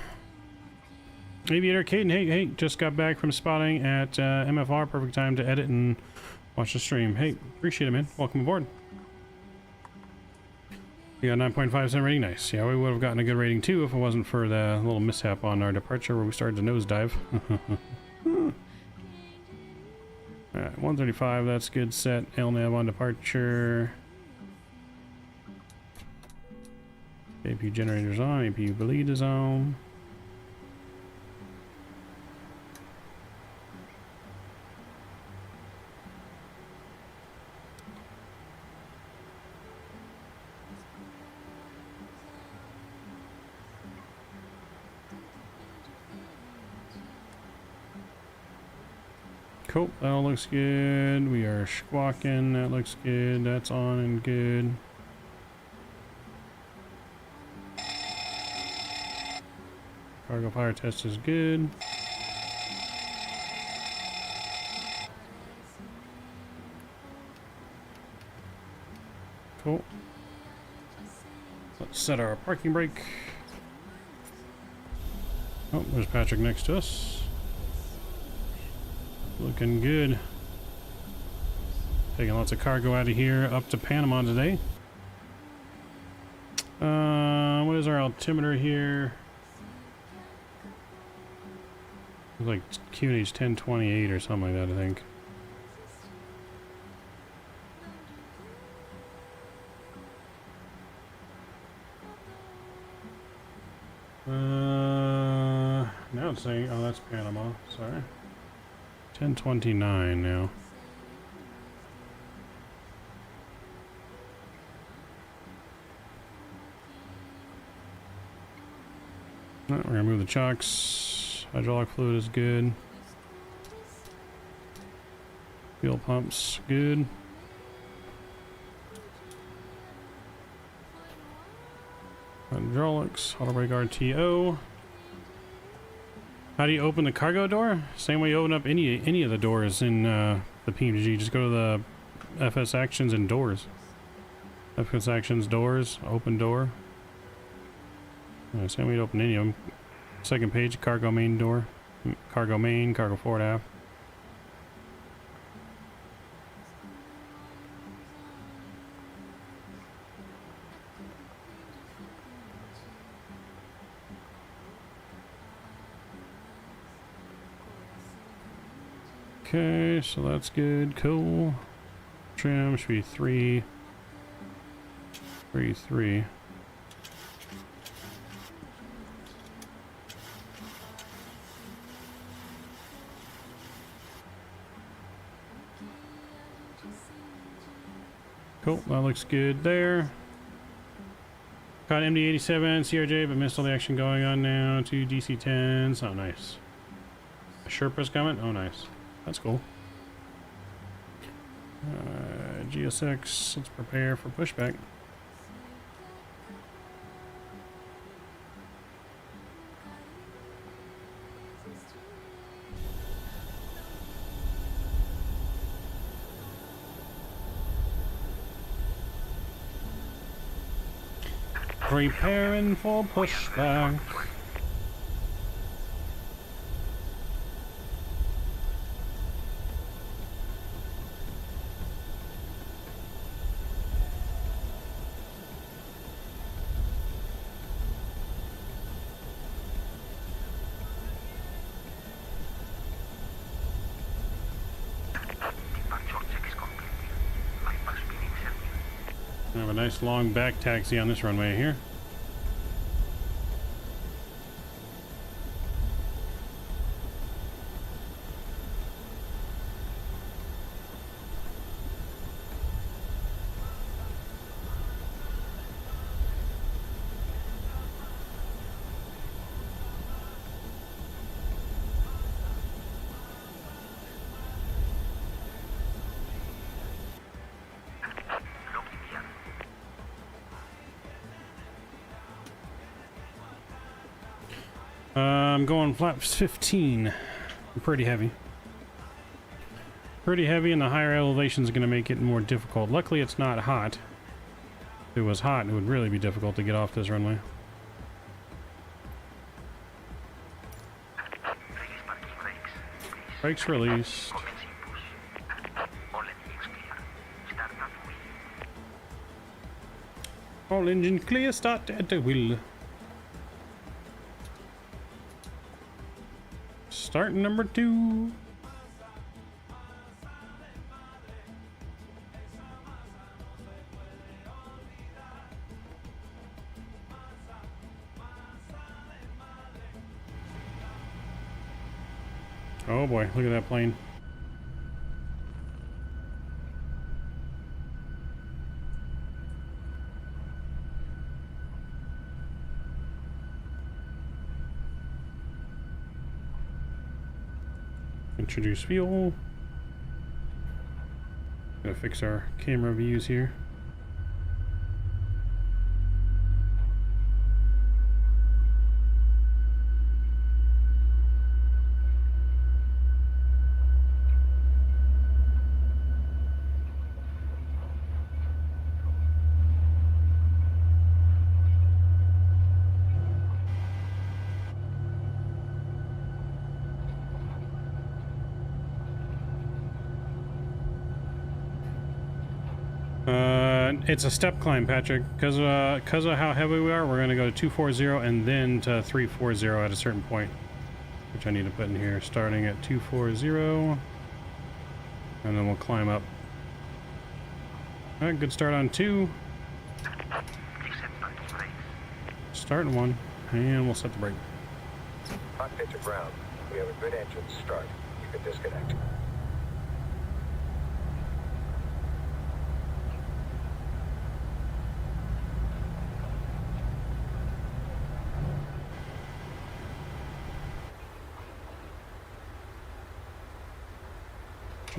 Aviator Caden, hey, just got back from spotting at MFR. Perfect time to edit and watch the stream. Hey, appreciate it, man. Welcome aboard. We got 9.5% rating. Nice. Yeah, we would have gotten a good rating too if it wasn't for the little mishap on our departure where we started to nosedive. Alright, 135. That's good. Set LNAV on departure. APU generators on. APU bleed is on. Cool, that all looks good. We are squawking, that looks good. That's on and good. Cargo fire test is good. Cool. Let's set our parking brake. Oh, there's Patrick next to us. Looking good. Taking lots of cargo out of here up to Panama today. What is our altimeter here? It's like QNH 1028 or something like that, I think. Now it's saying, oh, that's Panama. Sorry. 1029 now. We're gonna move the chocks. Hydraulic fluid is good. Fuel pumps good. Hydraulics, auto brake RTO. How do you open the cargo door? Same way you open up any of the doors in the PMDG. Just go to the FS actions and doors. FS actions, doors, open door. Same way you open any of them. Second page, cargo main door. Cargo main, cargo forward aft. Okay, so that's good. Cool. Trim should be 3. Cool, that looks good there. Caught MD87, CRJ, but missed all the action going on now. 2 DC-10s. Oh, nice. A Sherpa's coming? Oh, nice. That's cool. GSX, let's prepare for pushback. Preparing for pushback. I have a nice long back taxi on this runway here. I'm going flaps 15. Pretty heavy. Pretty heavy, and the higher elevation is going to make it more difficult. Luckily, it's not hot. If it was hot, it would really be difficult to get off this runway. Brakes released. All engine clear, start at the wheel. Start number 2. Oh boy, look at that plane. Introduce fuel. Gotta fix our camera views here. It's a step climb, Patrick. Because of how heavy we are, we're going to go to 240 and then to 340 at a certain point. Which I need to put in here. Starting at 240. And then we'll climb up. Alright, good start on 2. Starting 1. And we'll set the brake. Cockpit to ground. We have a good engine start. You can disconnect.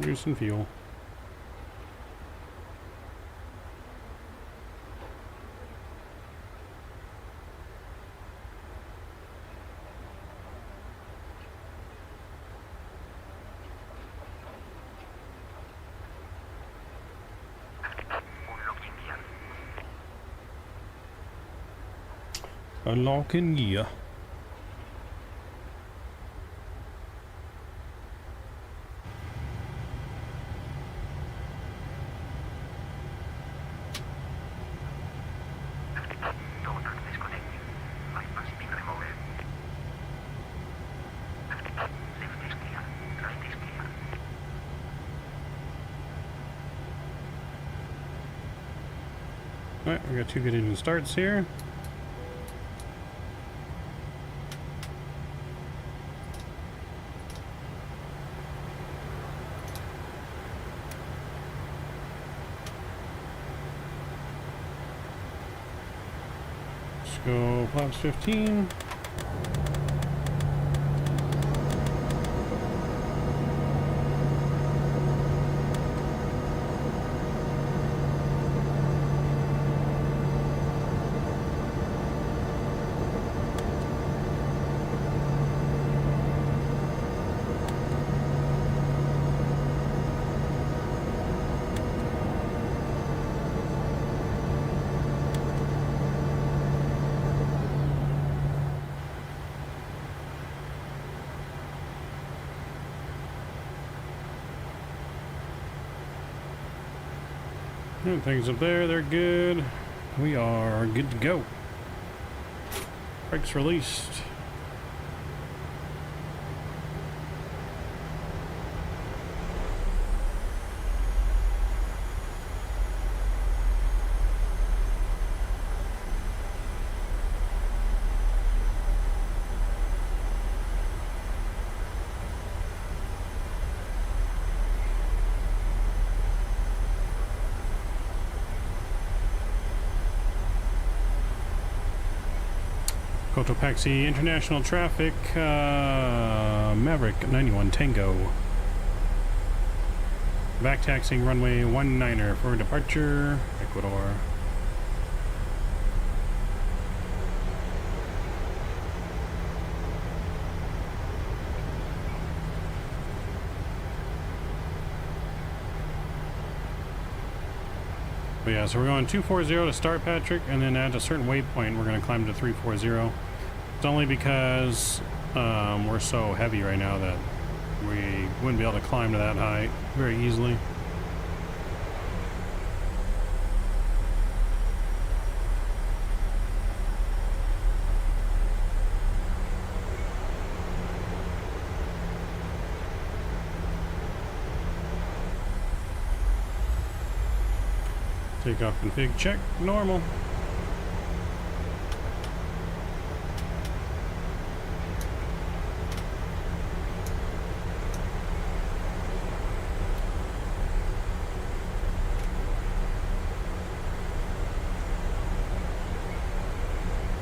Juice and fuel. Unlocking gear. Alright, we got 2 good engine starts here. Let's go flaps 15. And things up there, they're good. We are good to go. Brakes released. Cotopaxi International Traffic, Maverick 91 Tango. Back taxiing runway 19er for departure, Ecuador. But yeah, so we're going 240 to start, Patrick, and then at a certain waypoint, we're going to climb to 340. It's only because we're so heavy right now that we wouldn't be able to climb to that height very easily. Takeoff config check, normal.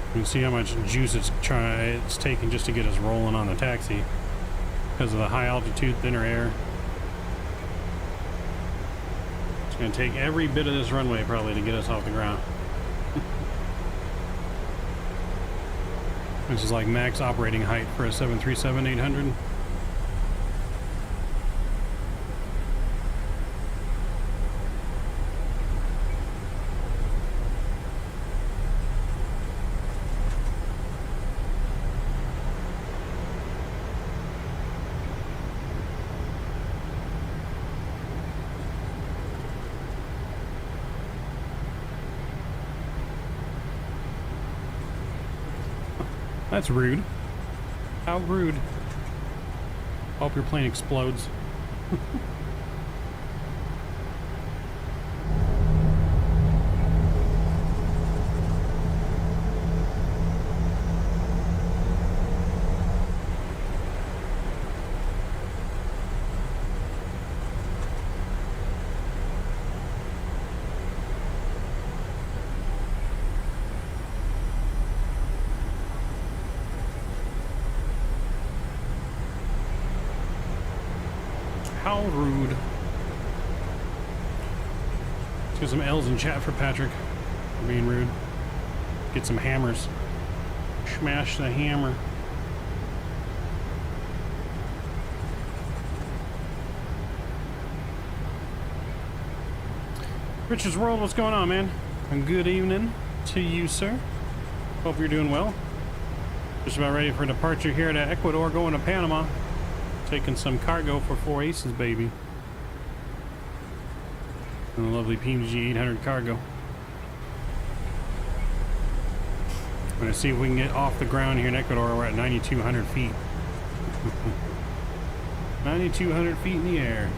You can see how much juice it's taking just to get us rolling on the taxi because of the high altitude, thinner air. It's going to take every bit of this runway probably to get us off the ground. This is like max operating height for a 737-800. That's rude. How rude. Hope your plane explodes. How rude. Let's get some L's in chat for Patrick for being rude. Get some hammers. Smash the hammer. Richard's World, what's going on, man? And good evening to you, sir. Hope you're doing well. Just about ready for departure here to Ecuador, going to Panama. Taking some cargo for 4 aces, baby. And a lovely PMDG 800 cargo. I'm gonna see if we can get off the ground here in Ecuador. We're at 9,200 feet. 9,200 feet in the air.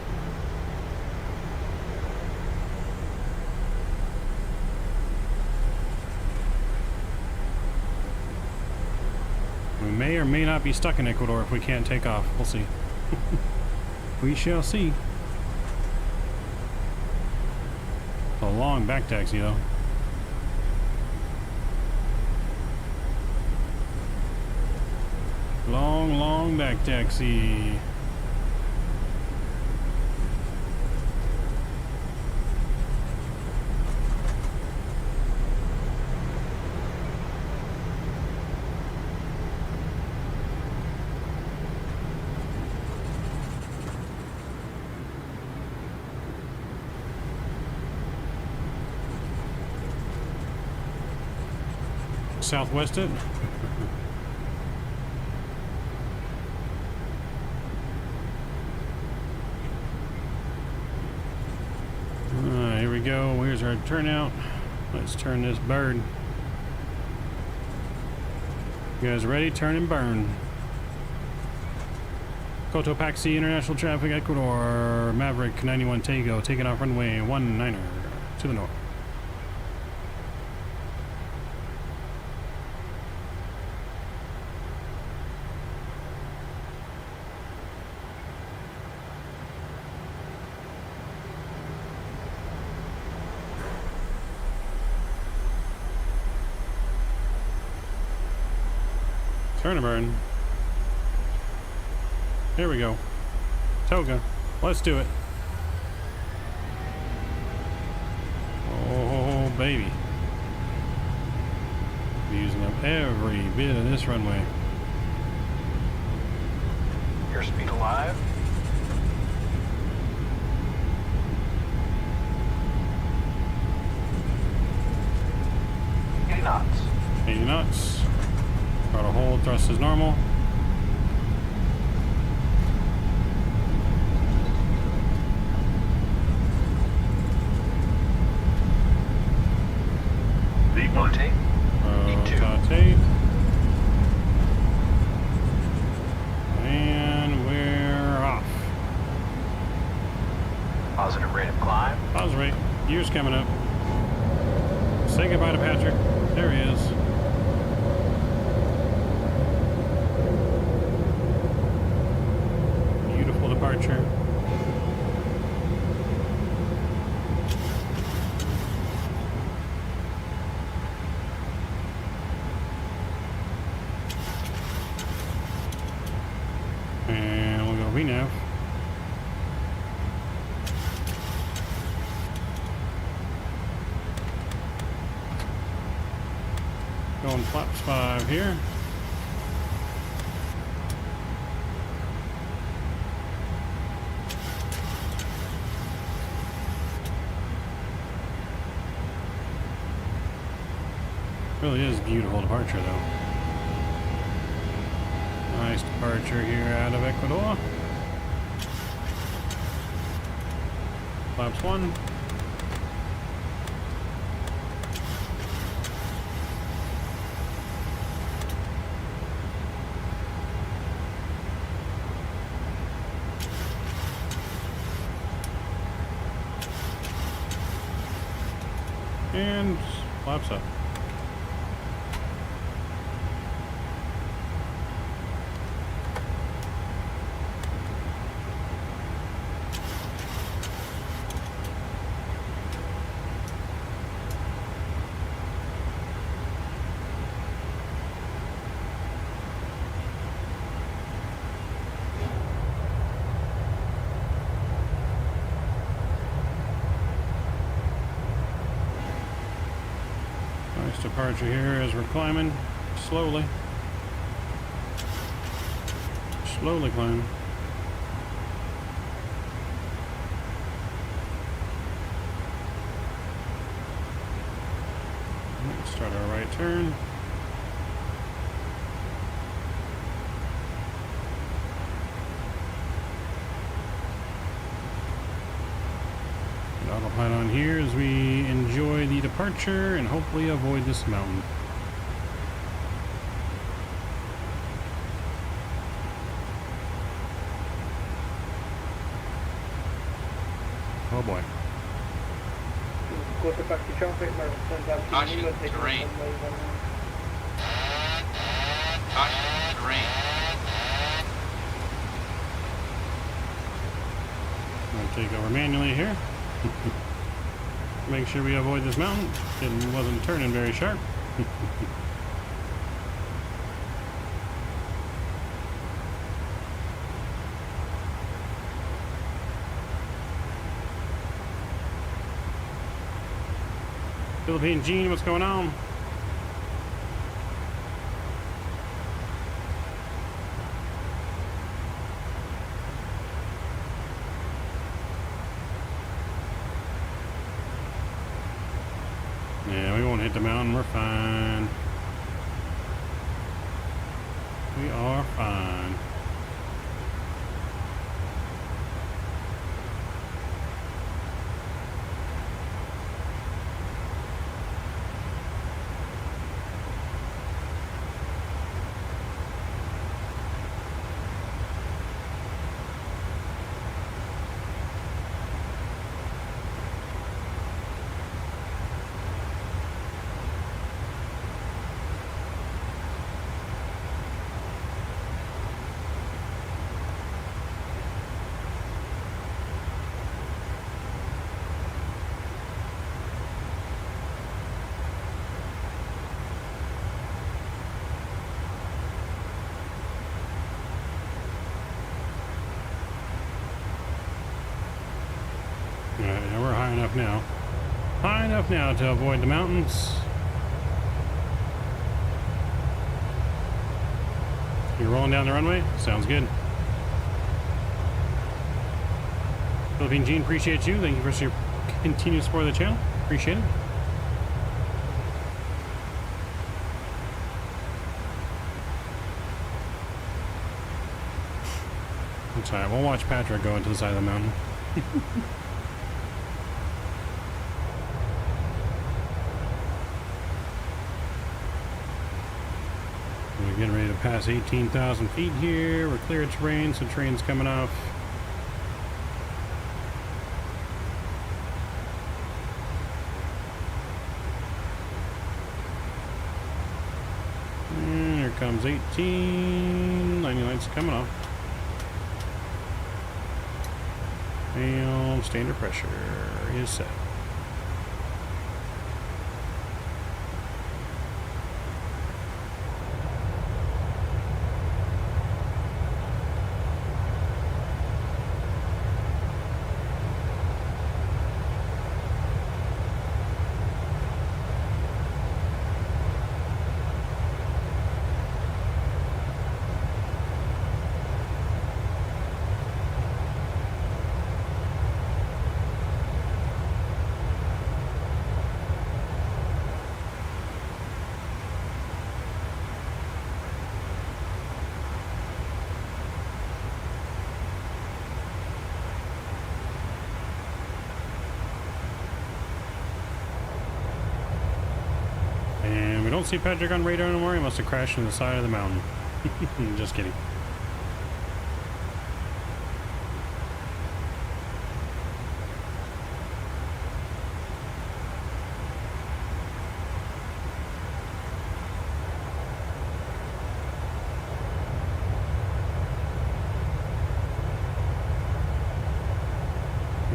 We may or may not be stuck in Ecuador if we can't take off. We'll see. We shall see. A long back taxi, though. Long, long back taxi. Southwest it. Here we go. Here's our turnout. Let's turn this bird. You guys ready? Turn and burn. Cotopaxi International Traffic, Ecuador. Maverick 91 Tego taking off runway 19er to the north. Turn and burn. Here we go. Toga. Let's do it. Oh, baby. Using up every bit of this runway. Airspeed alive. knots. Throttle hold, thrust is normal. Rotate. Rotate. And we're off. Positive rate of climb. Pause rate. Gears coming up. Say goodbye to Patrick. There he is. Beautiful departure. And we'll go renav. Going flaps 5 here. Really is beautiful departure though. Nice departure here out of Ecuador. Flaps 1. And flaps up. Nice departure here as we're climbing slowly. Slowly climbing. Let's start our right turn. Autopilot on here as we enjoy the departure and hopefully avoid this mountain. Oh boy. Caution, terrain. Caution, terrain. I'm going to take over manually here. Make sure we avoid this mountain. It wasn't turning very sharp. Philippine Gene, what's going on? Yeah, we won't hit the mountain. We're fine. We are fine. Alright, now we're high enough now. High enough now to avoid the mountains. You're rolling down the runway? Sounds good. Philippine Gene, appreciate you. Thank you for your continued support of the channel. Appreciate it. That's alright. We'll watch Patrick go into the side of the mountain. We're getting ready to pass 18,000 feet here. We're clear of terrain, so train's coming off. And here comes 18. 90 lights coming off. And standard pressure is set. Don't see Patrick on radar anymore. He must have crashed into the side of the mountain. Just kidding.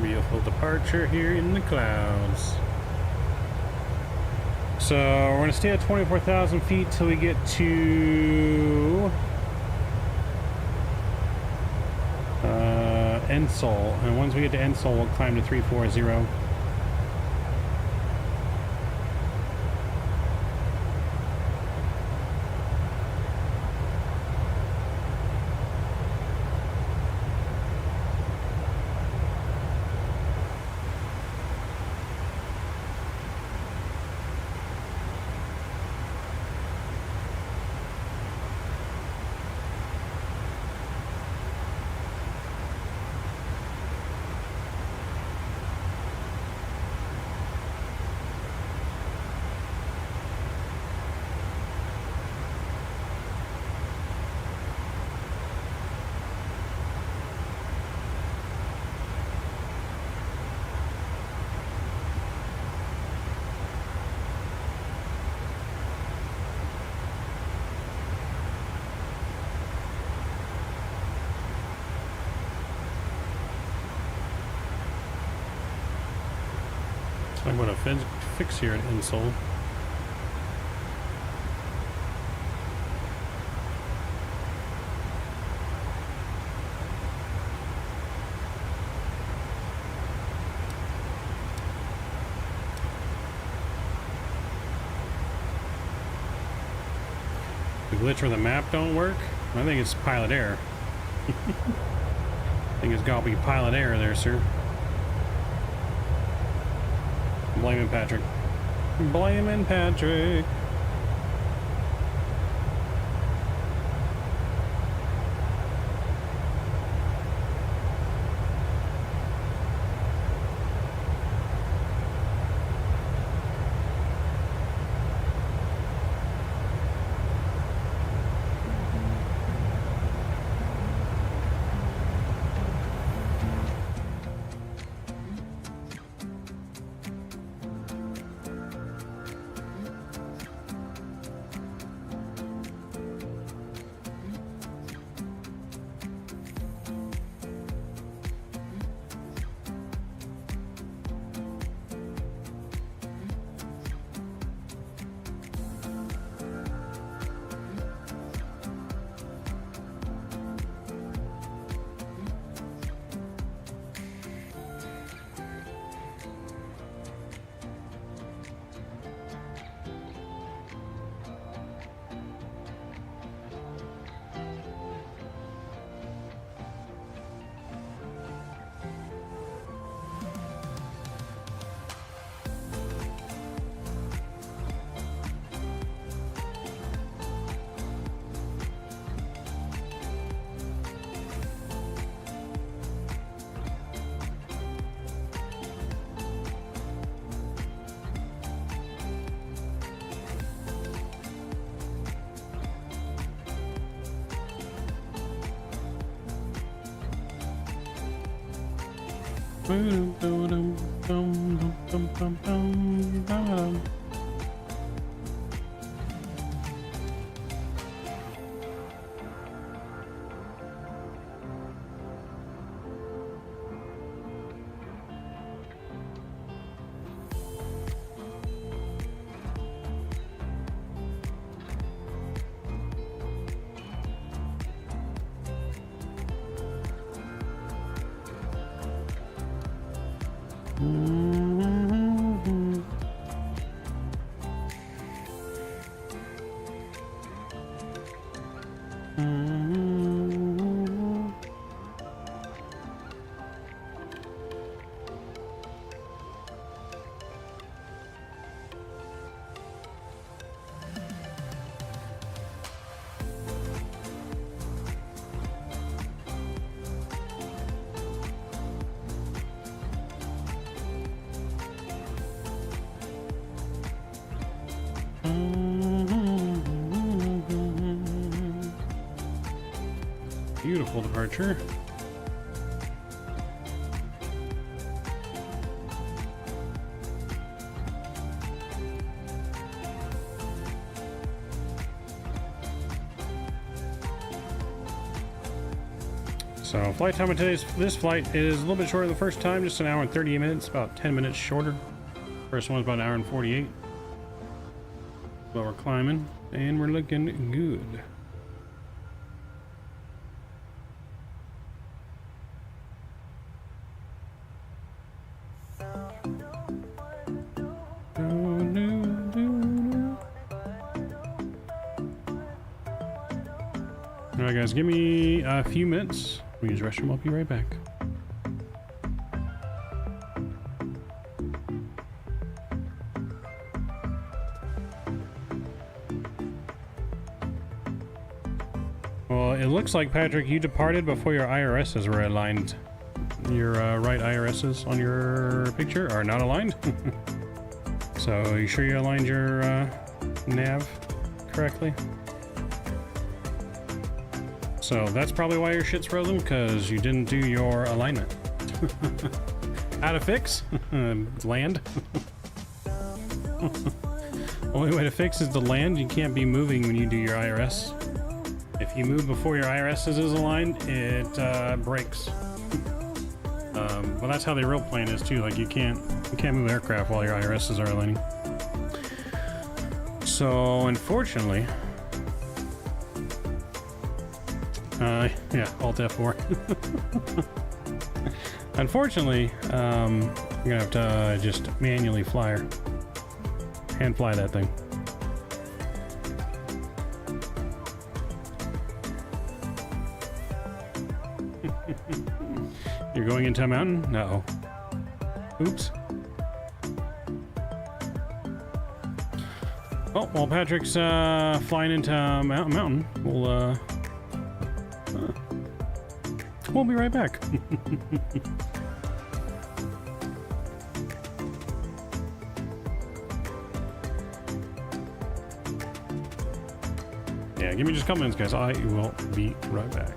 Beautiful departure here in the clouds. So we're going to stay at 24,000 feet till we get to Ensol, and once we get to Ensol, we'll climb to 340. I'm going to fix here at Insole. The glitch where the map don't work? I think it's pilot error. I think it's got to be pilot error there, sir. Blaming Patrick. Blaming Patrick. Beautiful departure. So flight time of this flight is a little bit shorter than the first time, just an hour and 38 minutes, about 10 minutes shorter. First one's about an hour and 48. But we're climbing and we're looking good. Alright guys, give me a few minutes. We use the restroom, I'll be right back. Well, it looks like, Patrick, you departed before your IRSs were aligned. Your right IRSs on your picture are not aligned. So, are you sure you aligned your nav correctly? So that's probably why your shit's frozen, because you didn't do your alignment. How to fix? Land. Only way to fix is to land. You can't be moving when you do your IRS. If you move before your IRS is aligned, it breaks. Well, that's how the real plane is too. Like you can't move aircraft while your IRSs are aligning. So unfortunately. Yeah, Alt F4. Unfortunately, you're gonna have to just manually fly her. Hand fly that thing. You're going into a mountain? Uh-oh. Oops. Oh, while Patrick's flying into a mountain, we'll be right back. Yeah, give me just a couple minutes, guys. I will be right back.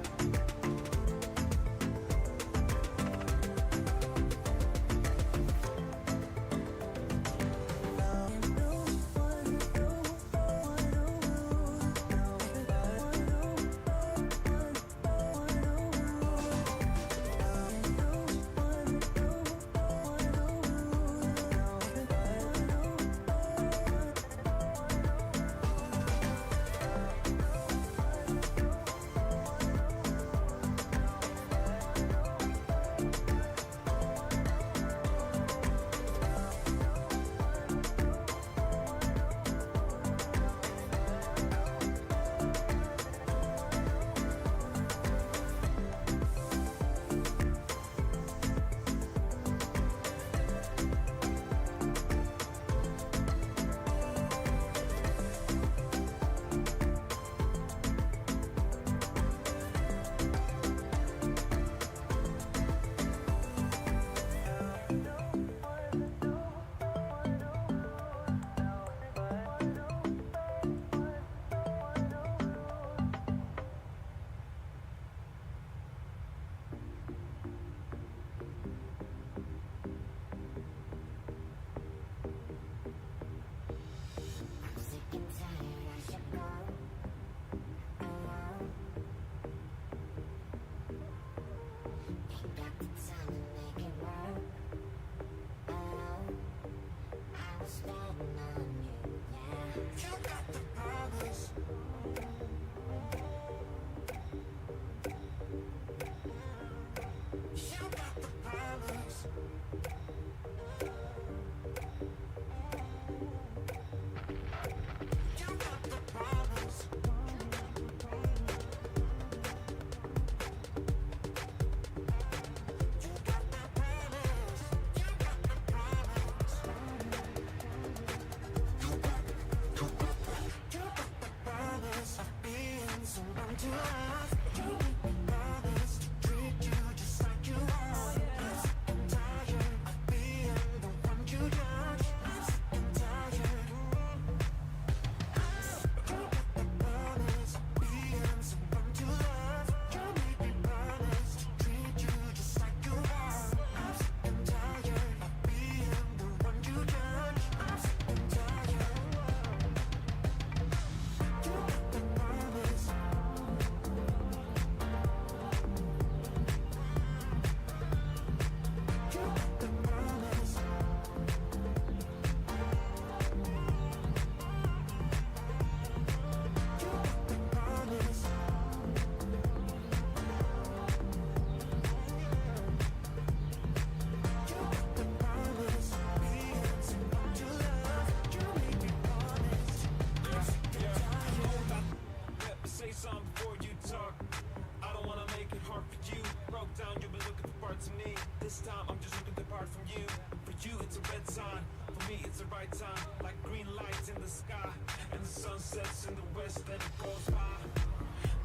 to me. This time I'm just looking to part from you. For you it's a red sign, for me it's the right time. Like green lights in the sky, and the sun sets in the west and it goes by.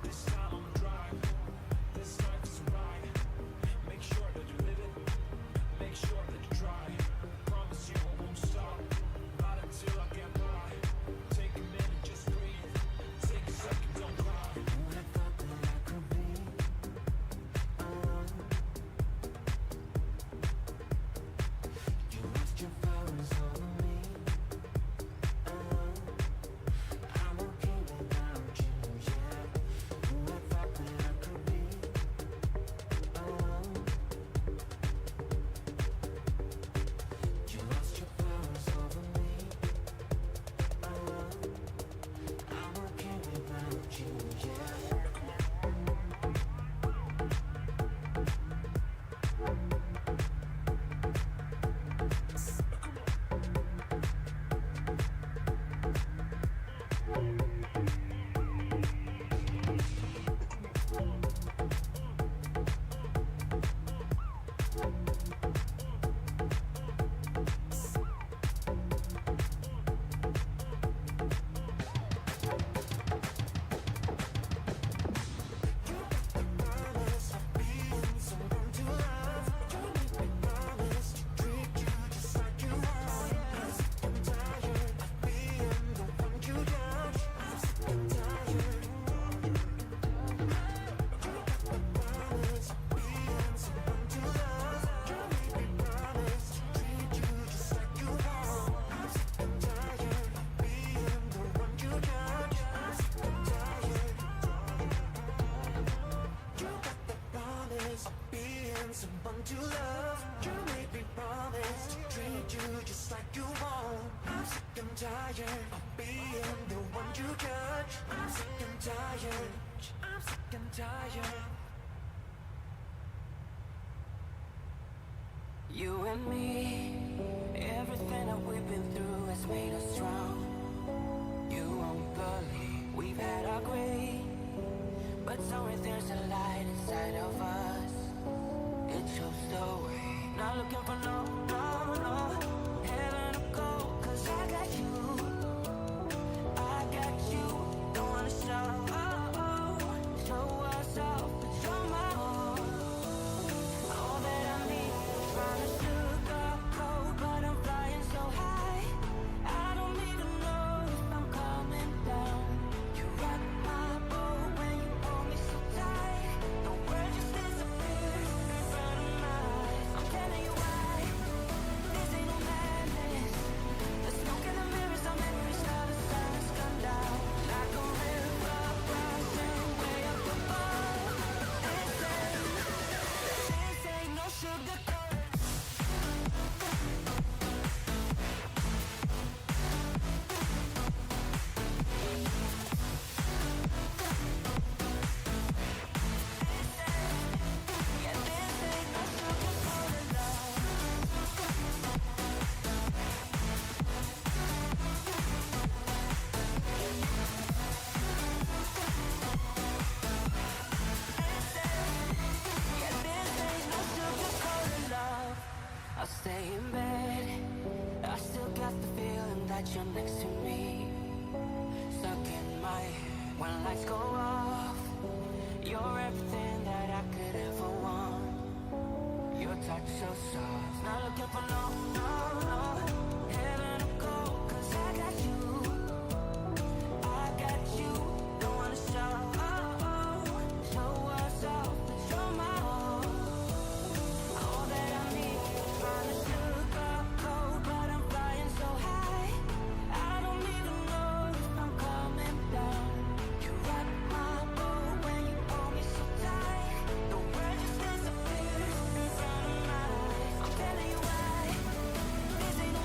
This time I'm drive, this life is a ride. Make sure that you live it, make sure that you try. Promise you I won't stop, not until I get by. Take a minute, just breathe. Take a second, don't cry. What I thought that I could be. You lost your powers over me. I'm okay without you, yeah. Who I thought that I could be. You lost your powers over me. I'm okay without you, yeah. Someone to love, you made me promise to treat you just like you want. I'm sick and tired of being the one you judge. I'm sick and tired, I'm sick and tired. You and me, everything that we've been through has made us strong. You won't believe we've had our grey, but somewhere there's a light inside of us. It shows the way. Not looking for no heaven to go, 'cause I got you, don't wanna show us off, but you're my all that I need. Trying to sugarcoat, but I'm flying so high, I don't even know if I'm coming down. You rock my boat when you hold me so tight, the world just disappears in front of my eyes. I'm telling you why, this ain't no madness. The smoke in the mirrors, our memories how the sun has come down. Like a river rising way up above. This ain't no sugar coat. Yeah, this ain't no sugar coated love. Yeah, this ain't no sugar coated love. I'll stay in bed, I still got the feeling that you're next to me. Stuck in my head when lights go off. You're everything that I could ever want. Your touch so soft. Not looking for no heaven to go, 'cause I got you, don't wanna show us off, but you're my all that I need. Trying to sugarcoat, but I'm flying so high, I don't even know if I'm coming down. You rock my boat when you hold me so tight, the world just disappears in front of my eyes. I'm telling you why, this ain't no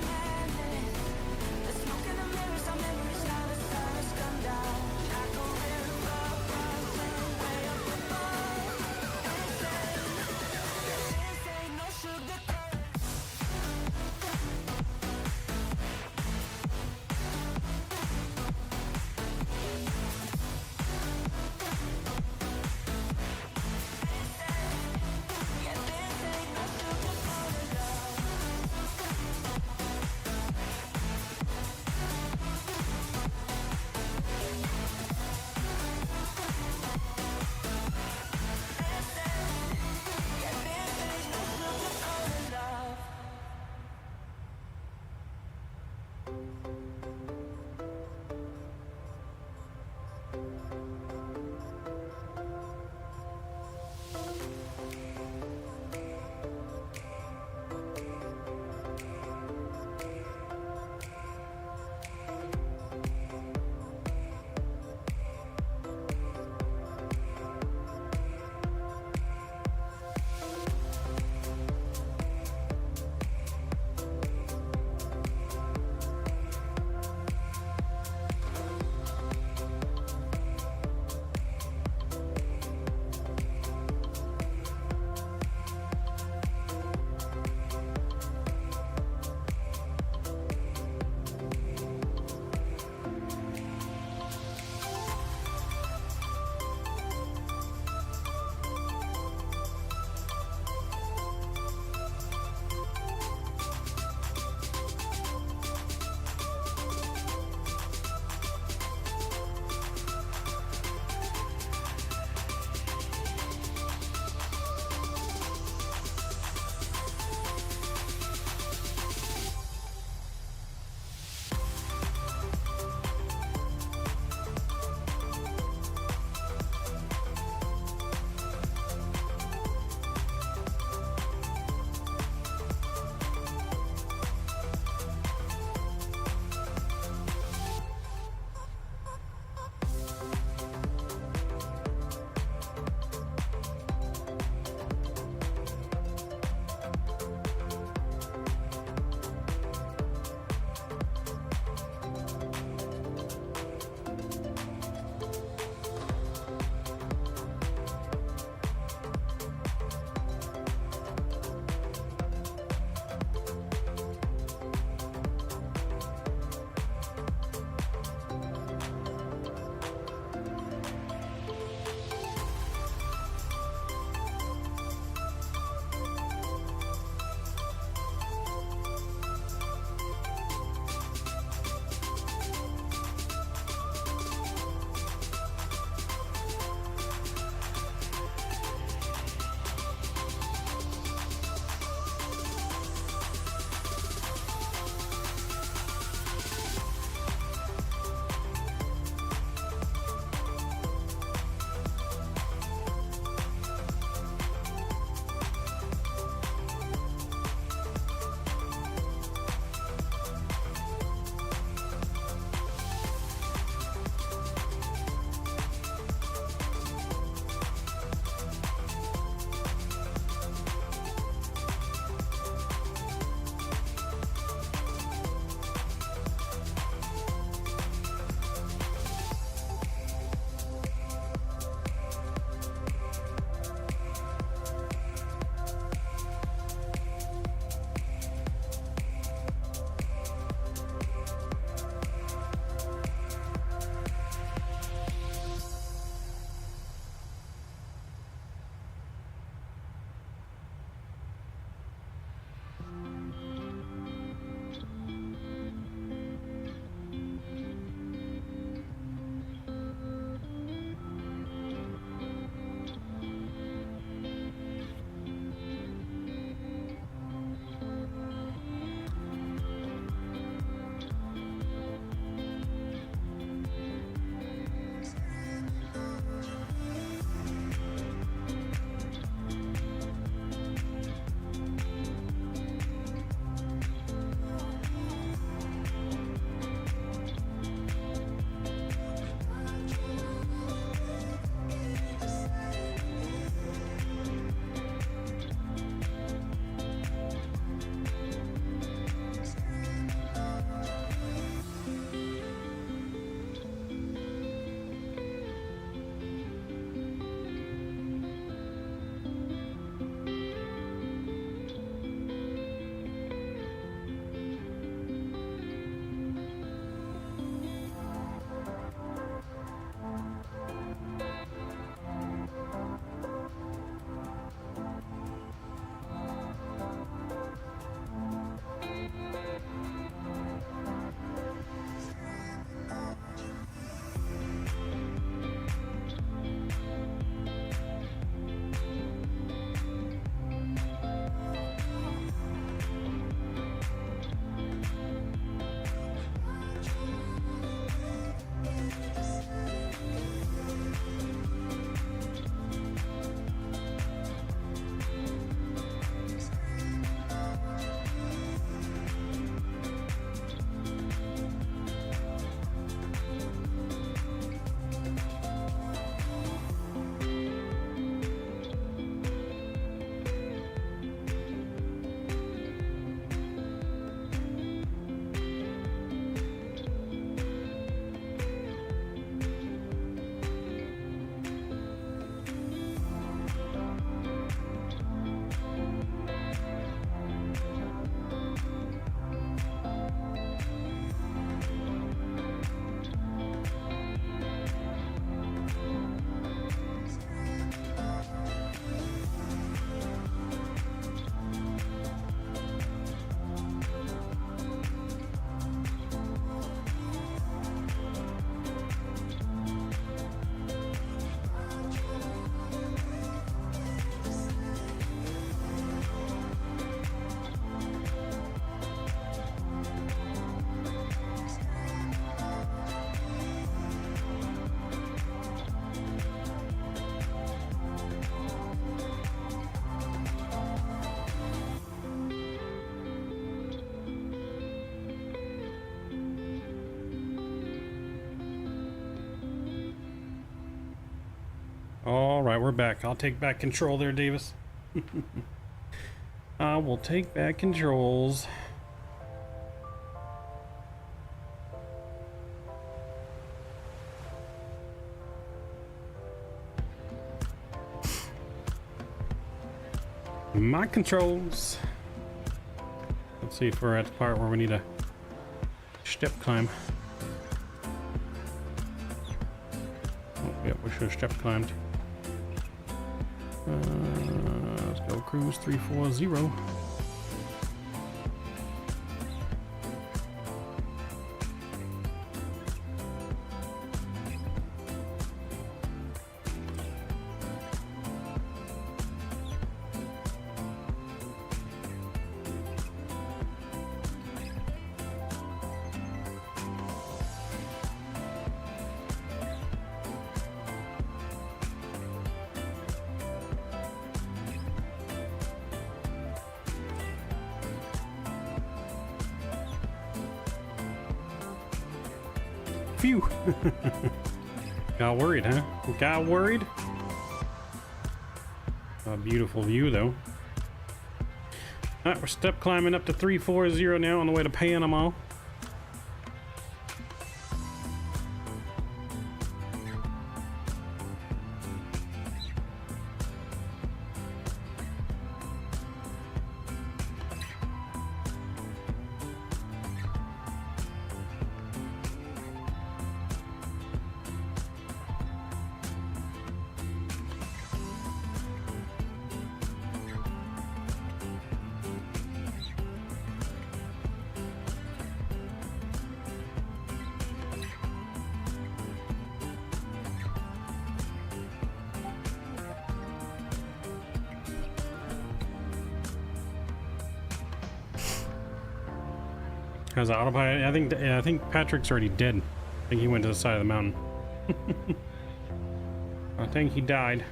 All right, we're back. I'll take back control there, Davis. I will take back controls. My controls. Let's see if we're at the part where we need a step climb. Oh, yep, we should have step climbed. Let's go cruise 340. Phew. Got worried, huh? Got worried? A beautiful view, though. Alright, we're step climbing up to 340 now on the way to Panama. How's the autopilot? I think Patrick's already dead. I think he went to the side of the mountain. I think he died.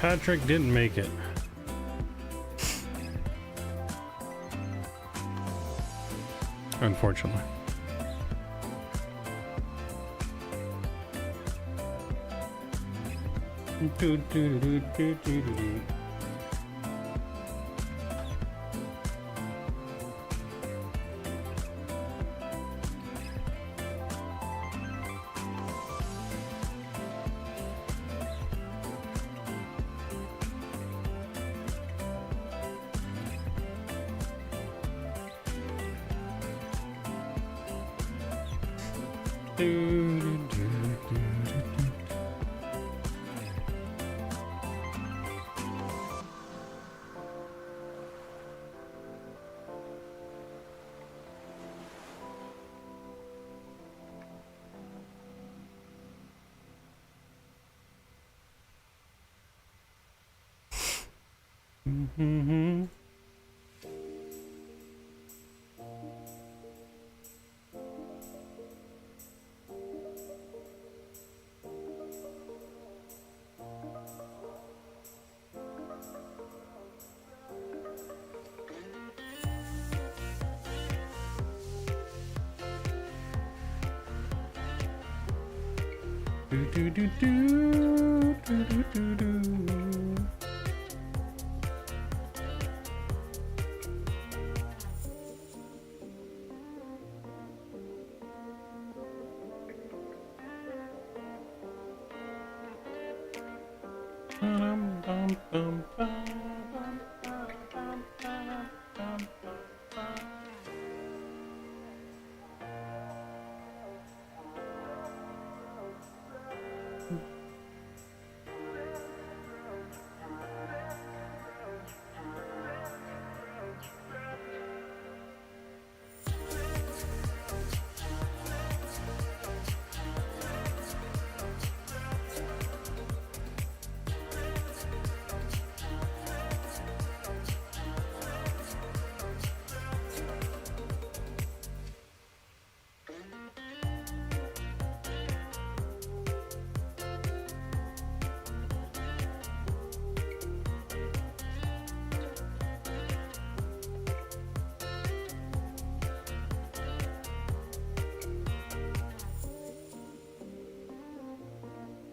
Patrick didn't make it. Unfortunately. Mm-hmm. Do do do do do do do do.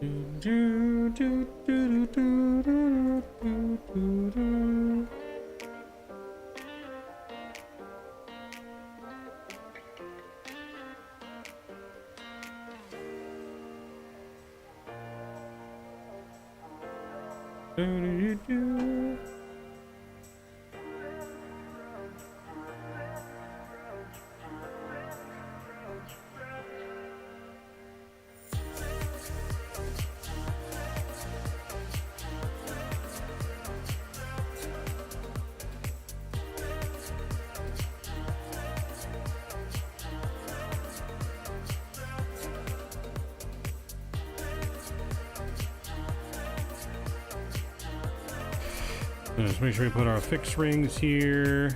Do, do, do, do, do, do, do, do, do. Do, do, do, do. Let's make sure we put our fixed rings here.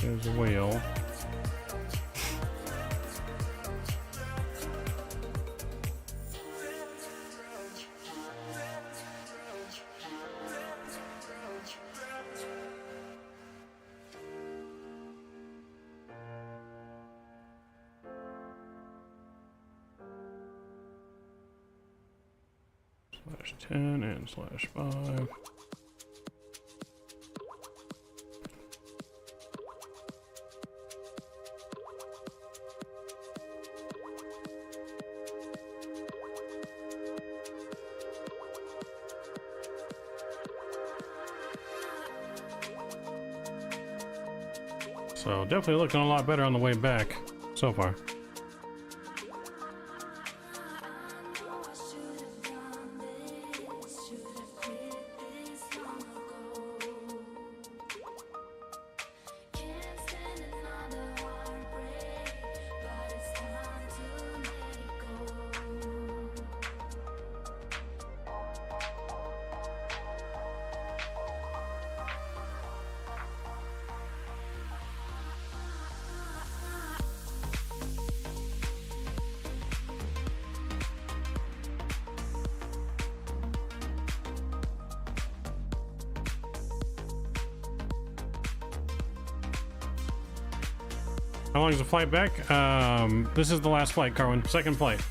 There's a whale. /10 and /5. So definitely looking a lot better on the way back so far. How long is the flight back? This is the last flight, Carwin. Second flight.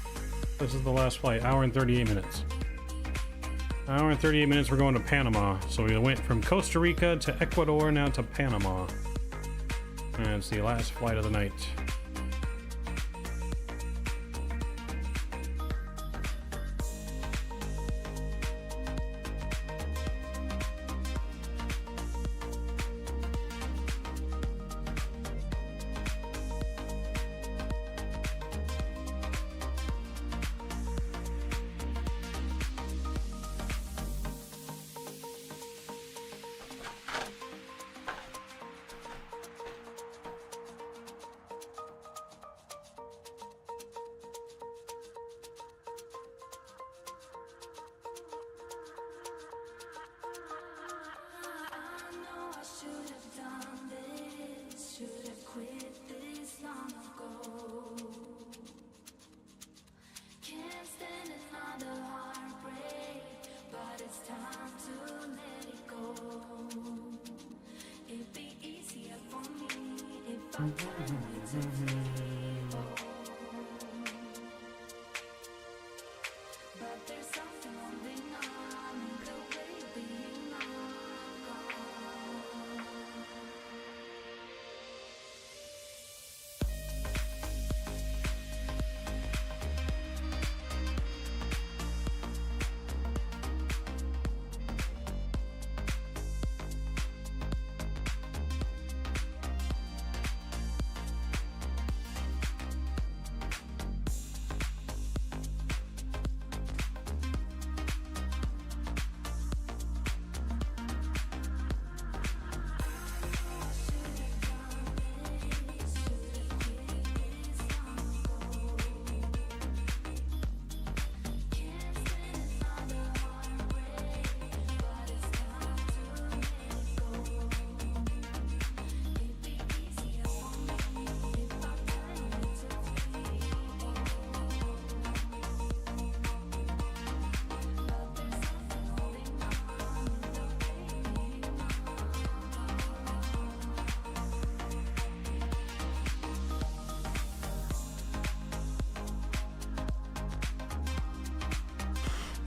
This is the last flight. Hour and 38 minutes. Hour and 38 minutes, we're going to Panama. So we went from Costa Rica to Ecuador, now to Panama. And it's the last flight of the night.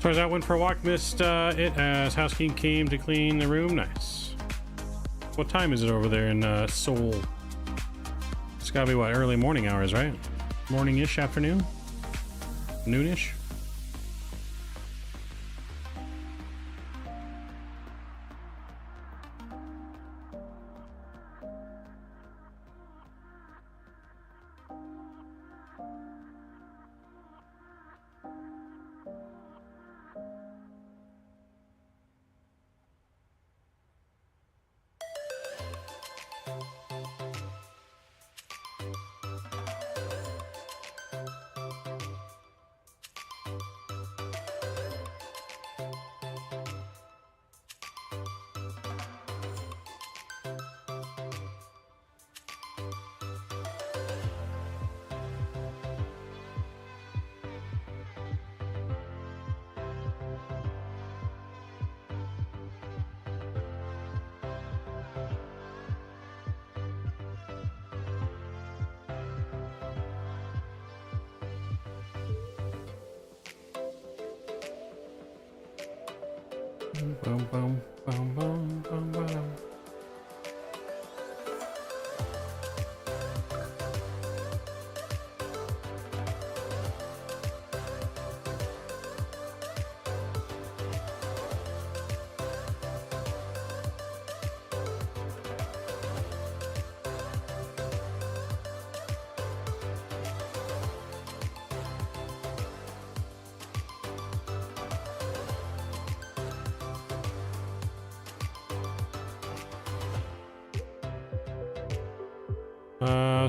As far as I went for a walk, missed it as housekeeping came to clean the room. Nice. What time is it over there in Seoul? It's gotta be what, early morning hours, right? Morning-ish, afternoon? Noonish? Boom, boom, boom, boom, boom, boom.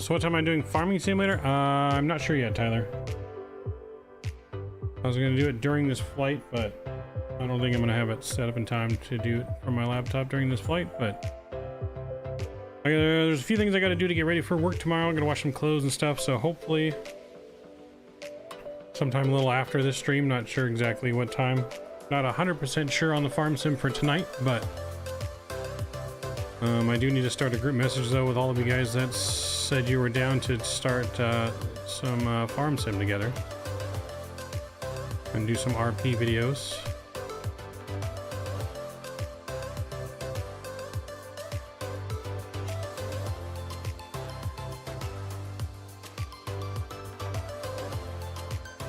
So what time am I doing farming simulator? I'm not sure yet, Tyler. I was gonna do it during this flight, but I don't think I'm gonna have it set up in time to do it from my laptop during this flight, but there's a few things I gotta do to get ready for work tomorrow. I'm gonna wash some clothes and stuff, so hopefully sometime a little after this stream, not sure exactly what time. Not 100% sure on the farm sim for tonight, but I do need to start a group message though with all of you guys that said you were down to start some farm sim together and do some RP videos.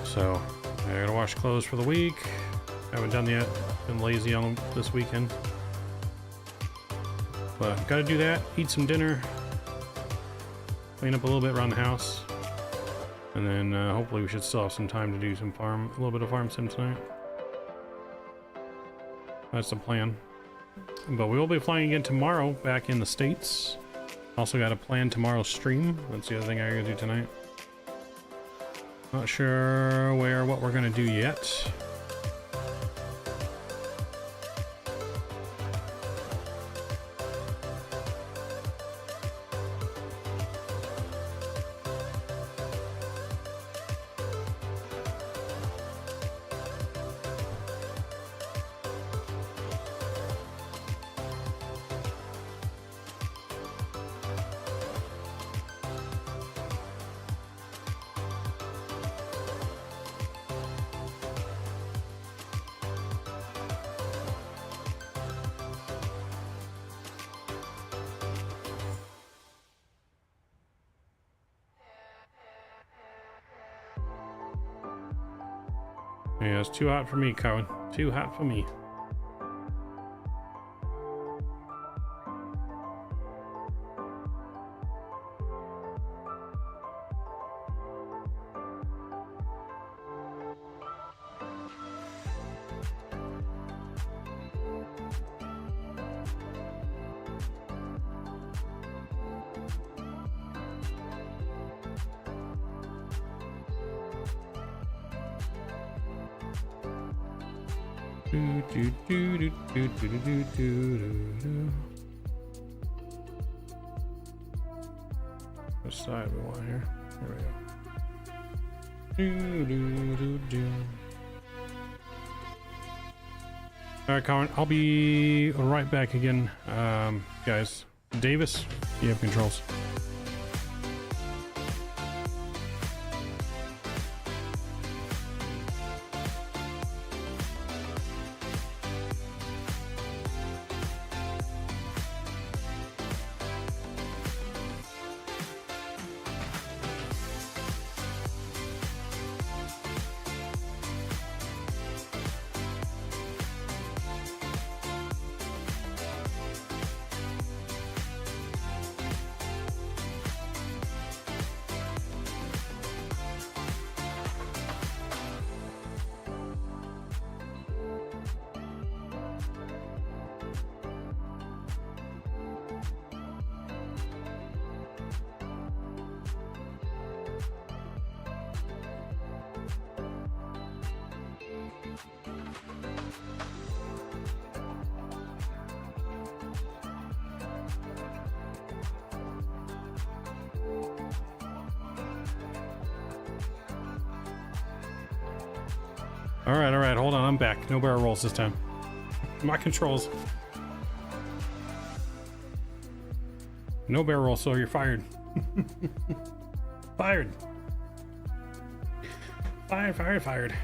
So I gotta wash clothes for the week. Haven't done yet. Been lazy on this weekend. But gotta do that, eat some dinner, clean up a little bit around the house, and then hopefully we should still have some time to do some a little bit of farm sim tonight. That's the plan. But we will be flying again tomorrow back in the States. Also got to plan tomorrow's stream. That's the other thing I gotta do tonight. Not sure what we're gonna do yet. Yeah, it's too hot for me, Cowan. Too hot for me. Which side we want here? Here we go. Alright, Colin, I'll be right back again. Guys, Davis, you have controls. All right, hold on, I'm back. No barrel rolls this time. My controls. No barrel roll, so you're fired. Fired. Fired.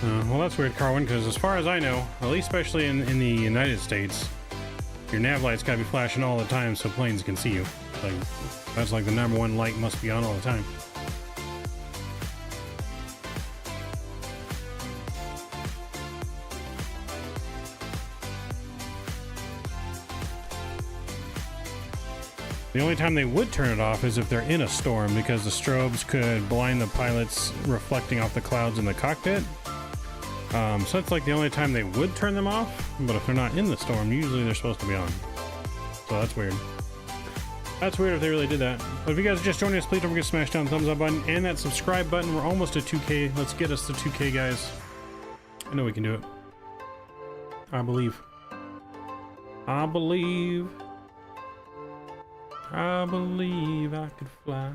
Well, that's weird, Carwin, because as far as I know, at least especially in the United States, your nav light's gotta be flashing all the time so planes can see you. Like, that's like the #1 light must be on all the time. The only time they would turn it off is if they're in a storm, because the strobes could blind the pilots reflecting off the clouds in the cockpit. So that's like the only time they would turn them off, but if they're not in the storm, usually they're supposed to be on. So that's weird. That's weird if they really did that. But if you guys are just joining us, please don't forget to smash down the thumbs up button and that subscribe button. We're almost at 2K. Let's get us to 2K, guys. I know we can do it. I believe. I believe I could fly.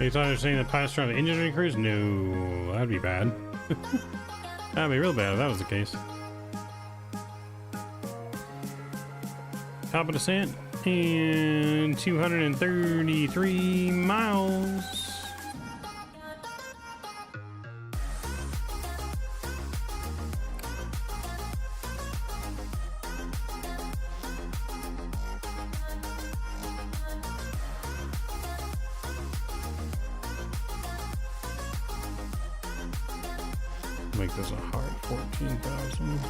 You thought you were saying the pilots are on the engineering crews? No, that'd be bad. That'd be real bad if that was the case. Top of descent and 233 miles. Make this a hard 14,000.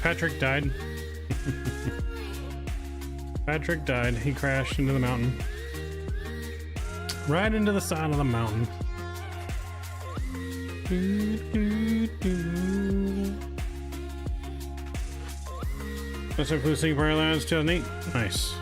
Patrick died. Patrick died. He crashed into the mountain. Right into the side of the mountain. That's our Flu Airlines 2008. Nice.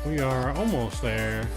We are almost there.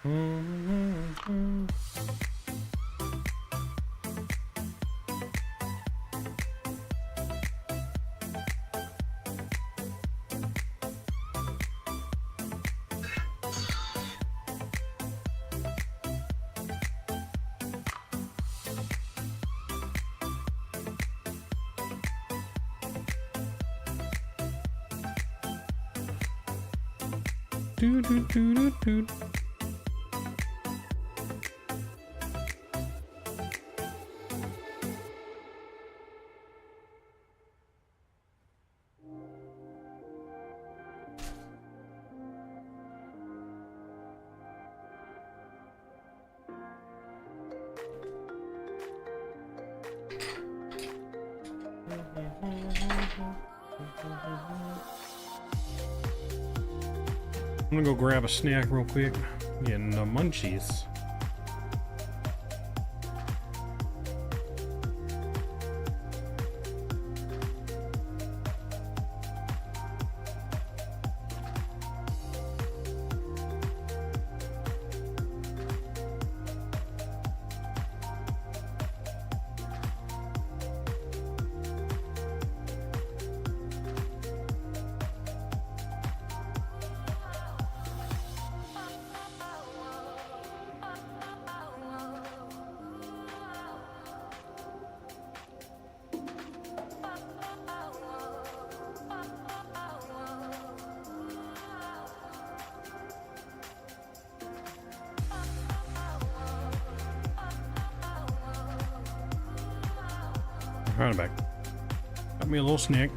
Do, do, do, do, do. I'm gonna go grab a snack real quick. Getting the munchies. Right back. Got me a little snack.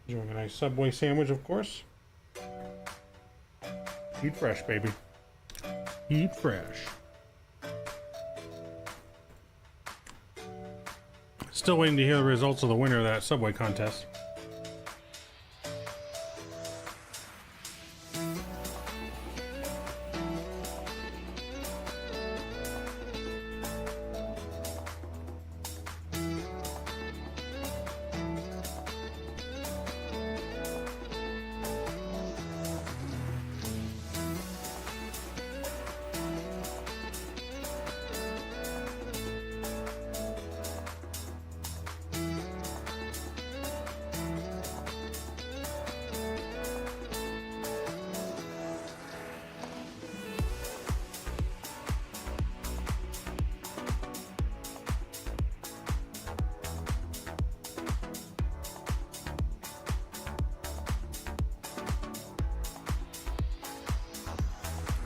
Enjoying a nice Subway sandwich, of course. Eat fresh, baby. Eat fresh. Still waiting to hear the results of the winner of that Subway contest.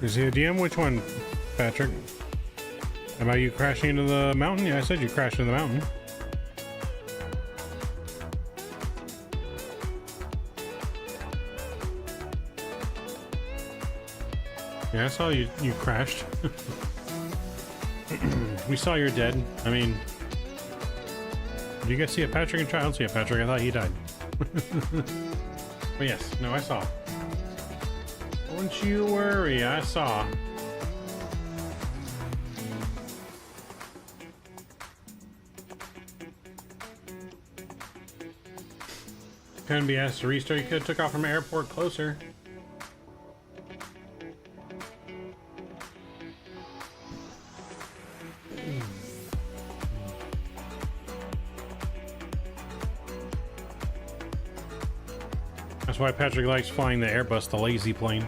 Is he a DM? Which one, Patrick? About you crashing into the mountain? Yeah, I said you crashed into the mountain. Yeah, I saw you crashed. We saw you're dead. I mean, did you guys see a Patrick and Child? I don't see a Patrick. I thought he died. But yes, no, I saw. Don't you worry, I saw. Couldn't be asked to restart. You could have took off from airport closer. That's why Patrick likes flying the Airbus, the lazy plane.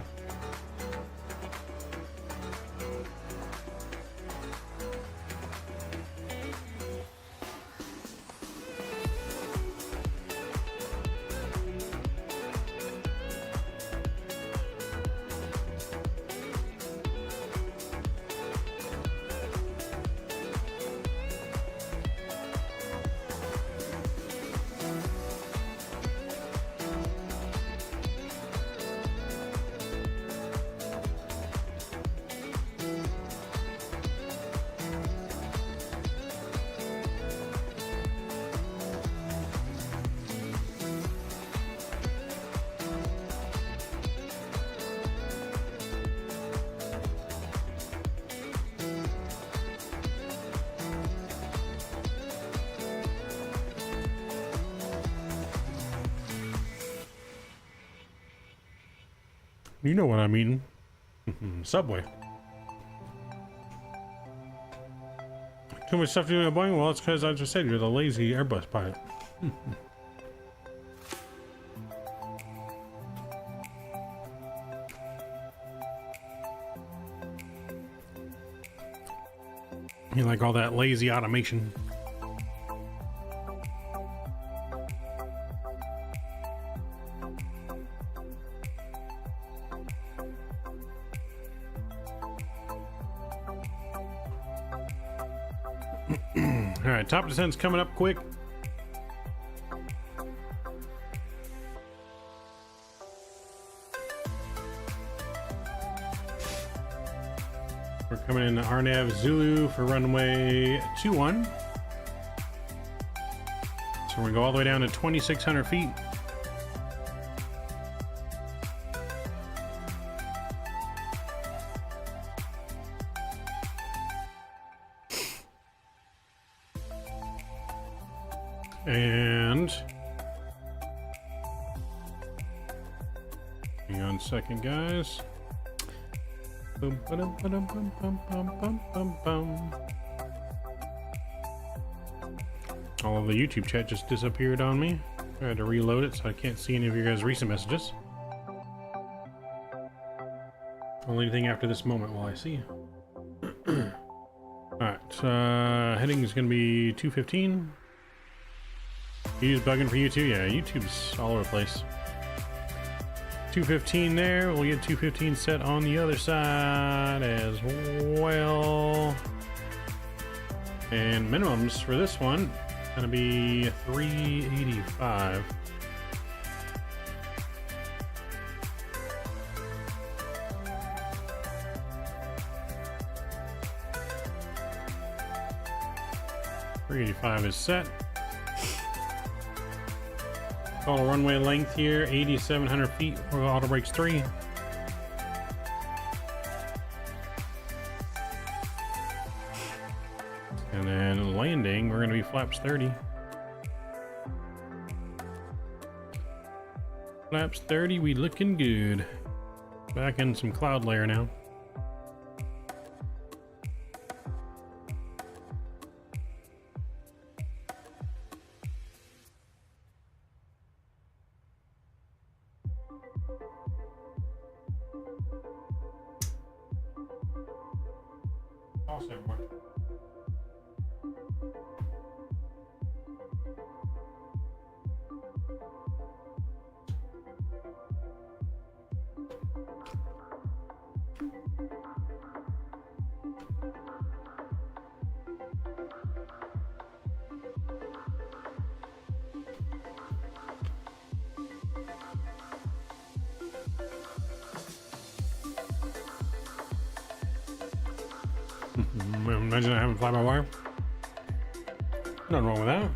You know what I mean. Subway. Too much stuff to do in a Boeing? Well, it's because I just said you're the lazy Airbus pilot. You like all that lazy automation. All right, top descent's coming up quick. We're coming into RNAV Zulu for runway 21. So we're gonna go all the way down to 2,600 feet. And hang on a second, guys. Boom, ba-dum, ba-dum, bum, bum, bum, bum, bum, bum. All of the YouTube chat just disappeared on me. I had to reload it so I can't see any of your guys' recent messages. Only thing after this moment will I see. Alright, heading is going to be 215. YouTube's bugging for you too? Yeah, YouTube's all over the place. 215 there. We'll get 215 set on the other side as well. And minimums for this one gonna be 385. .385 is set. Total runway length here, 8,700 feet. We're auto brakes 3. And then landing, we're going to be flaps 30. Flaps 30, we looking good. Back in some cloud layer now. Imagine I haven't fly by wire. Nothing wrong with that.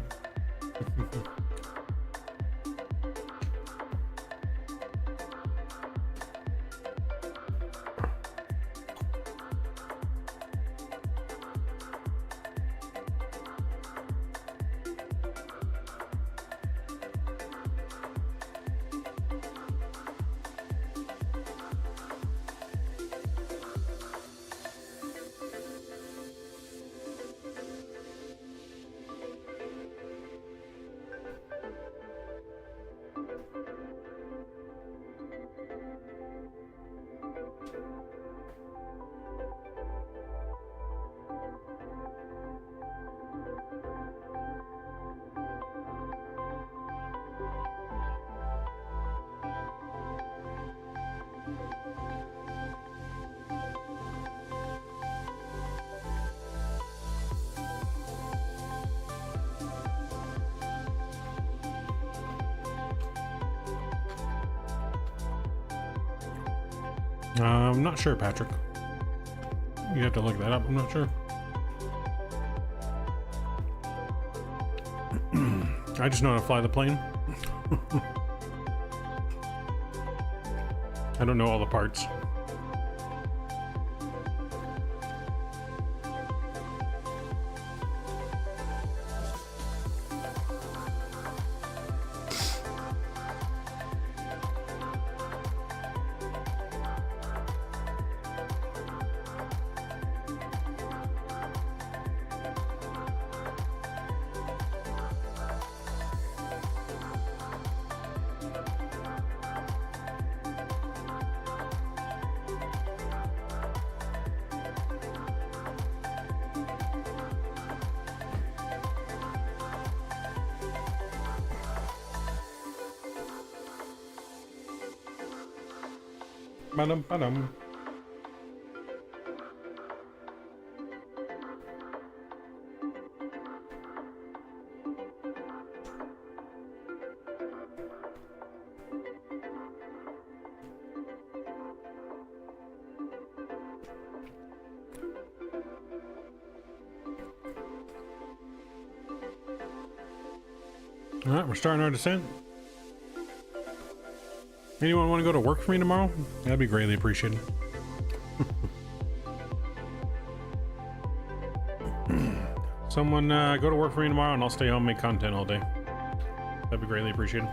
I'm not sure, Patrick. You have to look that up. I'm not sure. I just know how to fly the plane. I don't know all the parts. Ba-dum, ba-dum. All right, we're starting our descent. Anyone want to go to work for me tomorrow? That'd be greatly appreciated. Someone go to work for me tomorrow and I'll stay home and make content all day. That'd be greatly appreciated.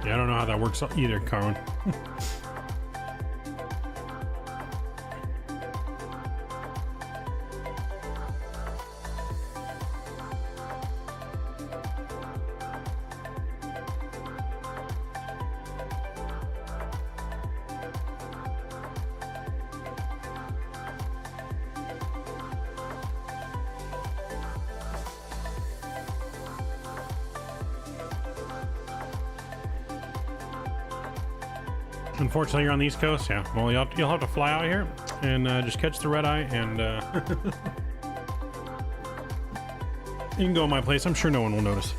Yeah, I don't know how that works either, Carmen. Unfortunately, you're on the East Coast. Yeah, well, you'll have to fly out here and just catch the red eye, and you can go to my place. I'm sure no one will notice.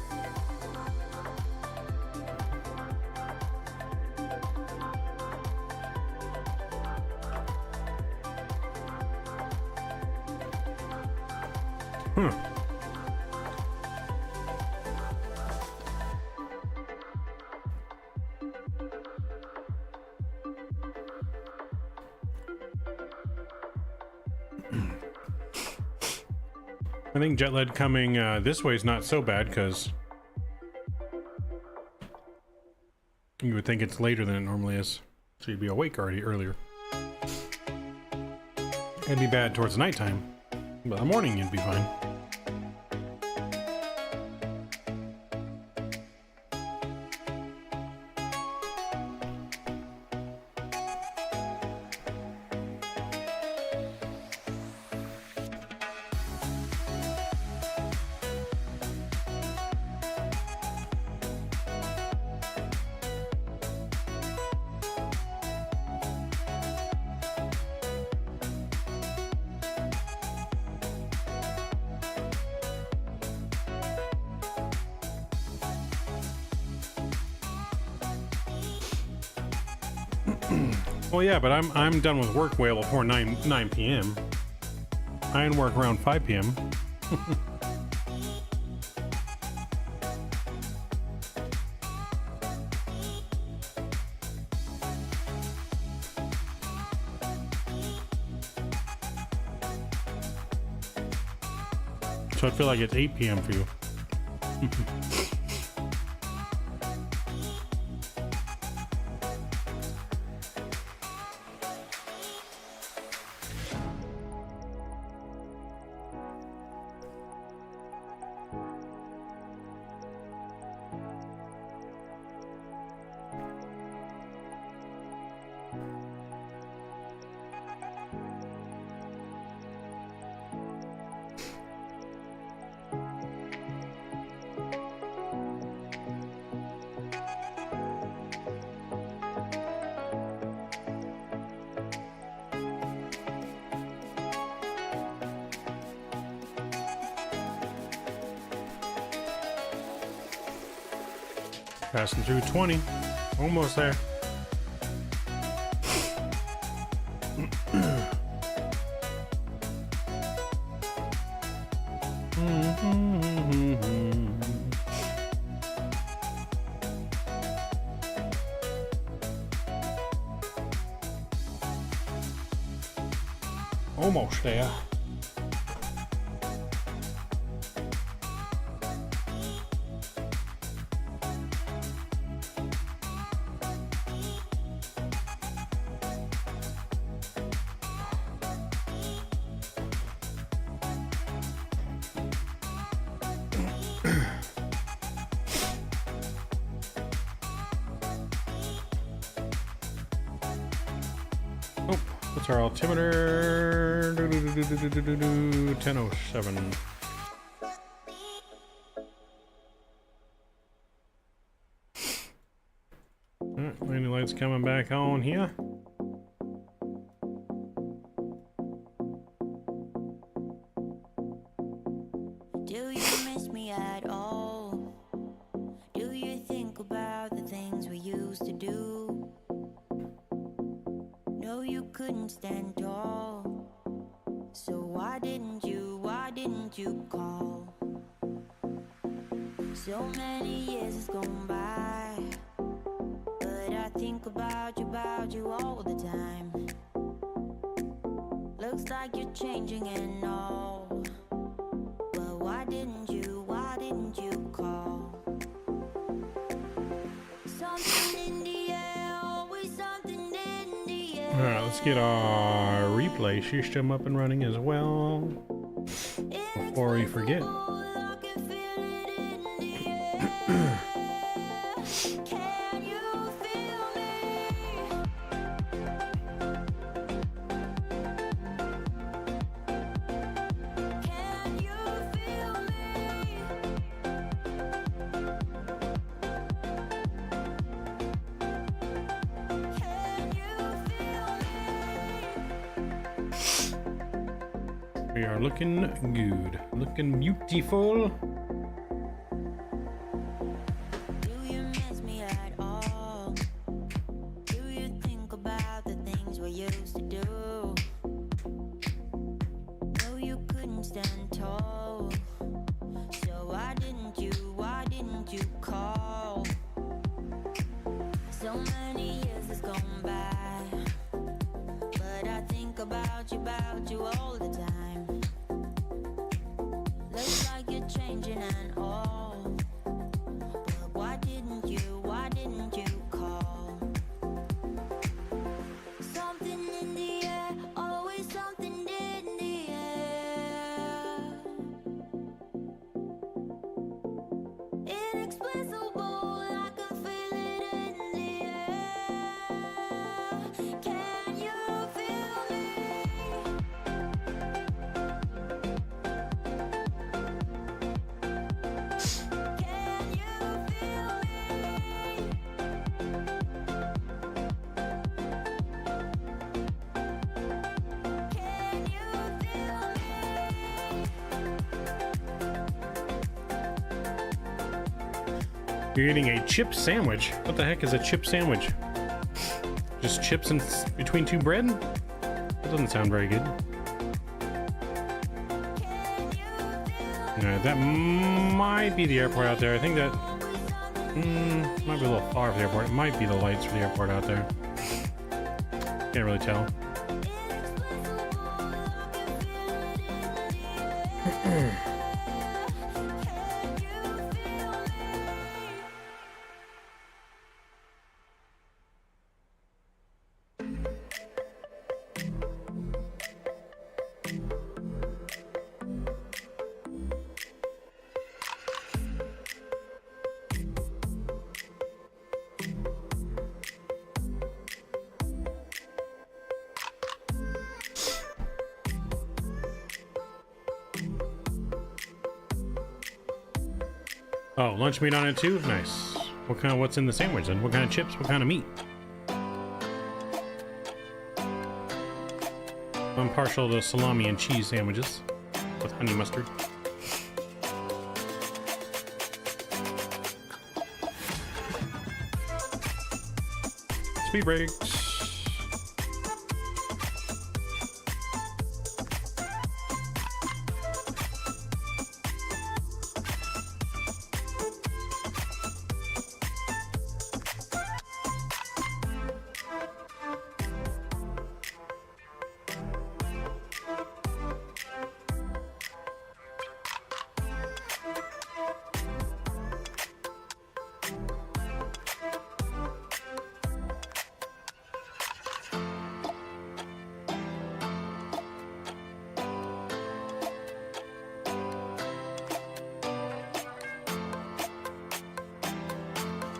I think jet lag coming this way is not so bad because you would think it's later than it normally is, so you'd be awake already earlier. It'd be bad towards nighttime, but in the morning you'd be fine. Well, yeah, but I'm done with work way before 9 p.m. I end work around 5 p.m. So I feel like it's 8 p.m. for you. Passing through 20. Almost there. Almost there. What's our altimeter? 1007. Landing lights coming back on here. Do you miss me at all? Do you think about the things we used to do? No, you couldn't stand tall. So why didn't you call? So many years has gone by, but I think about you all the time. Looks like you're changing and all, but why didn't you call? Something in the air, always something in the air. Alright, let's get our replay system up and running as well before we forget. We are looking good, looking beautiful. Do you miss me at all? Do you think about the things we used to do? No, you couldn't stand tall. So why didn't you call? So many years has gone by, but I think about you all the time. Looks like you're changing and all, but why didn't you call? Something in the air, always something in the air. Inexplicable, I can feel it in the air. Can you feel me? Can you feel me? Can you feel me? You're eating a chip sandwich. What the heck is a chip sandwich? Just chips in between two bread? That doesn't sound very good. Alright, that might be the airport out there. I think that might be a little far for the airport. It might be the lights for the airport out there. Can't really tell. Oh, lunch meat on it too? Nice. What's in the sandwich then? What kind of chips? What kind of meat? I'm partial to salami and cheese sandwiches with honey mustard. Speed brakes.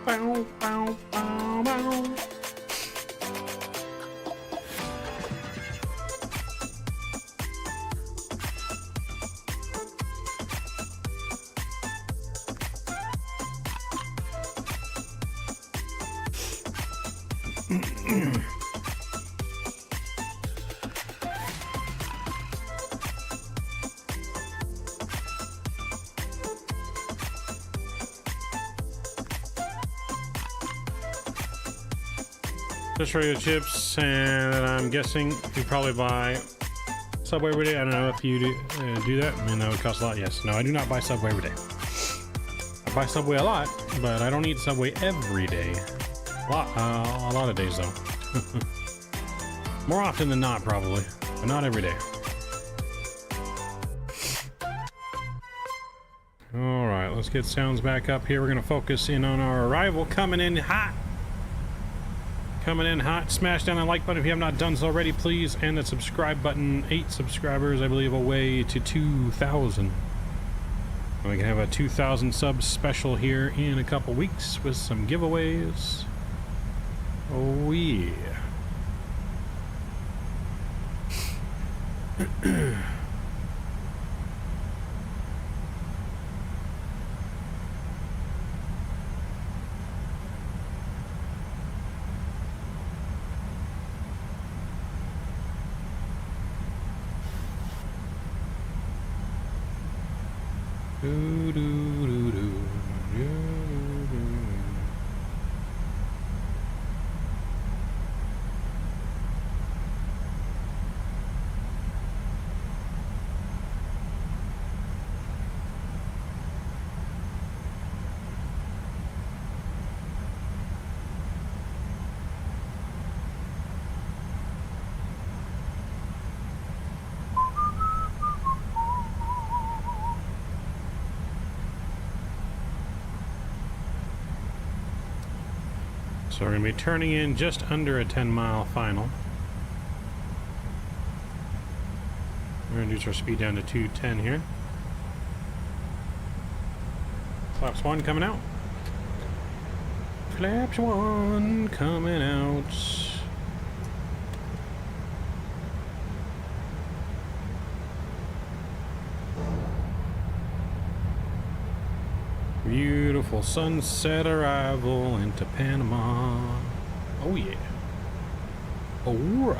Bow, bow, bow, bow. Just regular chips, and I'm guessing you probably buy Subway every day. I don't know if you do that. I mean, that would cost a lot. Yes. No, I do not buy Subway every day. I buy Subway a lot, but I don't eat Subway every day. A lot of days though. More often than not, probably, but not every day. All right, let's get sounds back up here. We're gonna focus in on our arrival coming in hot. Coming in hot. Smash down the like button if you have not done so already, please, and the subscribe button. 8 subscribers, I believe, away to 2,000. We can have a 2,000 subs special here in a couple weeks with some giveaways. Oh yeah. Do, do, do, do, do, do. So we're going to be turning in just under a 10-mile final. We're going to reduce our speed down to 210 here. Flaps 1 coming out. Flaps 1 coming out. Beautiful sunset arrival into Panama. Oh yeah. Alright.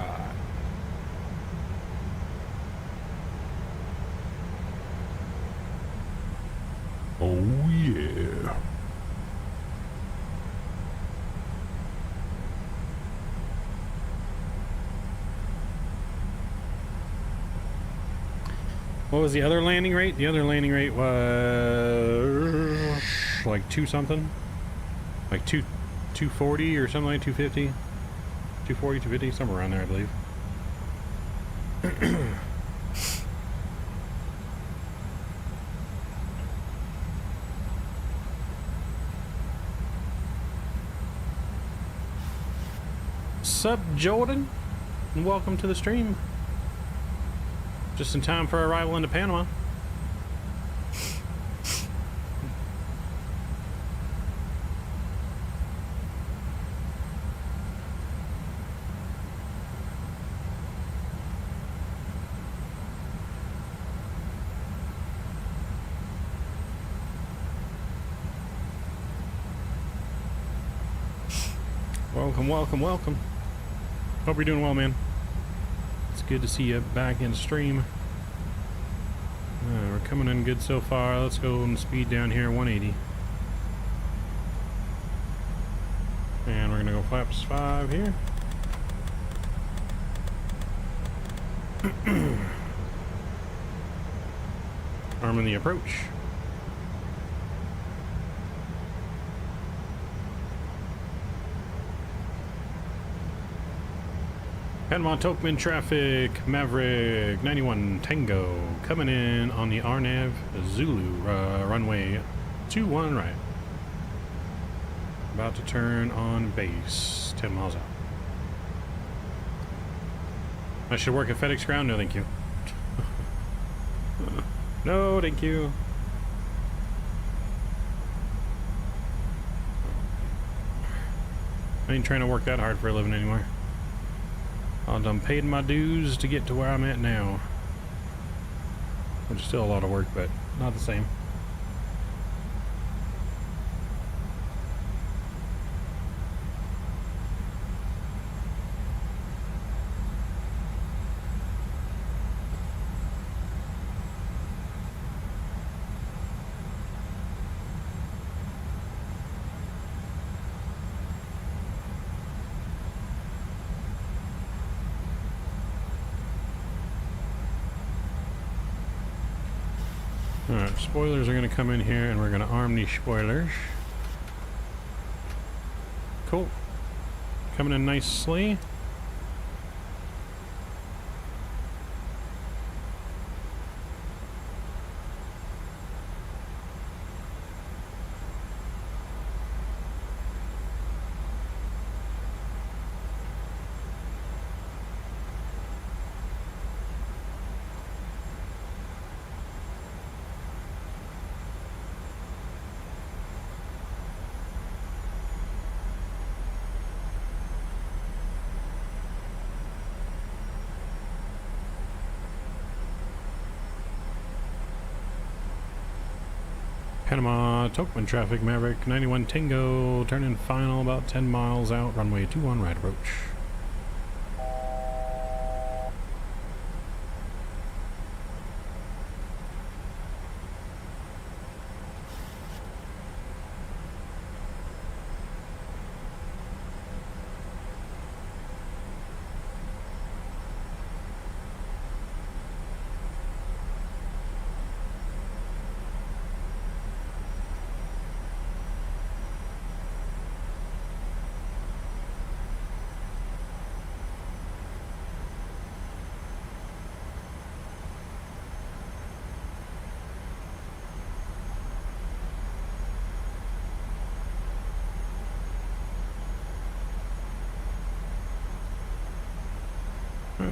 Oh yeah. What was the other landing rate? The other landing rate was like 2 something. Like 240 or something like 250. 240, 250, somewhere around there, I believe. Sup, Jordan? And welcome to the stream. Just in time for arrival into Panama. Welcome, welcome, welcome. Hope you're doing well, man. It's good to see you back in stream. We're coming in good so far. Let's go and speed down here 180. And we're gonna go flaps 5 here. Arming the approach. Panama Tokman traffic, Maverick 91 Tango coming in on the RNAV Zulu runway 21 right. About to turn on base 10 miles out. I should work at FedEx ground? No, thank you. No, thank you. I ain't trying to work that hard for a living anymore. I done paid my dues to get to where I'm at now. Which is still a lot of work, but not the same. Alright, spoilers are going to come in here and we're going to arm these spoilers. Cool. Coming in nicely. Panama Tokman traffic, Maverick 91 Tango, turning final about 10 miles out, runway 21 right approach.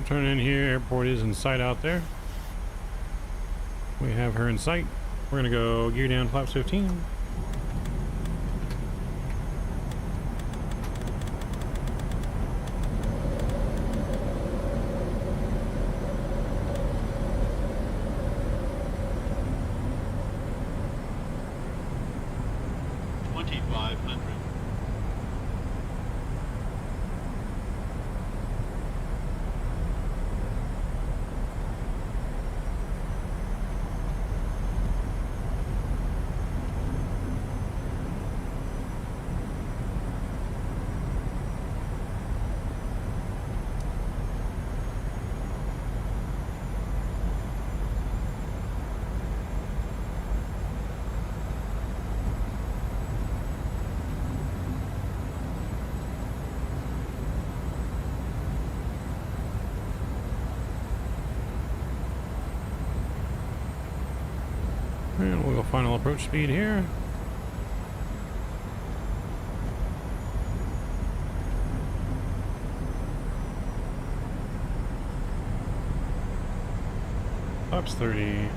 Turn in here, airport is in sight out there. We have her in sight. We're gonna go gear down flaps 15. approach speed here. Flaps 30.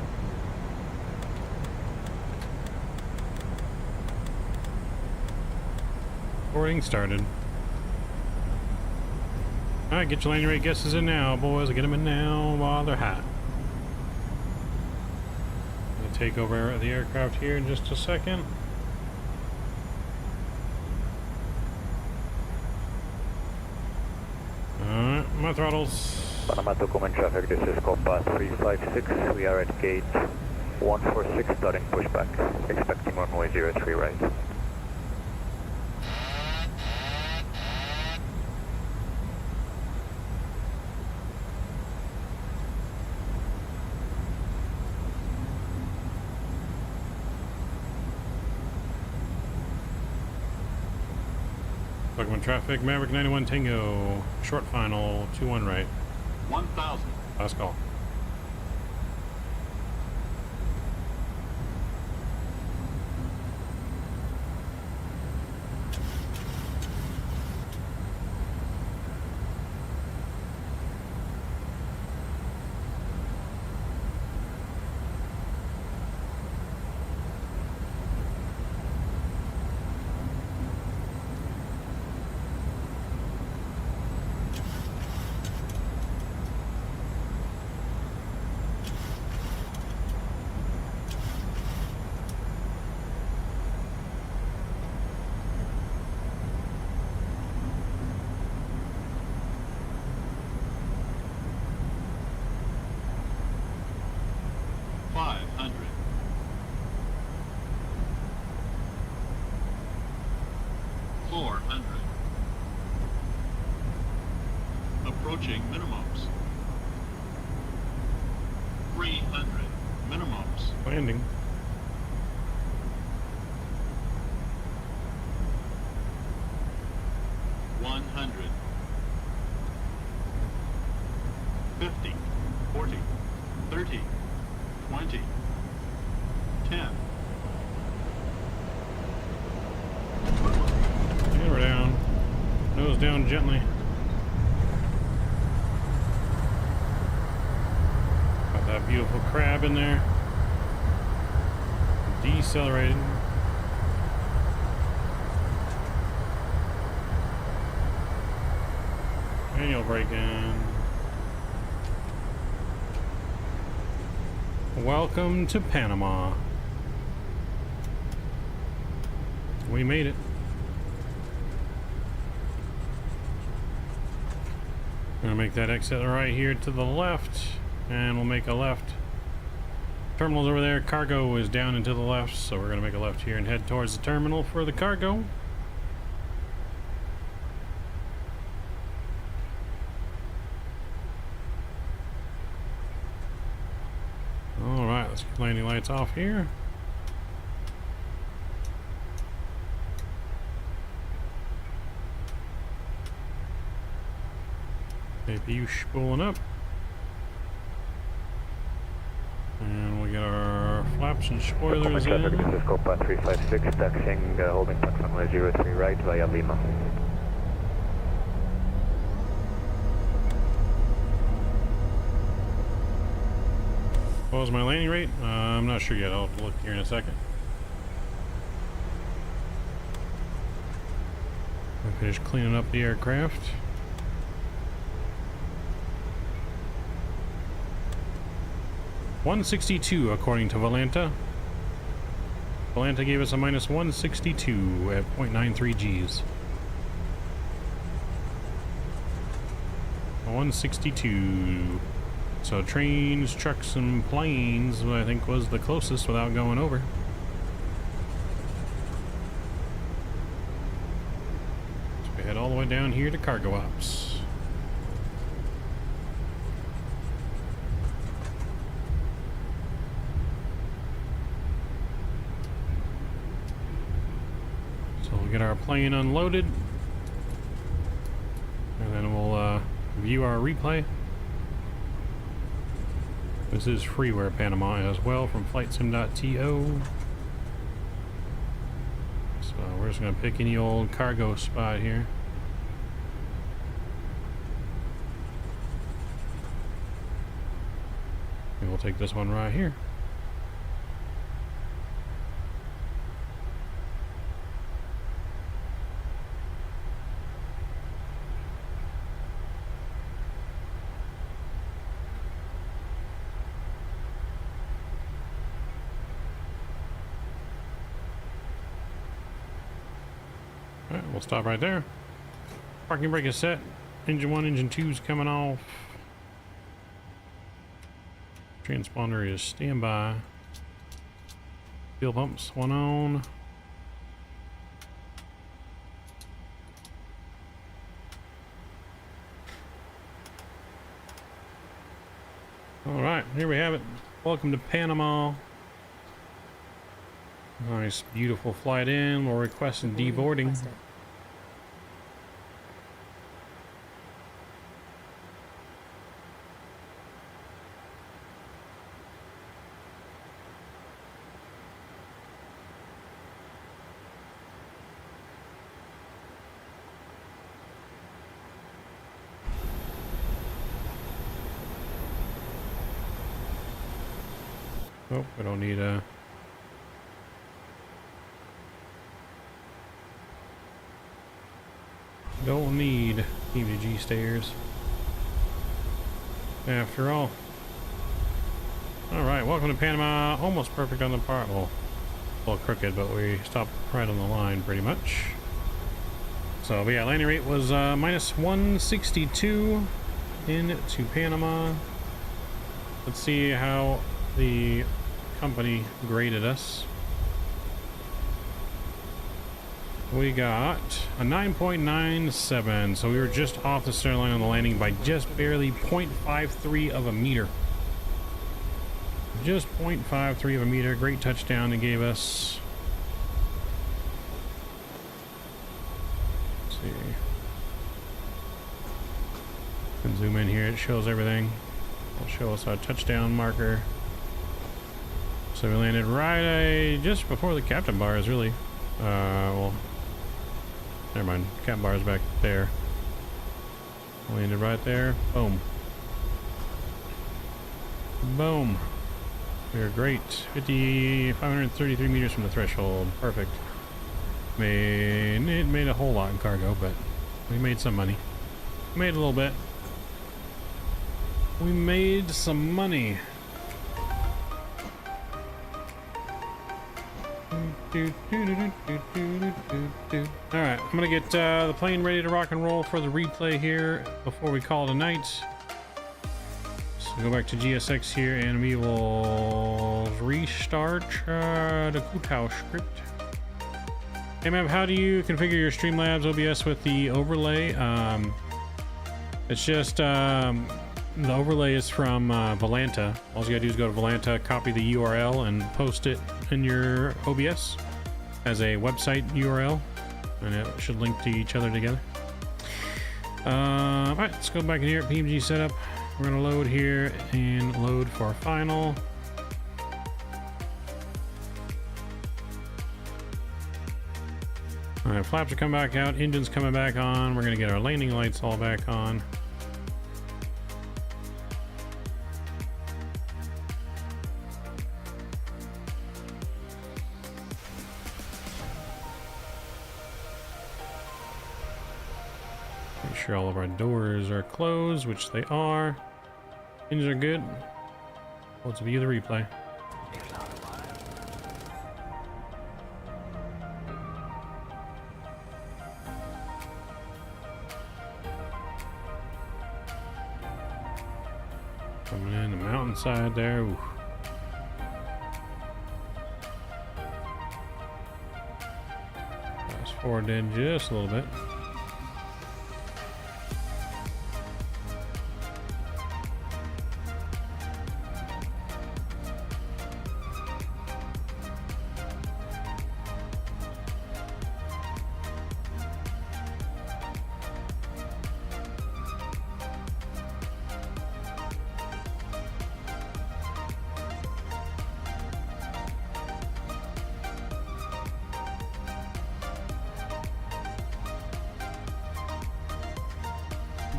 Boarding started. Alright, get your landing rate guesses in now, boys. Get them in now while they're hot. Gonna take over the aircraft here in just a second. Alright, my throttles. Panama to common traffic, this is Compa 356. We are at gate 146 starting pushback. Expecting runway 03 right. Welcome traffic, Maverick 91 Tango. Short final, 21 right. 1,000. Last call. Approaching minimums. 300 minimums. Landing. $100. 50, 40, 30, 20, 10. And we're down. Nose down gently. Got that beautiful crab in there. Decelerated. Manual brake in. Welcome to Panama. We made it. Gonna make that exit right here to the left, and we'll make a left. Terminal's over there. Cargo is down and to the left, so we're gonna make a left here and head towards the terminal for the cargo. All right, let's get landing lights off here. APU spooling up. And we'll get our flaps and spoilers in. Traffic, this is Copa 356, taxiing holding platform 03 right via Lima. What was my landing rate? I'm not sure yet. I'll look here in a second. I finish cleaning up the aircraft. $162 according to Volanta. Volanta gave us a minus 162 at 0.93 Gs. 162. So trains, trucks, and planes, I think, was the closest without going over. So we head all the way down here to cargo ops. Get our plane unloaded, and then we'll view our replay. This is freeware Panama as well from flightsim.to. So we're just gonna pick any old cargo spot here. And we'll take this one right here. Alright, we'll stop right there. Parking brake is set. Engine 1, engine 2 is coming off. Transponder is standby. Fuel pumps, one on. Alright, here we have it. Welcome to Panama. Nice, beautiful flight in. We're requesting Boarding deboarding. requested. Oh, we don't need a... Don't need PMDG stairs. After all. Alright, welcome to Panama. Almost perfect on the part. Well, a little crooked, but we stopped right on the line pretty much. So, but yeah, landing rate was minus 162 into Panama. Let's see how the company graded us. We got a 9.97, so we were just off the center line on the landing by just barely 0.53 of a meter. Just 0.53 of a meter. Great touchdown they gave us. Let's see. Can zoom in here, it shows everything. It'll show us our touchdown marker. So we landed right just before the captain bars, really. Well, never mind. Cap bar's back there. Landed right there. Boom. Boom. We are great. 533 meters from the threshold. Perfect. It made a whole lot in cargo, but we made some money. Made a little bit. We made some money. Alright, I'm gonna get the plane ready to rock and roll for the replay here before we call it a night. So go back to GSX here and we will restart the Kutau script. Hey ma'am, how do you configure your Streamlabs OBS with the overlay? It's just the overlay is from Volanta. All you gotta do is go to Volanta, copy the URL, and post it in your OBS as a website URL, and it should link to each other together. Alright, let's go back in here at PMG setup. We're gonna load here and load for final. Alright, flaps are coming back out, engine's coming back on. We're gonna get our landing lights all back on. Make sure all of our doors are closed, which they are. Engines are good. Let's view the replay. Coming in the mountainside there. Ooh. Fast forward in just a little bit.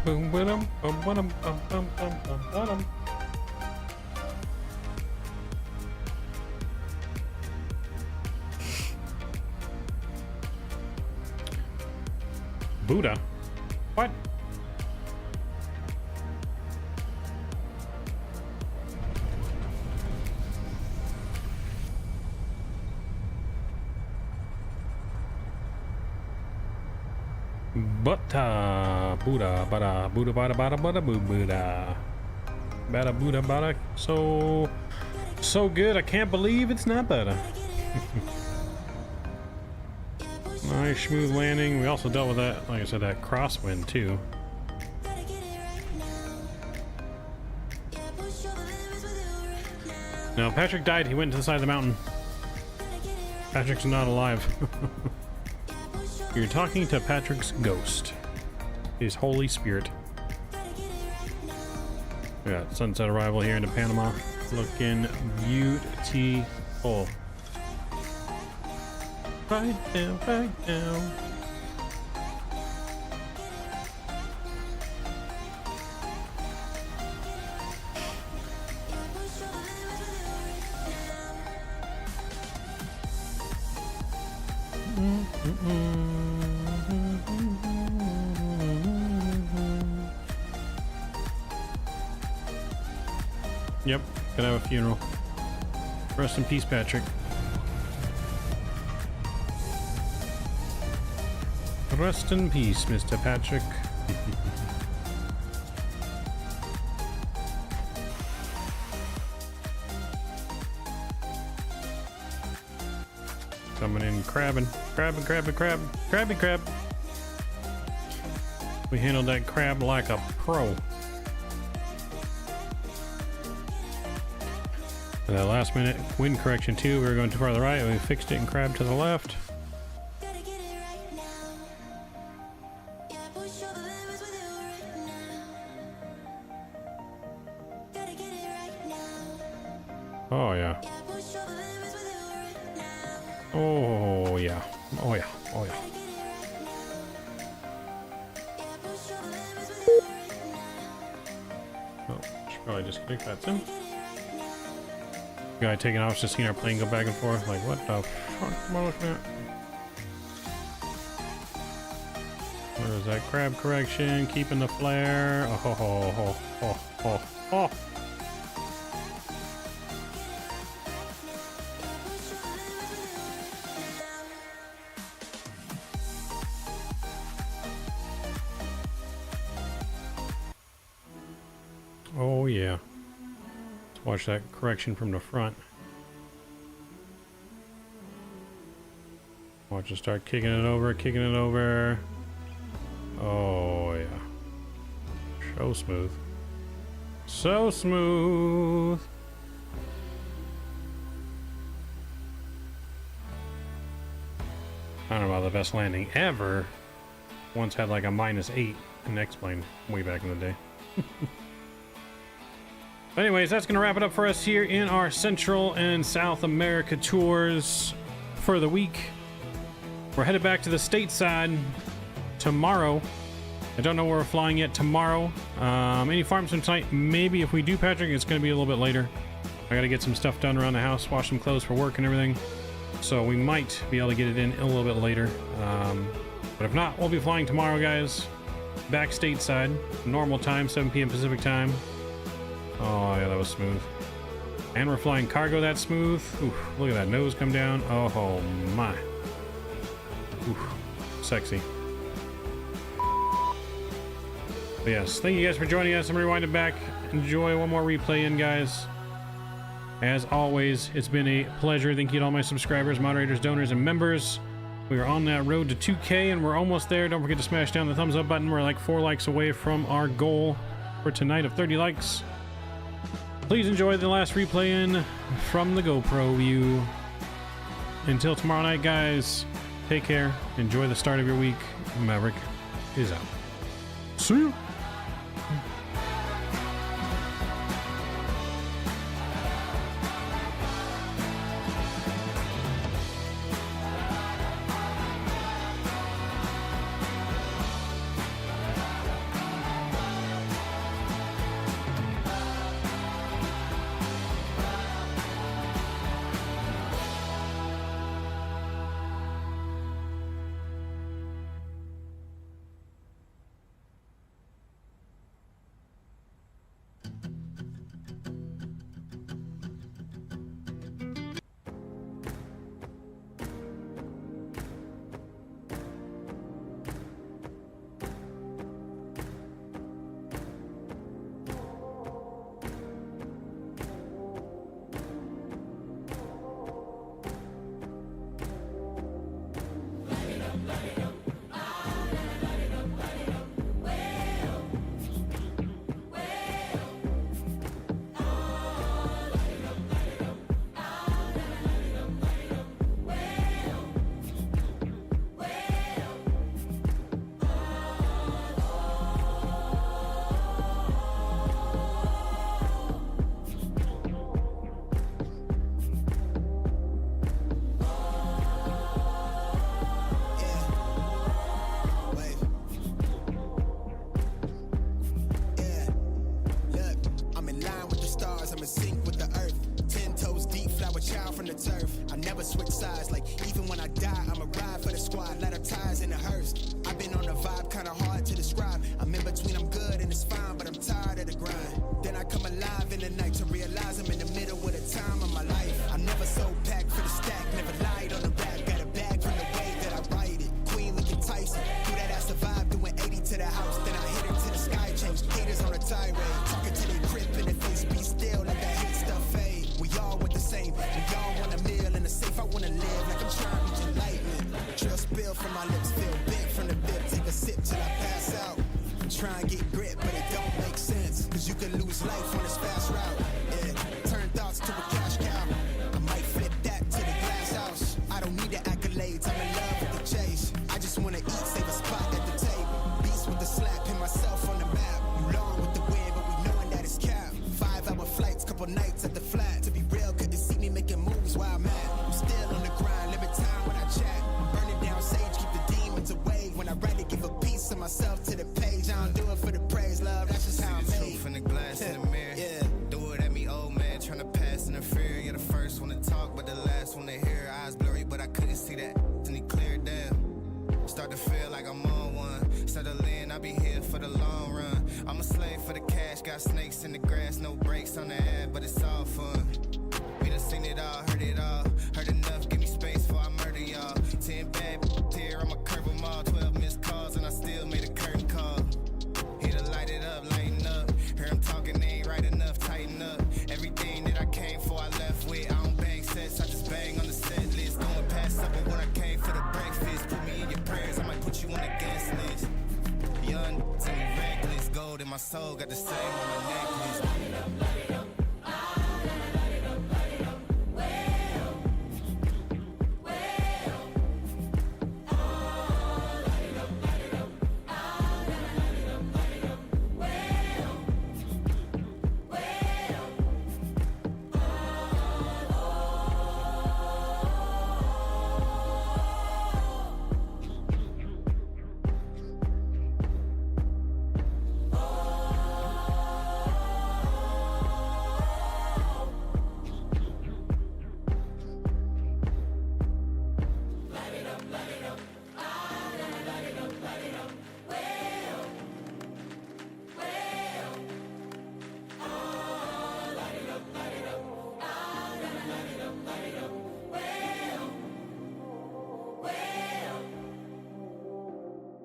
Boom, ba-dum, bum, ba-dum, bum, bum, bum, bum, ba-dum. Buddha? What? Buddha, Buddha, bada, Buddha, bada, bada, bada, Buddha, bada, Buddha, bada. So good. I can't believe it's not better. Nice smooth landing. We also dealt with that, like I said, that crosswind too. No, Patrick died. He went to the side of the mountain. Patrick's not alive. You're talking to Patrick's ghost. His Holy Spirit. We got sunset arrival here into Panama. Looking beautiful. Right now, right now. Yep, gonna have a funeral. Rest in peace, Patrick. Rest in peace, Mr. Patrick. Coming in crabbing. Crabbing, crabbing, crab. Crabby crab. We handled that crab like a pro. And that last minute wind correction too, we were going too far to the right, we fixed it and crabbed to the left. Oh yeah. Oh yeah. Oh yeah. Oh yeah. Oh, should probably disconnect that soon. Guy taking off, just seeing our plane go back and forth. Like, what the fuck am I looking at? Where is that crab correction? Keeping the flare. Oh, ho, ho, ho, ho, ho, ho. Oh yeah. Let's watch that correction from the front. Watch it start kicking it over, kicking it over. Oh yeah. So smooth. So smooth. I don't know about the best landing ever. Once had like a -8 in X-Plane way back in the day. Anyways, that's going to wrap it up for us here in our Central and South America tours for the week. We're headed back to the stateside tomorrow. I don't know where we're flying yet tomorrow. Any farms from tonight? Maybe if we do, Patrick, it's going to be a little bit later. I got to get some stuff done around the house, wash some clothes for work and everything. So we might be able to get it in a little bit later. But if not, we'll be flying tomorrow, guys. Back stateside, normal time, 7 p.m. Pacific time. Oh, yeah, that was smooth. And we're flying cargo that smooth. Oof, look at that nose come down. Oh, my. Oof, sexy. But yes, thank you guys for joining us. I'm rewinding back. Enjoy one more replay in, guys. As always, it's been a pleasure. Thank you to all my subscribers, moderators, donors, and members. We are on that road to 2K, and we're almost there. Don't forget to smash down the thumbs up button. We're like 4 likes away from our goal for tonight of 30 likes. Please enjoy the last replay in from the GoPro view. Until tomorrow night, guys, take care. Enjoy the start of your week. Maverick is out. See you. from my lips feel bent from the bib. Take a sip till I pass out. Try and get grit, but it don't make sense. Cause you can lose life on this fast route. Yeah, turn thoughts to a cash cow. I might flip that to the glass house. I don't need the accolades, I'm in love with the chase. I just wanna eat, save a spot at the table. Beast with the slap, pin myself on the map. You long with the wind, but we knowing that it's cap. 5-hour flights, couple nights at the flat. To be real, couldn't see me making moves while I'm at. I'm still on the grind, limit time when I chat. I'm burning down sage, keep the demons away. When I write it, give a piece of myself to the page. I don't do it for the praise, love, that's just how I'm made. Truth in the glass in the mirror. Yeah. Do it at me, old man, tryna pass in the fear. You're the first one to talk, but the last one to hear. Eyes blurry, but I couldn't see that, and he cleared down. Start to feel like I'm on one. Settle in, I'll be here for the long run. I'm a slave for the cash, got snakes in the grass, no brakes on the ad, but it's all fun. We done seen it all, heard it all. Heard enough, give me space before I murder y'all. 10 bad here, I'ma curve them all. 12 missed calls, and I still made a curtain call. Here to light it up, lighten up. Hear him talking, they ain't right enough, tighten up. Everything that I came for, I left with. I don't bang sets, I just bang on the set list. Going past supper when I came for the breakfast. Put me in your prayers, I might put you on the guest list. Young, tell me reckless, gold in my soul, got the same on the neck.